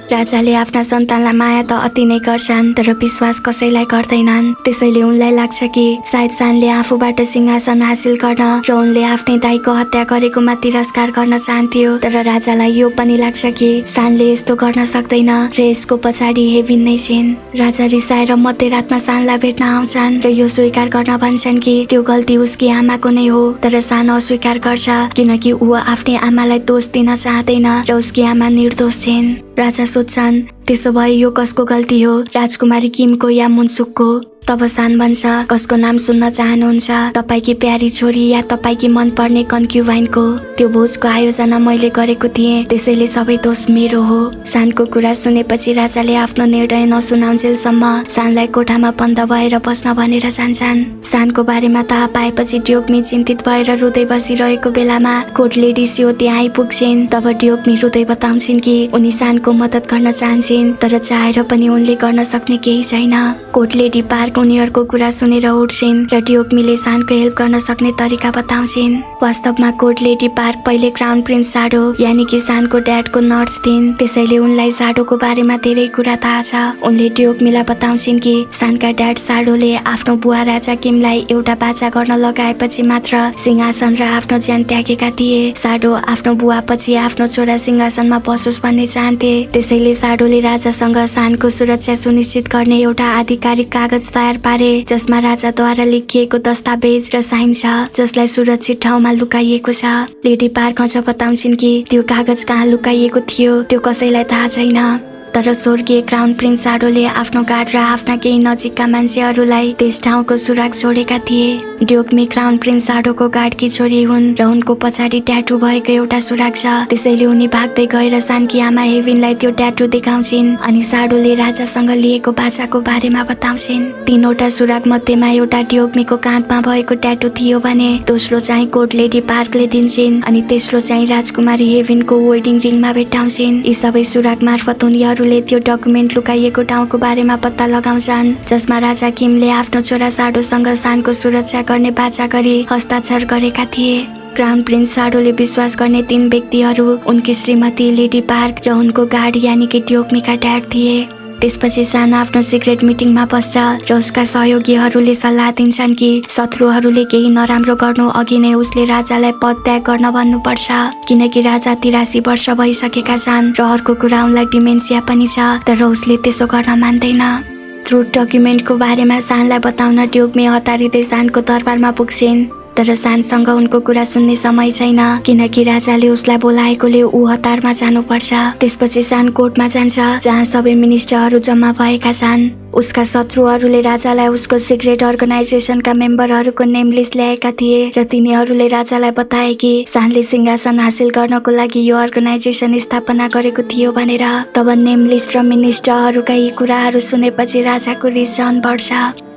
राजाले आफ्ना सन्तानलाई माया त अति नै गर्छन् तर विश्वास कसैलाई गर्दैनन्। त्यसैले उनलाई लाग्छ कि सायद सानले आफूबाट सिंहासन हासिल गर्न र उनले आफ्नै दाइको हत्या गरेकोमा तिरस्कार गर्न चाहन्थ्यो तर राजालाई यो पनि लाग्छ कि सानले यस्तो गर्न सक्दैन र यसको पछाडि हेभिन नै छिन्। राजा रिसाएर मध्यरातमा सानलाई भेट्न आउँछन् र यो स्वीकार गर्न भन्छन् कि त्यो गल्ती उसकी आमाको नै हो तर सान अस्वीकार गर्छ किनकि ऊ आफ्नै आमालाई दोष दिन चाहँदैन र उसकी आमा निर्दोष छिन्। राजा सोध्छन् त्यसो भए यो कसको गल्ती हो राजकुमारी किमको या मुनसुकको। तब सान भन्छ कसको नाम सुन्न चाहनुहुन्छ तपाईकी प्यारी छोरी या तपाईकी मन पर्ने कन्क्युबाइनको। त्यो भोजको आयोजना मैले गरेको थिएँ त्यसैले सबै दोष मेरो हो। सानको कुरा सुनेपछि राजाले आफ्नो निर्णय नसुनाउन्जेलसम्म सानलाई कोठामा बन्द भएर बस्न भनेर जान्छन्। सानको बारेमा थाहा पाएपछि ड्युकमी चिन्तित भएर रुँदै बसिरहेको बेलामा कोर्ट लेडी सियो त्यहाँ आइपुग्छिन्। तब ड्युकमी रुँदै बताउँछिन् कि उनी सानको मद्दत गर्न चाहन्छन् तर चाहेर पनि उनले गर्न सक्ने केही छैन। कोर्ट लेडी पार्क उनीहरूको कुरा सुनेर उठ्छिन् र ड्युकमीले सानको हेल्प गर्न सक्ने तरिका बताउँछिन्। वास्तवमा कोर्ट लेडी पार्क पहिले क्राउन प्रिन्स साडो यानि कि सानको ड्याडको नर्स थिइन् त्यसैले उनलाई साडोको बारेमा धेरै कुरा थाहा छ। उनले ड्युकमीलाई बताउँछिन् कि सानका ड्याड साडोले आफ्नो बुवा राजा किमलाई एउटा बाचा गर्न लगाएपछि मात्र सिंहासन र आफ्नो ज्यान त्यागेका थिए। साडो आफ्नो बुवा पछि आफ्नो छोरा सिंहासनमा बसोस् भन्ने चाहन्थे त्यसैले साडोले राजासँग सानको सुरक्षा सुनिश्चित गर्ने एउटा आधिकारिक कागज तयार पारे जसमा राजाद्वारा लेखिएको दस्तावेज र साइन छ जसलाई सुरक्षित ठाउँमा लुकाइएको छ। लेडी पार्क अझ बताउँछिन् कि त्यो कागज कहाँ लुकाइएको थियो त्यो कसैलाई थाहा छैन तर स्वर्गीय क्राउन प्रिन्स साडोले आफ्नो गार्ड र आफ्ना केही नजिकका मान्छेहरूलाई त्यस ठाउँको सुराग छोडेका थिए। ड्युकमी क्राउन प्रिन्स साडोको गार्डकी छोरी हुन् र उनको पछाडि ट्याटु भएको एउटा सुराग छ त्यसैले उनी भाग्दै गएर सानकी आमा हेभिनलाई त्यो ट्याटु देखाउँछिन् अनि साडोले राजासँग लिएको बाचाको बारेमा बताउँछिन्। तीनवटा सुराग मध्येमा एउटा ड्युकमीको काँधमा भएको ट्याटु थियो भने दोस्रो चाहिँ कोर्ट लेडी पार्कले दिन्छिन् अनि तेस्रो चाहिँ राजकुमारी हेभिनको वेडिङ रिङमा भेट्टाउँछिन्। यी सबै सुराग मार्फत उनीहरू अधिकारीहरूले त्यो डकुमेन्ट लुकाइएको ठाउँको बारेमा पत्ता लगाउँछन्, जसमा राजा किमले आफ्नो छोरा साडोसँग सानको सुरक्षा गर्ने बाचा गरी हस्ताक्षर गरेका थिए। क्राउन प्रिन्स साडोले विश्वास गर्ने 3 व्यक्तिहरू उनकी श्रीमती लेडी पार्क र उनको गार्ड यानि कि ड्योग्मीका ड्याड थिए। त्यसपछि सान आफ्नो सिक्रेट मिटिङमा बस्छ र उसका सहयोगीहरूले सल्लाह दिन्छन् कि शत्रुहरूले केही नराम्रो गर्नु अघि नै उसले राजालाई पदत्याग गर्न भन्नुपर्छ, किनकि राजा 83 वर्ष भइसकेका छन् र अर्को कुरा उनलाई डिमेन्सिया पनि छ, तर उसले त्यसो गर्न मान्दैन। ट्रुथ डकुमेन्टको बारेमा सानलाई बताउन ड्योग्मी हतारिँदै सानको दरबारमा पुग्छिन्, तर सानसँग उनको कुरा सुन्ने समय छैन, किनकि राजाले उसलाई बोलाएकोले ऊ हतारमा जानुपर्छ। त्यसपछि सान कोर्टमा जान्छ, जहाँ सबै मिनिस्टरहरू जम्मा भएका छन्। उसका शत्रुहरूले राजालाई उसको सिक्रेट अर्गनाइजेसनका मेम्बरहरूको नेम लिस्ट ल्याएका थिए र तिनीहरूले राजालाई बताए कि सानले सिंहासन हासिल गर्नको लागि यो अर्गनाइजेसन स्थापना गरेको थियो भनेर। तब नेम लिस्ट र मिनिस्टरहरूका यी कुराहरू सुनेपछि राजाको रिस बढ्छ।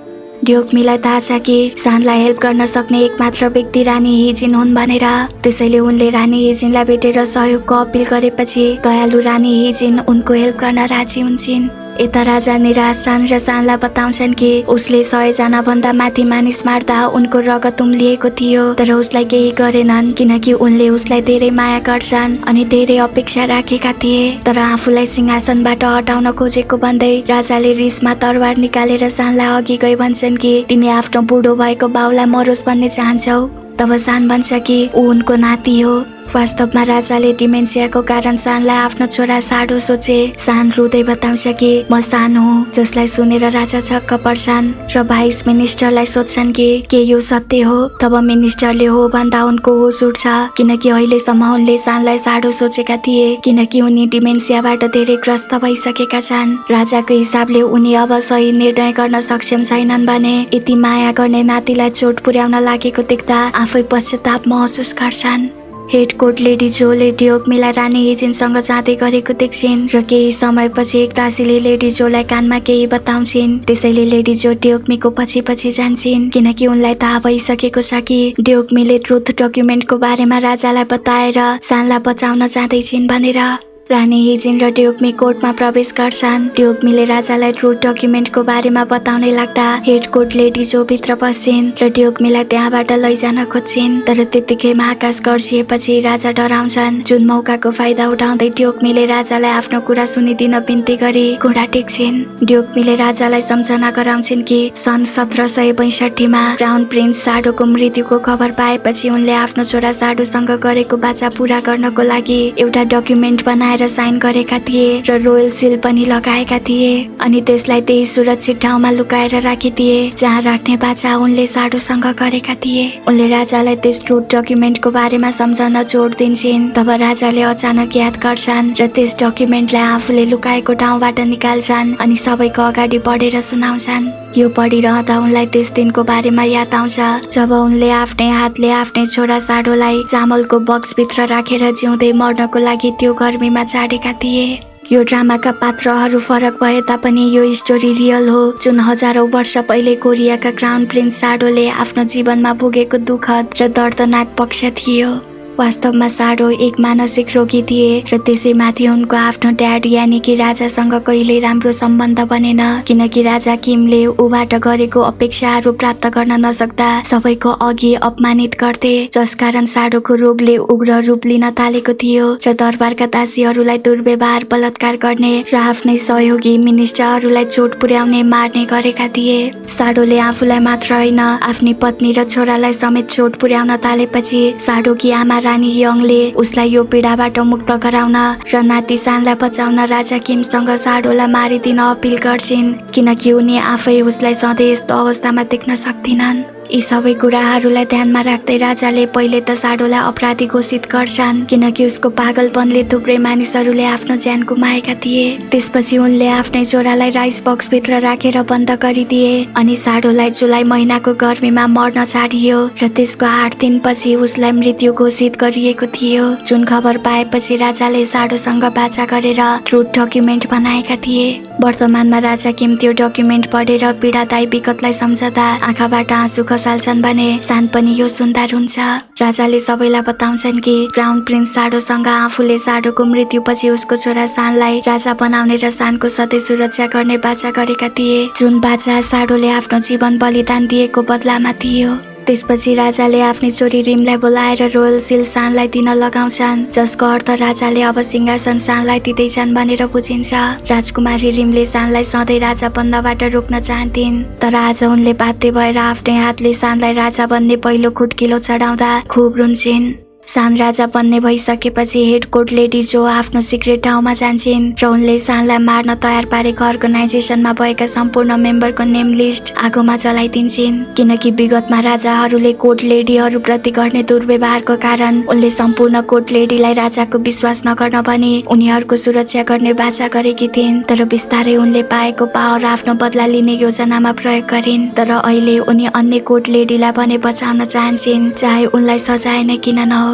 ड्योग्मीलाई थाहा छ कि सानलाई हेल्प गर्न सक्ने एकमात्र व्यक्ति रानी हिजिन हुन् भनेर, त्यसैले उनले रानी हिजिनलाई भेटेर सहयोगको अपिल गरेपछि दयालु रानी हिजिन उनको हेल्प गर्न राजी हुन्छन्। यता राजा निराश छन् र सानलाई बताउँछन् कि उसले 100 जना भन्दा माथि मानिस मार्दा उनको रगत उम्लिएको थियो, तर उसलाई केही गरेनन् किनकि उनले उसलाई धेरै माया गर्छन् अनि धेरै अपेक्षा राखेका थिए। तर आफूलाई सिंहासनबाट हटाउन खोजेको भन्दै राजाले रिसमा तरवार निकालेर सानलाई अघि गई भन्छन् कि तिमी आफ्नो बुढो भएको बाउलाई मरोस् भन्ने चाहन्छौ। तब सान भन्छ कि ऊ उनको नाति हो। वास्तवमा राजाले डिमेन्सियाको कारण सानलाई आफ्नो छोरा साडो सोचे। सान रुँदै बताउँछ कि म सान हुँ, जसलाई सुनेर राजा छक्क पर्छन् र भाइस मिनिस्टरलाई सोध्छन् कि के यो सत्य हो। तब मिनिस्टरले हो भन्दा उनको होस उठ्छ, किनकि अहिलेसम्म उनले सानलाई साडो सोचेका थिए, किनकि उनी डिमेन्सियाबाट धेरै ग्रस्त भइसकेका छन्। राजाको हिसाबले उनी अब सही निर्णय गर्न सक्षम छैनन् भने यति माया गर्ने नातिलाई चोट पुर्याउन लागेको देख्दा आफै पश्चाताप महसुस गर्छन्। हेड कोर्ट लेडी जोले ड्योग्मीलाई रानी हिजिनसँग जाँदै गरेको देख्छिन् र केही समयपछि एक दासीले लेडी जोलाई कानमा केही बताउँछिन्। त्यसैले लेडी जो ड्योग्मीको पछि पछि जान्छिन्, किनकि उनलाई थाहा भइसकेको छ कि ड्योग्मीले ट्रुथ डकुमेन्टको बारेमा राजालाई बताएर सानलाई बचाउन जाँदैछिन् भनेर। रानी हिजिन र ड्योग्मी कोर्टमा प्रवेश गर्छन्। ड्योग्मीले राजालाई ट्रुथ डकुमेन्टको बारेमा बताउनै लाग्दा हेड कोर्ट लेडी जो भित्र पस्छिन् र ड्योग्मीलाई त्यहाँबाट लैजान खोज्छिन्, तर त्यतिकैमा आकाश गर्जिएपछि राजा डराउँछन्। जुन मौकाको फाइदा उठाउँदै ड्योग्मीले राजालाई आफ्नो कुरा सुनिदिन बिन्ती गरी घुँडा टेक्छिन्। ड्योग्मीले राजालाई सम्झना गराउँछिन् कि सन् 1762 मा क्राउन प्रिन्स साडोको मृत्युको खबर पाएपछि उनले आफ्नो छोरा साडोसँग गरेको बाचा पूरा गर्नको लागि एउटा डकुमेन्ट बनाएर साइन गरेका थिए र रोयल सिल पनि लगाएका थिए अनि त्यसलाई त्यही सुरक्षित ठाउँमा लुकाएर राखिदिए जहाँ राख्ने बाचा उनले साडोसँग गरेका थिए। उनले राजालाई त्यस ट्रुथ डकुमेन्टको बारेमा सम्झन जोड दिन्छन्। तब राजाले अचानक याद गर्छन् र त्यस डकुमेन्टलाई आफूले लुकाएको ठाउँबाट निकाल्छन् अनि सबैको अगाडि पढेर सुनाउँछन्। यो पढिरहँदा उनलाई त्यस दिनको बारेमा याद आउँछ जब उनले आफ्नै हातले आफ्नै छोरा साडोलाई चामलको बक्सभित्र राखेर जिउँदै मर्नको लागि त्यो गर्मीमा छाडेका थिए। यो ड्रामाका पात्रहरू फरक भए तापनि यो स्टोरी रियल हो, जुन हजारौं वर्ष पहिले कोरियाका क्राउन प्रिन्स साडोले आफ्नो जीवनमा भोगेको दुःखद र दर्दनाक पक्ष थियो। वास्तवमा साडो एक मानसिक रोगी थिए र त्यसैमाथि उनको आफ्नो ड्याड यानि कि राजासँग कहिल्यै राम्रो सम्बन्ध बनेन, किनकि राजा किमले उबाट गरेको अपेक्षाहरू प्राप्त गर्न नसक्दा सबैको अघि अपमानित गर्थे, जसकारण साडोको रोगले उग्र रूप लिन थालेको थियो र दरबारका दासीहरूलाई दुर्व्यवहार बलात्कार गर्ने र आफ्नै सहयोगी मिनिस्टरहरूलाई चोट पुर्याउने मार्ने गरेका थिए। साडोले आफूलाई मात्र होइन आफ्नी पत्नी र छोरालाई समेत चोट पुर्याउन थालेपछि साडोकी आमा रानी यङले उसलाई यो पीडाबाट मुक्त गराउन र नाति सानलाई बचाउन राजा किमसँग साडोलाई मारिदिन अपिल गर्छिन्, किनकि उनी आफै उसलाई सधैँ यस्तो अवस्थामा देख्न सक्दिनन्। यी सबै कुराहरूलाई ध्यानमा राख्दै राजाले पहिले त साडोलाई अपराधी घोषित गर्छन्, किनकि उसको पागलपनले थुप्रै मानिसहरूले आफ्नो ज्यान गुमाएका थिए। त्यसपछि उनले आफ्नै छोरालाई राइस बक्सभित्र राखेर बन्द गरिदिए अनि साडोलाई जुलाई महिनाको गर्मीमा मर्न छाडियो र त्यसको 8 दिनपछि उसलाई मृत्यु घोषित गरिएको थियो। जुन खबर पाएपछि राजाले साडोसँग बाचा गरेर ट्रुथ डकुमेन्ट बनाएका थिए। वर्तमानमा राजा किम त्यो डकुमेन्ट पढेर पीडादायी विगतलाई सम्झदा आँखाबाट आँसु खसाल्छन् भने सान पनि यो सुन्दा रुन्छ। राजाले सबैलाई बताउँछन् कि क्राउन प्रिन्स साडोसँग आफूले साडोको मृत्युपछि उसको छोरा सानलाई राजा बनाउने र सानको सधैँ सुरक्षा गर्ने बाचा गरेका थिए, जुन बाचा साडोले आफ्नो जीवन बलिदान दिएको बदलामा थियो। त्यसपछि राजाले आफ्नी छोरी रिमलाई बोलाएर रोयल सिल सानलाई दिन लगाउँछन्, जसको अर्थ राजाले अब सिंहासन सानलाई दिँदैछन् भनेर बुझिन्छ। राजकुमारी रिमले सानलाई सधैँ राजा बन्नबाट रोक्न चाहन्थिन्, तर आज उनले बाध्य भएर आफ्नै हातले सानलाई राजा बन्ने पहिलो खुड्किलो चढाउँदा खुब रुन्छिन्। सान राजा बन्ने भइसकेपछि हेड कोर्ट लेडी जो आफ्नो सिक्रेट ठाउँमा जान्छन् र उनले सानलाई मार्न तयार पारेको अर्गनाइजेसनमा भएका सम्पूर्ण मेम्बरको नेम लिस्ट आगोमा जलाइदिन्छन्। किनकि विगतमा राजाहरूले कोर्ट लेडीहरूप्रति गर्ने दुर्व्यवहारको कारण उनले सम्पूर्ण कोर्ट लेडीलाई राजाको विश्वास नगर्न भनी उनीहरूको सुरक्षा गर्ने बाचा गरेकी थिइन्। तर बिस्तारै उनले पाएको पावर आफ्नो बदला लिने योजनामा प्रयोग गरिन्। तर अहिले उनी अन्य कोर्ट लेडीलाई भने बचाउन चाहन्छन्, चाहे उनलाई सजाय नै किन नहोस्।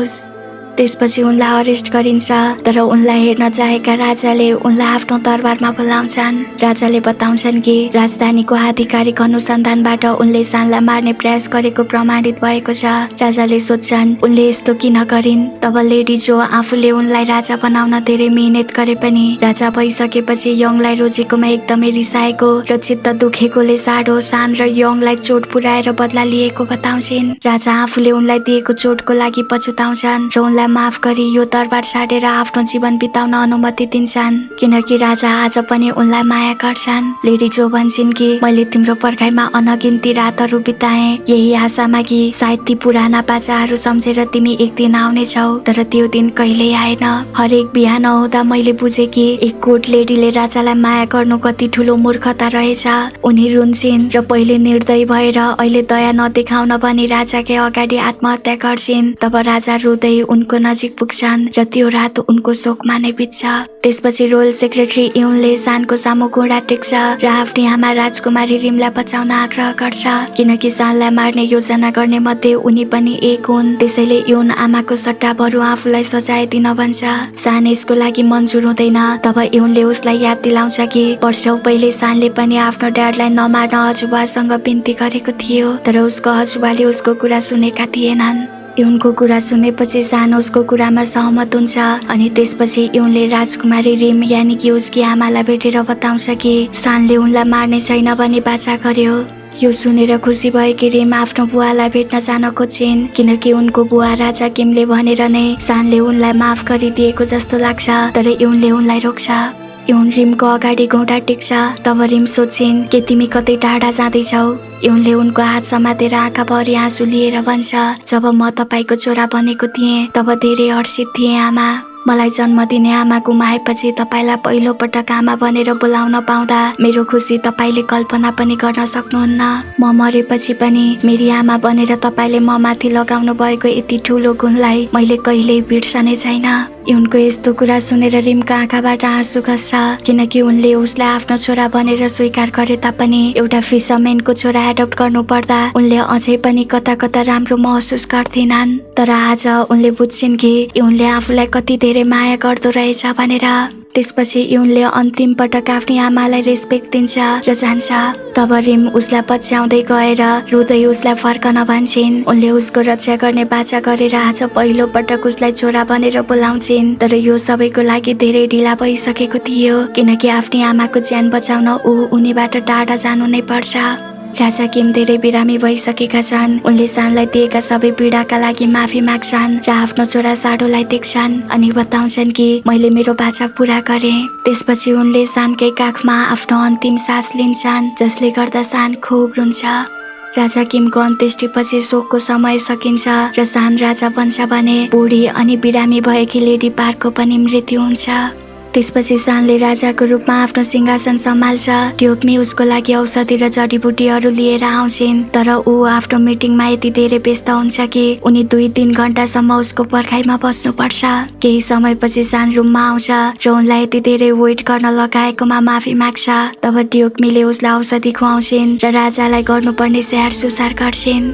त्यसपछि उनलाई अरेस्ट गरिन्छ, तर उनलाई हेर्न चाहेका राजाले उनलाई आफ्नो दरबारमा बोलाउँछन्। राजाले बताउँछन् कि राजधानीको आधिकारिक अनुसन्धानबाट उनले सानलाई मार्ने प्रयास गरेको प्रमाणित भएको छ। राजाले सोध्छन् उनले यस्तो किन गरिन्। तब लेडी जो आफूले उनलाई राजा बनाउन धेरै मेहनत गरे पनि राजा भइसकेपछि यङलाई रोजेकोमा एकदमै रिसाएको र चित्त दुखेकोले साडो सान र यङलाई चोट पुर्याएर बदला लिएको बताउँछिन्। राजा आफूले उनलाई दिएको चोटको लागि पछुताउँछन् र उनलाई माफ गरी यो दरबार छाडेर आफ्नो जीवन बिताउन अनुमति दिन्छन्, किनकि राजा आज पनि उनलाई माया गर्छन्। लेडी जो भन्छन् कि मैले तिम्रो पर्खाइमा अनगिन्ती रातहरू बिताएँ, यही आशामा कि सायद ती पुराना बाचाहरू सम्झेर तिमी एक दिन आउनेछौ, तर त्यो दिन कहिल्यै आएन। हरेक बिहान हुँदा मैले बुझे कि एक कोर्ट लेडीले राजालाई माया गर्नु कति ठुलो मूर्खता रहेछ। उनी रुन्छन् र पहिले निर्दयी भएर अहिले दया नदेखाउन भनी राजाकै अगाडि आत्महत्या गर्छिन्। तब राजा रुँदै उनको नजिक पुग्छन् र त्यो रात उनको शोकमा नै बित्छ। त्यसपछि रोयल सेक्रेटरी इउनले सानको सामु घोडा टेक्छ र आफ्नी आमा राजकुमारी रिमलाई बचाउन आग्रह गर्छ, किनकि सानलाई मार्ने योजना गर्ने मध्ये उनी पनि एक हुन्। त्यसैले इउन आमाको सट्टा बरु आफूलाई सजाय दिन भन्छ। सान यसको लागि मन्जुर हुँदैन। तब इउनले उसलाई याद दिलाउँछ कि वर्षौं पहिले सानले पनि आफ्नो ड्याडलाई नमार्न हजुरबासँग बिन्ती गरेको थियो, तर उसको हजुरबाले उसको कुरा सुनेका थिएनन्। इउनको कुरा सुनेपछि सान उसको कुरामा सहमत हुन्छ अनि त्यसपछि इउनले राजकुमारी रिम यानि कि उसकी आमालाई भेटेर बताउँछ कि सानले उनलाई मार्ने छैन भनी बाचा गर्यो। यो सुनेर खुसी भएकी रिम आफ्नो बुवालाई भेट्न जान खोज्छिन्, किनकि उनको बुवा राजा किमले भनेर नै सानले उनलाई माफ गरिदिएको जस्तो लाग्छ, तर इउनले उनलाई रोक्छ। इउन रिमको अगाडि घोडा टेक्छ। तब रिम सोध्छिन् के तिमी कतै टाढा जाँदैछौ। इउनले उनको हात समातेर आँखाभरि आँसु लिएर भन्छ, जब म तपाईको छोरा बनेको थिएँ तब धेरै हर्षित थिएँ आमा। मलाई जन्म दिने आमा गुमाएपछि तपाईलाई पहिलो पटक आमा भनेर बोलाउन पाउँदा मेरो खुसी तपाईले कल्पना पनि गर्न सक्नुहुन्न। म मरेपछि पनि मेरी आमा बनेर तपाईले म माथि लगाउनु भएको यति ठुलो गुणलाई मैले कहिल्यै बिर्सने छैन। इउनको यस्तो कुरा सुनेर रिमका आँखाबाट आँसु खस्छ, किनकि उनले उसलाई आफ्नो छोरा बनेर स्वीकार गरे तापनि एउटा फिसरम्यानको छोरा एडप्ट गर्नु पर्दा उनले अझै पनि कता कता राम्रो महसुस गर्थिनन्। तर आज उनले बुझ्छिन् कि इउनले आफूलाई कति धेरै माया गर्दो रहेछ भनेर। त्यसपछि इउनले अन्तिम पटक आफ्नी आमालाई रेस्पेक्ट दिन्छ र जान्छ। तब रिम उसलाई पछ्याउँदै गएर रुँदै उसलाई फर्कन भन्छन्। उनले उसको रक्षा गर्ने बाचा गरेर आज पहिलो पटक उसलाई छोरा भनेर बोलाउँछिन्, तर यो सबैको लागि धेरै ढिला भइसकेको थियो, किनकि आफ्नी आमाको ज्यान बचाउन उनीबाट टाढा जानु नै पर्छ। राजा किम धेरै बिरामी भइसकेका छन्। उनले सानलाई दिएका सबै पीडाका लागि माफी माग्छन् र आफ्नो छोरा साडोलाई देख्छन् अनि बताउँछन् कि मैले मेरो बाचा पूरा गरेँ। त्यसपछि उनले सानकै काखमा आफ्नो अन्तिम सास लिन्छन्, जसले गर्दा सान खुब रुन्छ। राजा किमको अन्त्येष्टिपछि शोकको समय सकिन्छ र सान राजा बन्छ भने बुढी अनि बिरामी भएकी लेडी पार्कको पनि मृत्यु हुन्छ। त्यसपछि सानले राजाको रूपमा आफ्नो सिंहासन सम्हाल्छ। ट्योकमी उसको लागि औषधि र जडीबुटीहरू लिएर आउँछिन्, तर ऊ आफ्नो मिटिङमा यति धेरै व्यस्त हुन्छ कि उनी 2-3 घण्टासम्म उसको पर्खाइमा बस्नुपर्छ। केही समयपछि सान रुममा आउँछ र उनलाई यति धेरै वेट गर्न लगाएकोमा माफी माग्छ। तब ट्योकमीले उसलाई औषधि खुवाउँछिन् र राजालाई गर्नुपर्ने स्याहार सुसार गर्छिन्।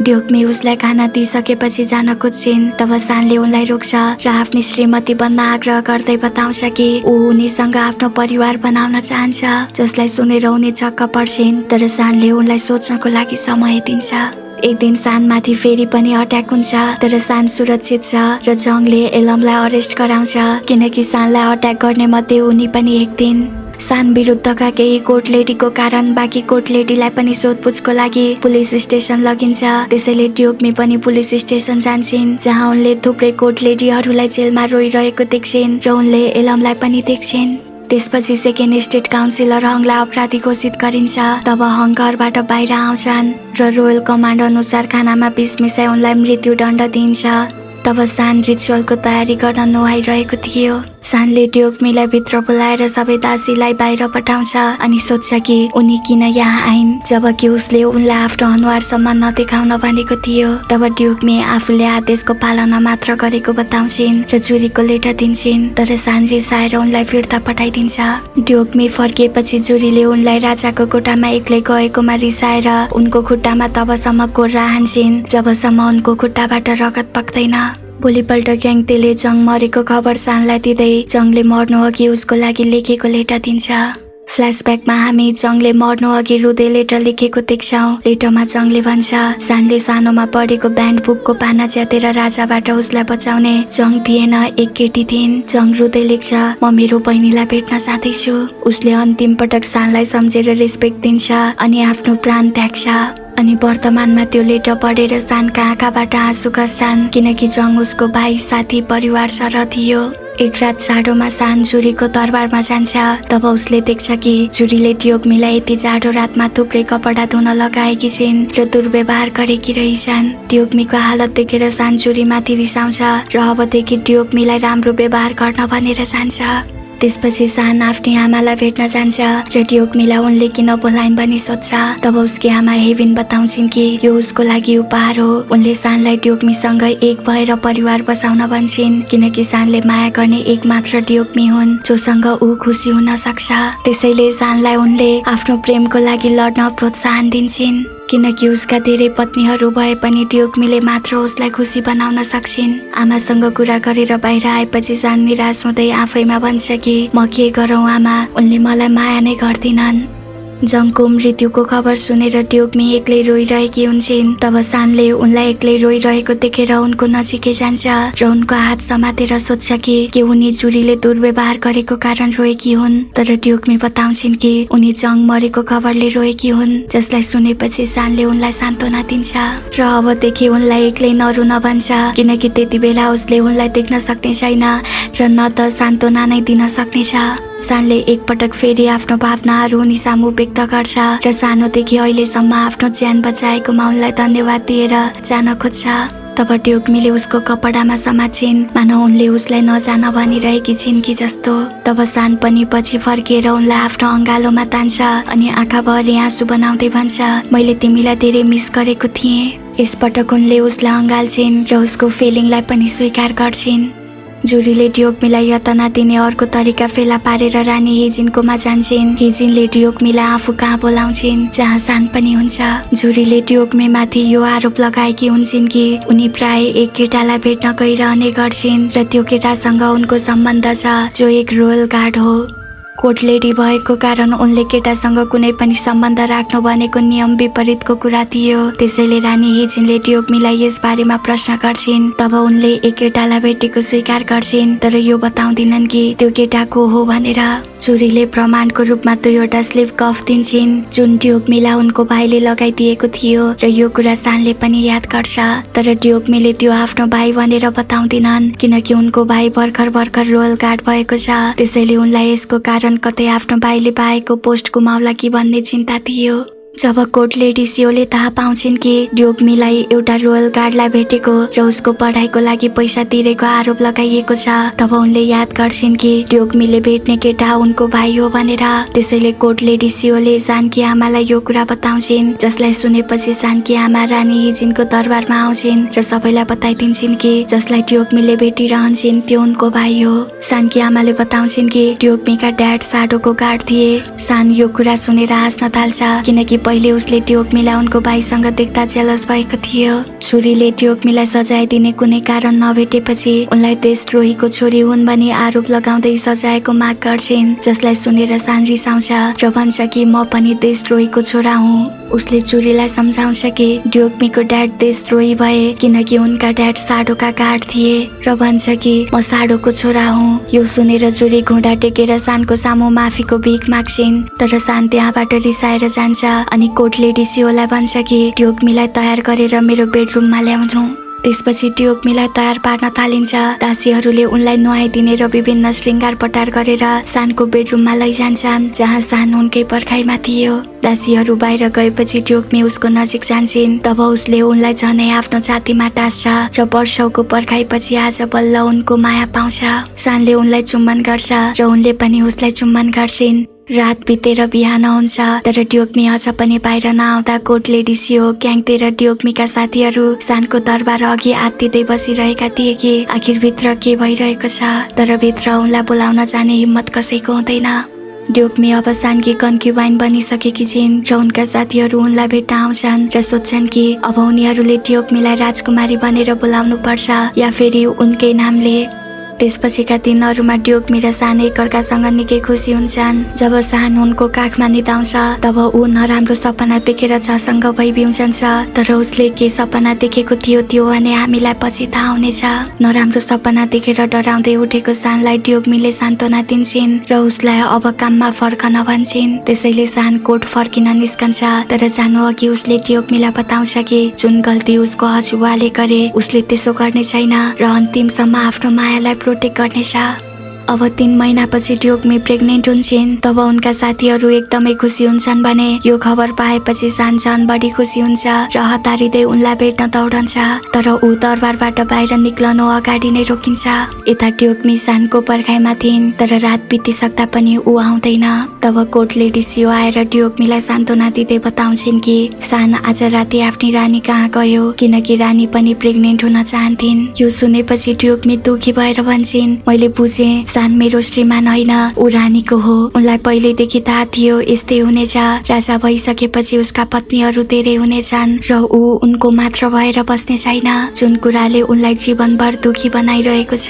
ड्युकमी उसलाई खाना दिइसकेपछि जान खोज्छिन्। तब सानले उनलाई रोक्छ र आफ्नी श्रीमती बन्न आग्रह गर्दै बताउँछ कि ऊ उनीसँग आफ्नो परिवार बनाउन चाहन्छ, जसलाई सुनेर उनी छक्क पर्छिन्। तर सानले उनलाई सोच्नको लागि समय दिन्छ। एक दिन सानमाथि फेरि पनि अट्याक हुन्छ, तर सान सुरक्षित छ र जङले एलमलाई अरेस्ट गराउँछ, किनकि सानलाई अट्याक गर्ने मध्ये उनी पनि एक थिइन्। सान विरुद्धका केही कोर्ट लेडीको कारण बाँकी कोर्ट लेडीलाई पनि सोधपुछको लागि पुलिस स्टेसन लगिन्छ। त्यसैले ड्युकमी पनि पुलिस स्टेसन जान्छिन्, जहाँ उनले थुप्रै कोर्ट लेडीहरूलाई जेलमा रोइरहेको देख्छिन् र उनले एलमलाई पनि देख्छिन्। त्यसपछि सेकेन्ड स्टेट काउन्सिलर हङलाई अपराधी घोषित गरिन्छ। तब हङ घरबाट बाहिर आउँछन् र रोयल कमान्ड अनुसार खानामा विष मिसाई उनलाई मृत्युदण्ड दिइन्छ। तब सान रिचुअलको तयारी गर्न नुहाइरहेको थियो। सानले ड्युकमीलाई भित्र बोलाएर सबै दासीलाई बाहिर पठाउँछ अनि सोध्छ कि उनी किन यहाँ आइन्, जबकि उसले उनलाई आफ्नो अनुहारसम्म नदेखाउन भनेको थियो। तब ड्युकमी आफूले आदेशको पालना मात्र गरेको बताउँछिन् र जुरीको लेटा दिन्छिन्, तर सान रिसाएर उनलाई फिर्ता पठाइदिन्छ। ड्युकमी फर्किएपछि जुरीले उनलाई राजाको कोठामा एक्लै गएकोमा रिसाएर उनको खुट्टामा तबसम्म कोर्रा हान्छिन् जबसम्म उनको खुट्टाबाट रगत बग्दैन। भोलिपल्ट ग्याङतेले जङ मरेको खबर सानलाई दिँदै जङले मर्नु अघि उसको लागि लेखेको लेटर दिन्छ। फ्ल्यासब्याकमा हामी जङले मर्नु अघि रुँदै लेटर लेखेको देख्छौँ। लेटरमा जङले भन्छ, सानले सानोमा पढेको ब्यान्ड बुकको पाना च्यातेर राजाबाट उसलाई बचाउने जङ थिएन, एक केटी थिइन्। जङ रुँदै लेख्छ, म मेरो बहिनीलाई भेट्न जाँदैछु। उसले अन्तिम पटक सानलाई सम्झेर रेस्पेक्ट दिन्छ अनि आफ्नो प्राण त्याग्छ। अनि वर्तमानमा त्यो लेटर पढेर सानका आँखाबाट आँसु खस्छन्, किनकि जङ उसको भाइ, साथी, परिवार सर थियो। एक रात जाडोमा सान जुरीको दरबारमा जान्छ। तब उसले देख्छ कि जुरीले ड्युकमीलाई यति जाडो रातमा थुप्रै कपडा धुन लगाएकी छिन् र दुर्व्यवहार गरेकी रहेछन्। ड्युकमीको हालत देखेर सान जुरीमाथि रिसाउँछ र अबदेखि ड्युकमीलाई राम्रो व्यवहार गर्न भनेर जान्छ। त्यसपछि सान आफ्नी आमालाई भेट्न जान्छ र ड्युकमीलाई उनले किन बोलाइन् भनी सोध्छ। तब उसकी आमा हेभिन बताउँछिन् कि यो उसको लागि उपहार हो। उनले सानलाई ड्युकमीसँग एक भएर परिवार बसाउन भन्छिन्, किनकि सानले माया गर्ने एक मात्र ड्युकमी हुन् जोसँग ऊ खुसी हुन सक्छ। त्यसैले सानलाई उनले आफ्नो प्रेमको लागि लड्न प्रोत्साहन दिन्छिन्, किनकि उसका धेरै पत्नीहरू भए पनि ड्युकमीले मात्र उसलाई खुसी बनाउन सक्छिन्। आमासँग कुरा गरेर बाहिर आएपछि सान निराश हुँदै आफैमा भन्छ कि म के गरौँ आमा, उनले मलाई माया नै गर्दिनन्। जङको मृत्युको खबर सुनेर ड्युकमी एक्लै रोइरहेकी हुन्छन्। तब सानले उनलाई एक्लै रोइरहेको देखेर उनको नजिकै जान्छ र उनको हात समातेर सोध्छ कि उनी जुरीले दुर्व्यवहार गरेको कारण रोएकी हुन्। तर ड्युकमी बताउँछिन् कि उनी जङ मरेको खबरले रोएकी हुन्, जसलाई सुनेपछि सानले उनलाई सान्त्वना दिन्छ र अबदेखि उनलाई एक्लै नरुन भन्छ, किनकि त्यति बेला उसले उनलाई देख्न सक्ने छैन र न त सान्त्वना नै दिन सक्नेछ। सानले एकपटक फेरि आफ्नो भावनाहरू उनी सामु व्यक्त गर्छ र सानोदेखि अहिलेसम्म आफ्नो ज्यान बचाएकोमा उनलाई धन्यवाद दिएर जान खोज्छ। तब ड्युकमीले उसको कपडामा समात्छिन्, मानौ उनले उसलाई नजान भनिरहेकी छिन् कि जस्तो। तब सान पनि पछि फर्किएर उनलाई आफ्नो अँगालोमा तान्छ अनि आँखाभरि आँसु बनाउँदै भन्छ, मैले तिमीलाई धेरै मिस गरेको थिएँ। यसपटक उनले उसलाई अँगाल्छिन् र उसको फिलिङलाई पनि स्वीकार गर्छिन्। जुरीले ड्युकमीलाई यतना दिने अर्को तरिका फेला पारेर रानी हिजिनकोमा जान्छिन्। हिजिनले ड्युकमीलाई आफू कहाँ बोलाउँछिन्, जहाँ सान पनि हुन्छ। जुरीले ड्युकमी माथि यो आरोप लगाएकी हुन्छन् कि उनी प्राय एक केटालाई भेट्न गइरहने गर्छिन् र त्यो केटासँग उनको सम्बन्ध छ, जो एक रोयल गार्ड हो। कोर्ट लेडी भएको कारण उनले केटासँग कुनै पनि सम्बन्ध राख्नु भनेको नियम विपरीतको कुरा थियो। त्यसैले रानी हिजिनले ड्युकमीलाई यस बारेमा प्रश्न गर्छिन्। तब उनले एक केटालाई भेटेको स्वीकार गर्छिन्, तर यो बताउँदिनन् कि त्यो केटा को हो भनेर। जुरीले प्रमाणको रूपमा दुईवटा स्लिप कफ दिन्छिन्, जुन ड्युकमीलाई उनको भाइले लगाइदिएको थियो र यो कुरा सानले पनि याद गर्छ। तर ड्युकमीले त्यो आफ्नो भाइ भनेर बताउँदिनन्, किनकि उनको भाइ भर्खर भर्खर रोयल गार्ड भएको छ। त्यसैले उनलाई यसको कारण कतै आफ्नो भाइले पाएको पोस्ट गुमाउला कि भन्ने चिन्ता थियो। जब कोर्ट लेडी सियोले थाहा पाउँछिन् कि ड्युकमीलाई एउटा रोयल गार्डलाई भेटेको र उसको पढाइको लागि पैसा तिरेको आरोप लगाइएको छ, तब उनले याद गर्छिन् कि ड्युकमीले भेट्ने केटा उनको भाइ हो भनेर। त्यसैले कोर्ट लेडी सियोले सानकी आमालाई यो कुरा बताउँछिन्, जसलाई सुनेपछि सानकी आमा रानी हिजिनको दरबारमा आउँछिन् र सबैलाई बताइदिन्छिन् कि जसलाई ड्युकमीले भेटिरहन्छन् त्यो उनको भाइ हो। सानकी आमाले बताउँछिन् कि ड्युकमीका ड्याड साडोको गार्ड थिए। सान यो कुरा सुनेर हाँस्न थाल्छ, किनकि पहिले उसले ड्योग्मीलाई उनको भाइसँग देख्दा जेलस भएको थियो। छोरीले ड्योग्मीलाई सजाय दिने कुनै कारण नभेटेपछि उनलाई देशद्रोहीको छोरी हुन् भनी आरोप लगाउँदै सजायको माग गर्छिन्, जसलाई सुनेर सान रिसाउँछ र भन्छ कि म पनि देशद्रोहीको छोरा हुँ। उसले चुरीलाई सम्झाउँछ कि ड्योग्मीको ड्याड देशद्रोही भए किनकि उनका ड्याड साडोका गार्ड थिए र भन्छ कि म साडोको छोरा हुँ। यो सुनेर चुरी घुँडा टेकेर सानको सामु माफीको भिख माग्छिन्, तर सान त्यहाँबाट रिसाएर जान्छ अनि कोर्टले डिसिओलाई भन्छ कि ड्योग्मीलाई तयार गरेर मेरो बेडरुममा ल्याउनु। त्यसपछि ड्योग्मीलाई तयार पार्न थालिन्छ। दासीहरूले उनलाई नुहाइदिने र विभिन्न श्रृङ्गार पटार गरेर सानको बेडरुममा लैजान्छन्, जहाँ सान उनकै पर्खाइमा थियो। दासीहरू बाहिर गएपछि ड्योग्मी उसको नजिक जान्छिन्। तब उसले उनलाई झनै आफ्नो छातीमा टास्छ र वर्षौको पर्खाइपछि आज बल्ल उनको माया पाउँछ। सानले उनलाई चुम्बन गर्छ र उनले पनि उसलाई चुम्बन गर्छिन्। रात बितेर बिहान हुन्छ, तर ड्योग्मी अझ पनि बाहिर नआउँदा कोर्टले डिसिओ क्याङते र ड्योग्मीका साथीहरू सानको दरबार अघि आत्तिँदै बसिरहेका थिए कि आखिर भित्र के भइरहेको छ, तर भित्र उनलाई बोलाउन जाने हिम्मत कसैको हुँदैन। ड्योग्मी अब सानकी कन्क्युबाइन बनिसकेकी छिन् र उनका साथीहरू उनलाई भेट्न आउँछन् र सोध्छन् कि अब उनीहरूले ड्योग्मीलाई राजकुमारी भनेर बोलाउनु पर्छ या फेरि उनकै नामले। त्यसपछिका दिनहरूमा ड्योग्मी र सान एकअर्कासँग निकै खुसी हुन्छन्। जब सान उनको काखमा निदाउँछ तब ऊ नराम्रो सपना देखेर झसङ्ग भइबिउँछन्छ, तर उसले के सपना देखेको थियो त्यो भने हामीलाई पछि थाहा हुनेछ। नराम्रो सपना देखेर डराउँदै उठेको सानलाई ड्योग्मीले सान्त्वना दिन्छन् र उसलाई अब काममा फर्कन भन्छन्। त्यसैले सान कोर्ट फर्किन निस्कन्छ, तर जानु अघि उसले ड्योग्मीलाई बताउँछ कि जुन गल्ती उसको हजुरबाले गरे उसले त्यसो गर्ने छैन र अन्तिमसम्म आफ्नो मायालाई प्रोटेक्ट गर्नेछ। अब 3 महिनापछि ड्योग्मी प्रेग्नेन्ट हुन्छन्। तब उनका साथीहरू एकदमै खुसी हुन्छन् भने यो खबर पाएपछि सान झन् बढी खुसी हुन्छ र हतारिँदै उनलाई भेट्न दौडन्छ, तर ऊ दरबारबाट बाहिर निक्लनु अगाडि नै रोकिन्छ। यता ड्योग्मी सानको पर्खाइमा थिइन्, तर रात बितिसक्दा पनि ऊ आउँदैन। तब कोर्टले डिसिओ आएर ड्योग्मीलाई सान्त्वना दिँदै बताउँछिन् कि सान आज राति आफ्नी रानी कहाँ गयो किनकि रानी पनि प्रेग्नेन्ट हुन चाहन्थिन्। यो सुनेपछि ड्योग्मी दुखी भएर भन्छन्, मैले बुझेँ सान मेरो श्रीमान होइन, ऊ रानीको हो। उनलाई पहिल्यैदेखि थाहा थियो यस्तै हुनेछ। राजा भइसकेपछि उसका पत्नीहरू धेरै हुनेछन् र ऊ उनको मात्र भएर बस्ने छैन, जुन कुराले उनलाई जीवनभर दुखी बनाइरहेको छ।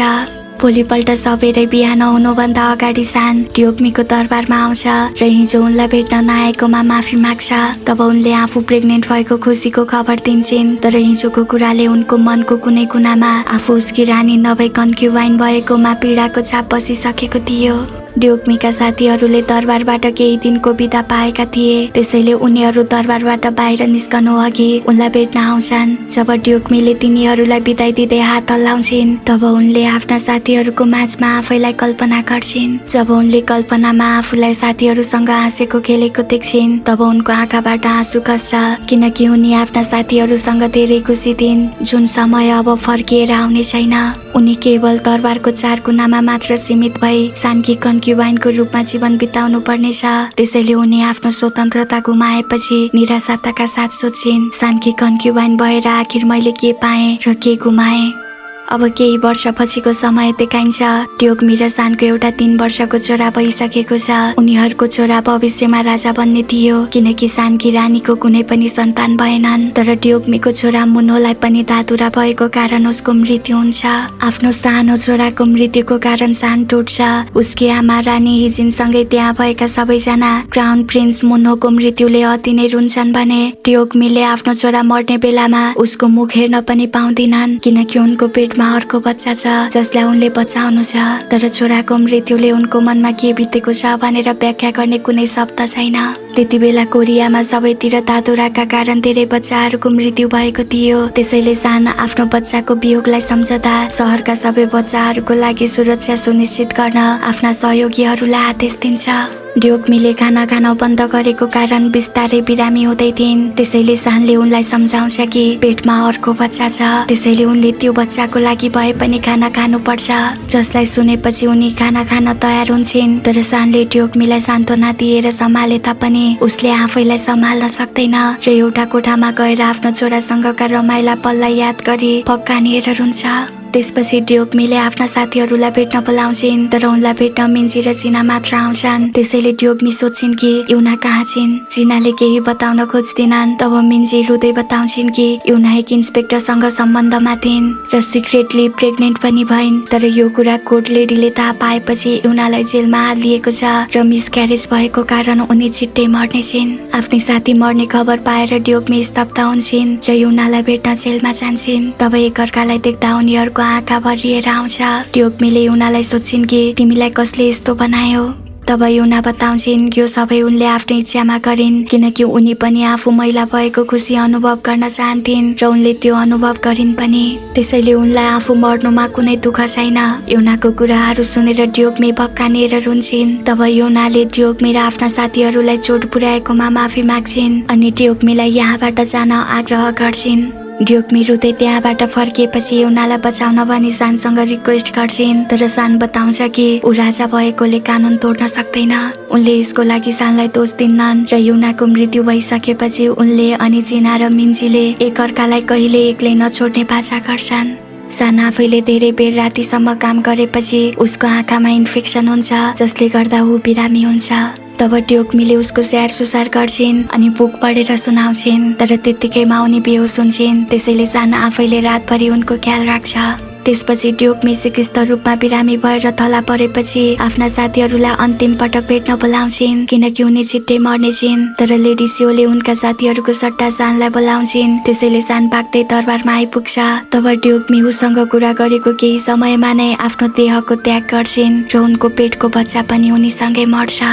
भोलिपल्ट सबेरै बिहान हुनुभन्दा अगाडि सान ड्योग्मीको दरबारमा आउँछ र हिजो उनलाई भेट्न नआएकोमा माफी माग्छ। तब उनले आफू प्रेग्नेन्ट भएको खुसीको खबर दिन्छन्, तर हिजोको कुराले उनको मनको कुनै कुनामा आफू उसकी रानी नभई कन्क्युबाइन भएकोमा पीडाको छाप बसिसकेको थियो। ड्योग्मीका साथीहरूले दरबारबाट केही दिनको बिदा पाएका थिए, त्यसैले उनीहरू दरबारबाट बाहिर निस्कनु अघि उनलाई भेट्न आउँछन्। जब ड्योग्मीले तिनीहरूलाई बिदाई दिँदै हात हल्लाउँछिन् तब उनले आफ्ना साथीहरूको माझमा आफैलाई कल्पना गर्छिन्। जब उनले कल्पनामा आफूलाई साथीहरूसँग हाँसेको खेलेको देख्छिन् तब उनको आँखाबाट आँसु खस्छ, किनकि उनी आफ्ना साथीहरूसँग धेरै खुसी थिइन्, जुन समय अब फर्किएर आउने छैन। उनी केवल दरबारको 4 कुनामा मात्र सीमित भई सानकी कन्क्युबाइनको रूपमा जीवन बिताउनु पर्नेछ। त्यसैले उनी आफ्नो स्वतन्त्रता गुमाएपछि निराशाका साथ सोच्छिन्, सानकी कन्क्युबाइन भएर आखिर मैले के पाएँ र के गुमाएँ। अब केही वर्षपछिको समय देखाइन्छ। ड्योग्मी र सानको एउटा 3 वर्षको छोरा भइसकेको छ। उनीहरूको छोरा भविष्यमा राजा बन्ने थियो, किनकि सानकी रानीको कुनै पनि सन्तान भएनन्। तर ड्योग्मीको छोरा मुनोलाई पनि दादुरा भएको कारण उसको मृत्यु हुन्छ। आफ्नो सानो छोराको मृत्युको कारण सान टुट्छ। उसकी आमा रानी हिजिनसँगै त्यहाँ भएका सबैजना क्राउन प्रिन्स मुनोको मृत्युले अति नै रुन्छन् भने ड्योग्मीले आफ्नो छोरा मर्ने बेलामा उसको मुख हेर्न पनि पाउँदिनन्, किनकि उनको पेटमा अर्को बच्चा छ जसलाई उनले बचाउनु छ। तर छोराको मृत्युले उनको मनमा के बितेको छ भनेर व्याख्या गर्ने कुनै शब्द छैन। त्यति बेला कोरियामा सबैतिर दादुराका कारण धेरै बच्चाहरूको मृत्यु भएको थियो। त्यसैले सान आफ्नो बच्चाको वियोगलाई सम्झदा शहरका सबै बच्चाहरूको लागि सुरक्षा सुनिश्चित गर्न आफ्ना सहयोगीहरूलाई आदेश दिन्छ। ड्योग्मीले खाना खान बन्द गरेको कारण बिस्तारै बिरामी हुँदै थिइन्। त्यसैले सानले उनलाई सम्झाउँछ कि पेटमा अर्को बच्चा छ, त्यसैले उनले त्यो बच्चाको लागि भए पनि खाना खानुपर्छ। जसलाई सुनेपछि उनी खाना खान तयार हुन्छन्, तर सानले ड्योग्मीलाई सान्त्वना दिएर सम्हाले तापनि उसले आफैलाई सम्हाल्न सक्दैन र एउटा कोठामा गएर आफ्नो छोरासँगका रमाइला पललाई याद गरी पक्कानिएर रुन्छ। त्यसपछि ड्योग्मीले आफ्ना साथीहरूलाई भेट्न बोलाउँछिन्, तर उनलाई भेट्न मिन्जी र जिना मात्र आउँछन्। त्यसैले ड्योग्मी सोध्छिन् कि युना कहाँ छिन्। जिनाले केही बताउन खोज्दिनन्। तब मिन्जी रुँदै बताउँछिन् कि युना एक इन्सपेक्टरसँग सम्बन्धमा थिइन् र सिक्रेटली प्रेग्नेन्ट पनि भइन्। तर यो कुरा कोर्ट लेडीले थाहा पाएपछि युनालाई जेलमा हालिएको छ र मिसक्यारेज भएको कारण उनी छिट्टै मर्ने छिन्। आफ्नै साथी मर्ने खबर पाएर ड्योग्मी स्तब्ध हुन्छन् र युनालाई भेट्न जेलमा जान्छन्। तब एकअर्कालाई देख्दा उनीहरूको आँखा भरिएर आउँछ। ड्योग्मीले युनालाई सोध्छिन् कि तिमीलाई कसले यस्तो बनायो। तब युना बताउँछिन् यो सबै उनले आफ्नै इच्छामा गरिन्, किनकि उनी पनि आफू महिला भएको खुसी अनुभव गर्न चाहन्थिन् र उनले त्यो अनुभव गरिन् पनि। त्यसैले उनलाई आफू मर्नुमा कुनै दुःख छैन। युनाको कुराहरू सुनेर ड्योग्मी भक्कानिएर रुन्छिन्। तब युनाले ड्योग्मी र आफ्ना साथीहरूलाई चोट पुर्याएकोमा माफी माग्छिन् अनि ड्योग्मीलाई यहाँबाट जान आग्रह गर्छिन्। ड्योग्मी रुँदै त्यहाँबाट फर्किएपछि युनालाई बचाउन भनी सानसँग रिक्वेस्ट गर्छिन्, तर सान बताउँछ कि ऊ राजा भएकोले कानुन तोड्न सक्दैन। उनले यसको लागि सानलाई दोष दिन्नन् र युनाको मृत्यु भइसकेपछि उनले अनि जिना र मिन्जीले एकअर्कालाई कहिले एक्लै नछोड्ने बाचा गर्छन्। सान आफैले धेरै बेर रातिसम्म काम गरेपछि उसको आँखामा इन्फेक्सन हुन्छ, जसले गर्दा ऊ बिरामी हुन्छ। तब ड्योग्मीले उसको स्याहार सुसार गर्छिन् अनि बुक पढेर सुनाउँछिन्, तर त्यत्तिकैमा उनी बेहोस हुन्छन्। त्यसैले सान आफैले रातभरि उनको ख्याल राख्छ। त्यसपछि ड्योग्मी सिकिस्त रूपमा बिरामी भएर थला परेपछि आफ्ना साथीहरूलाई अन्तिम पटक भेट्न बोलाउँछिन्, किनकि उनी छिट्टै मर्ने छिन्। तर लेडी सियोले उनका साथीहरूको सट्टा सानलाई बोलाउँछिन्। त्यसैले सान भाग्दै दरबारमा आइपुग्छ। तब ड्योग्मी उसँग कुरा गरेको केही समयमा नै आफ्नो देहको त्याग गर्छिन् र उनको पेटको बच्चा पनि उनीसँगै मर्छ।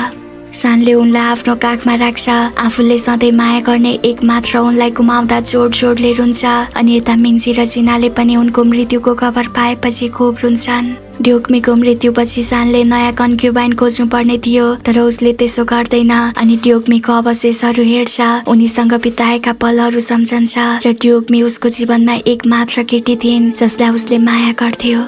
सानले उनलाई आफ्नो काखमा राख्छ। आफूले सधैँ माया गर्ने एक मात्र उनलाई गुमाउँदा जोड जोडले रुन्छ अनि यता मिन्जी र जिनाले पनि उनको मृत्युको खबर पाएपछि खुब रुन्छन्। ड्योग्मीको मृत्युपछि सानले नयाँ कन्क्युबाइन खोज्नु पर्ने थियो, तर उसले त्यसो गर्दैन अनि ड्योग्मीको अवशेषहरू हेर्छ, उनीसँग बिताएका पलहरू सम्झन्छ र ड्योग्मी उसको जीवनमा एक मात्र केटी थिइन् जसलाई उसले माया गर्थ्यो।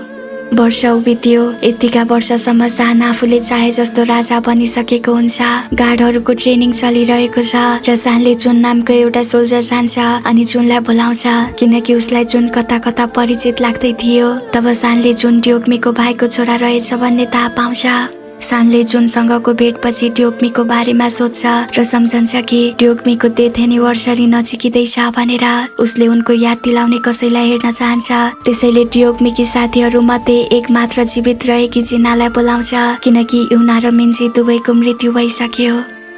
वर्ष बित्यो। यतिका वर्षसम्म सान आफूले चाहे जस्तो राजा बनिसकेको हुन्छ। गार्डहरूको ट्रेनिङ चलिरहेको छ र सानले जुन नामको एउटा सोल्जर जान्छ अनि जुनलाई बोलाउँछ, किनकि उसलाई जुन कता कता परिचित लाग्दै थियो। तब सानले जुन ड्योग्मीको भाइको छोरा रहेछ भन्ने थाहा पाउँछ। सानले जुनसँगको भेटपछि ड्योग्मीको बारेमा सोध्छ र सम्झन्छ कि ड्योग्मीको डेथ एनिभर्सरी नजिकिँदैछ भनेर। उसले उनको याद दिलाउने कसैलाई हेर्न चाहन्छ। त्यसैले ड्योग्मीकी साथीहरू मध्ये एक मात्र जीवित रहेकी जिनालाई बोलाउँछ, किनकि युना र मिन्जी दुवैको मृत्यु भइसक्यो।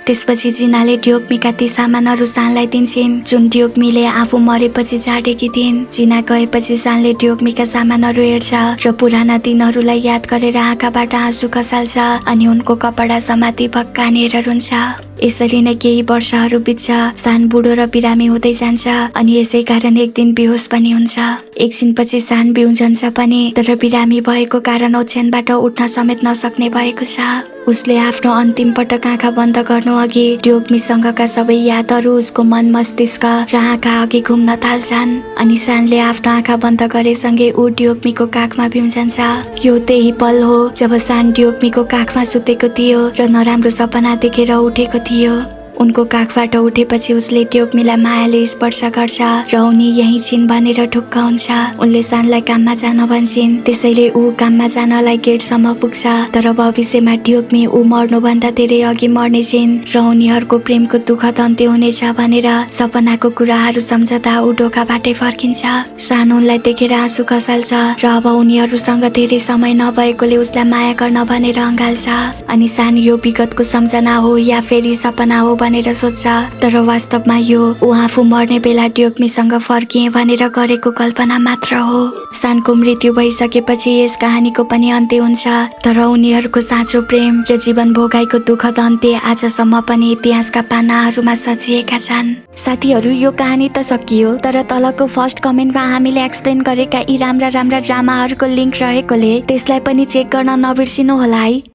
त्यसपछि जिनाले ड्योग्मीका ती सामानहरू सानलाई दिन्छन् जुन ड्योग्मीले आफू मरेपछि झाडेकी थिइन्। जिना गएपछि सानले ड्योग्मीका सामानहरू हेर्छ र पुराना दिनहरूलाई याद गरेर आँखाबाट आँसु खसाल्छ अनि उनको कपडा समाती भक्कानिएर रुन्छ। यसरी नै केही वर्षहरू बित्छ। सान बुढो र बिरामी हुँदै जान्छ अनि यसै कारण एक दिन बेहोस पनि हुन्छ। एकछिनपछि सान बिउजन्छ पनि, तर बिरामी भएको कारण ओछ्यानबाट उठ्न समेत नसक्ने भएको छ। उसले आफ्नो अन्तिम पटक आँखा बन्द गर्नु अघि ड्योग्मीसँगका सबै यादहरू उसको मन मस्तिष्क र आँखा अघि घुम्न थाल्छन् अनि सानले आफ्नो आँखा बन्द गरेसँगै ऊ ड्योग्मीको काखमा बिउजन्छ। यो त्यही पल हो जब सान ड्योग्मीको काखमा सुतेको थियो र नराम्रो सपना देखेर उठेको थियो। उनको काखबाट उठेपछि उसले ड्योग्मीलाई मायाले स्पर्श गर्छ र उनी यही छिन् भनेर ढुक्क हुन्छ। उनले सानलाई काममा जान भन्छन्, त्यसैले ऊ काममा जानलाई गेटसम्म पुग्छ। तर भविष्यमा ड्योग्मी ऊ मर्नुभन्दा धेरै अघि मर्ने छिन् र उनीहरूको प्रेमको दुःखद अन्त्य हुनेछ भनेर सपनाको कुराहरू सम्झदा ऊ ढोकाबाटै फर्किन्छ। सान उनलाई देखेर आँसु खसाल्छ र अब उनीहरूसँग धेरै समय नभएकोले उसलाई माया गर्न भनेर अँगाल्छ अनि सान यो विगतको सम्झना हो या फेरि सपना हो भनेर सोच्छ। तर वास्तवमा यो ऊ आफू मर्ने बेला ड्योग्मीसँग फर्किए भनेर गरेको कल्पना मात्र हो। सानको मृत्यु भइसकेपछि यस कहानीको पनि अन्त्य हुन्छ, तर उनीहरूको साँचो प्रेम र जीवन भोगाइको दुःखद अन्त्य आजसम्म पनि इतिहासका पानाहरूमा सजिएका छन्। साथीहरू, यो कहानी त सकियो, तर तलको फर्स्ट कमेन्टमा हामीले एक्सप्लेन गरेका यी राम्रा राम्रा ड्रामाहरूको लिङ्क रहेकोले त्यसलाई पनि चेक गर्न नबिर्सिनु होला है।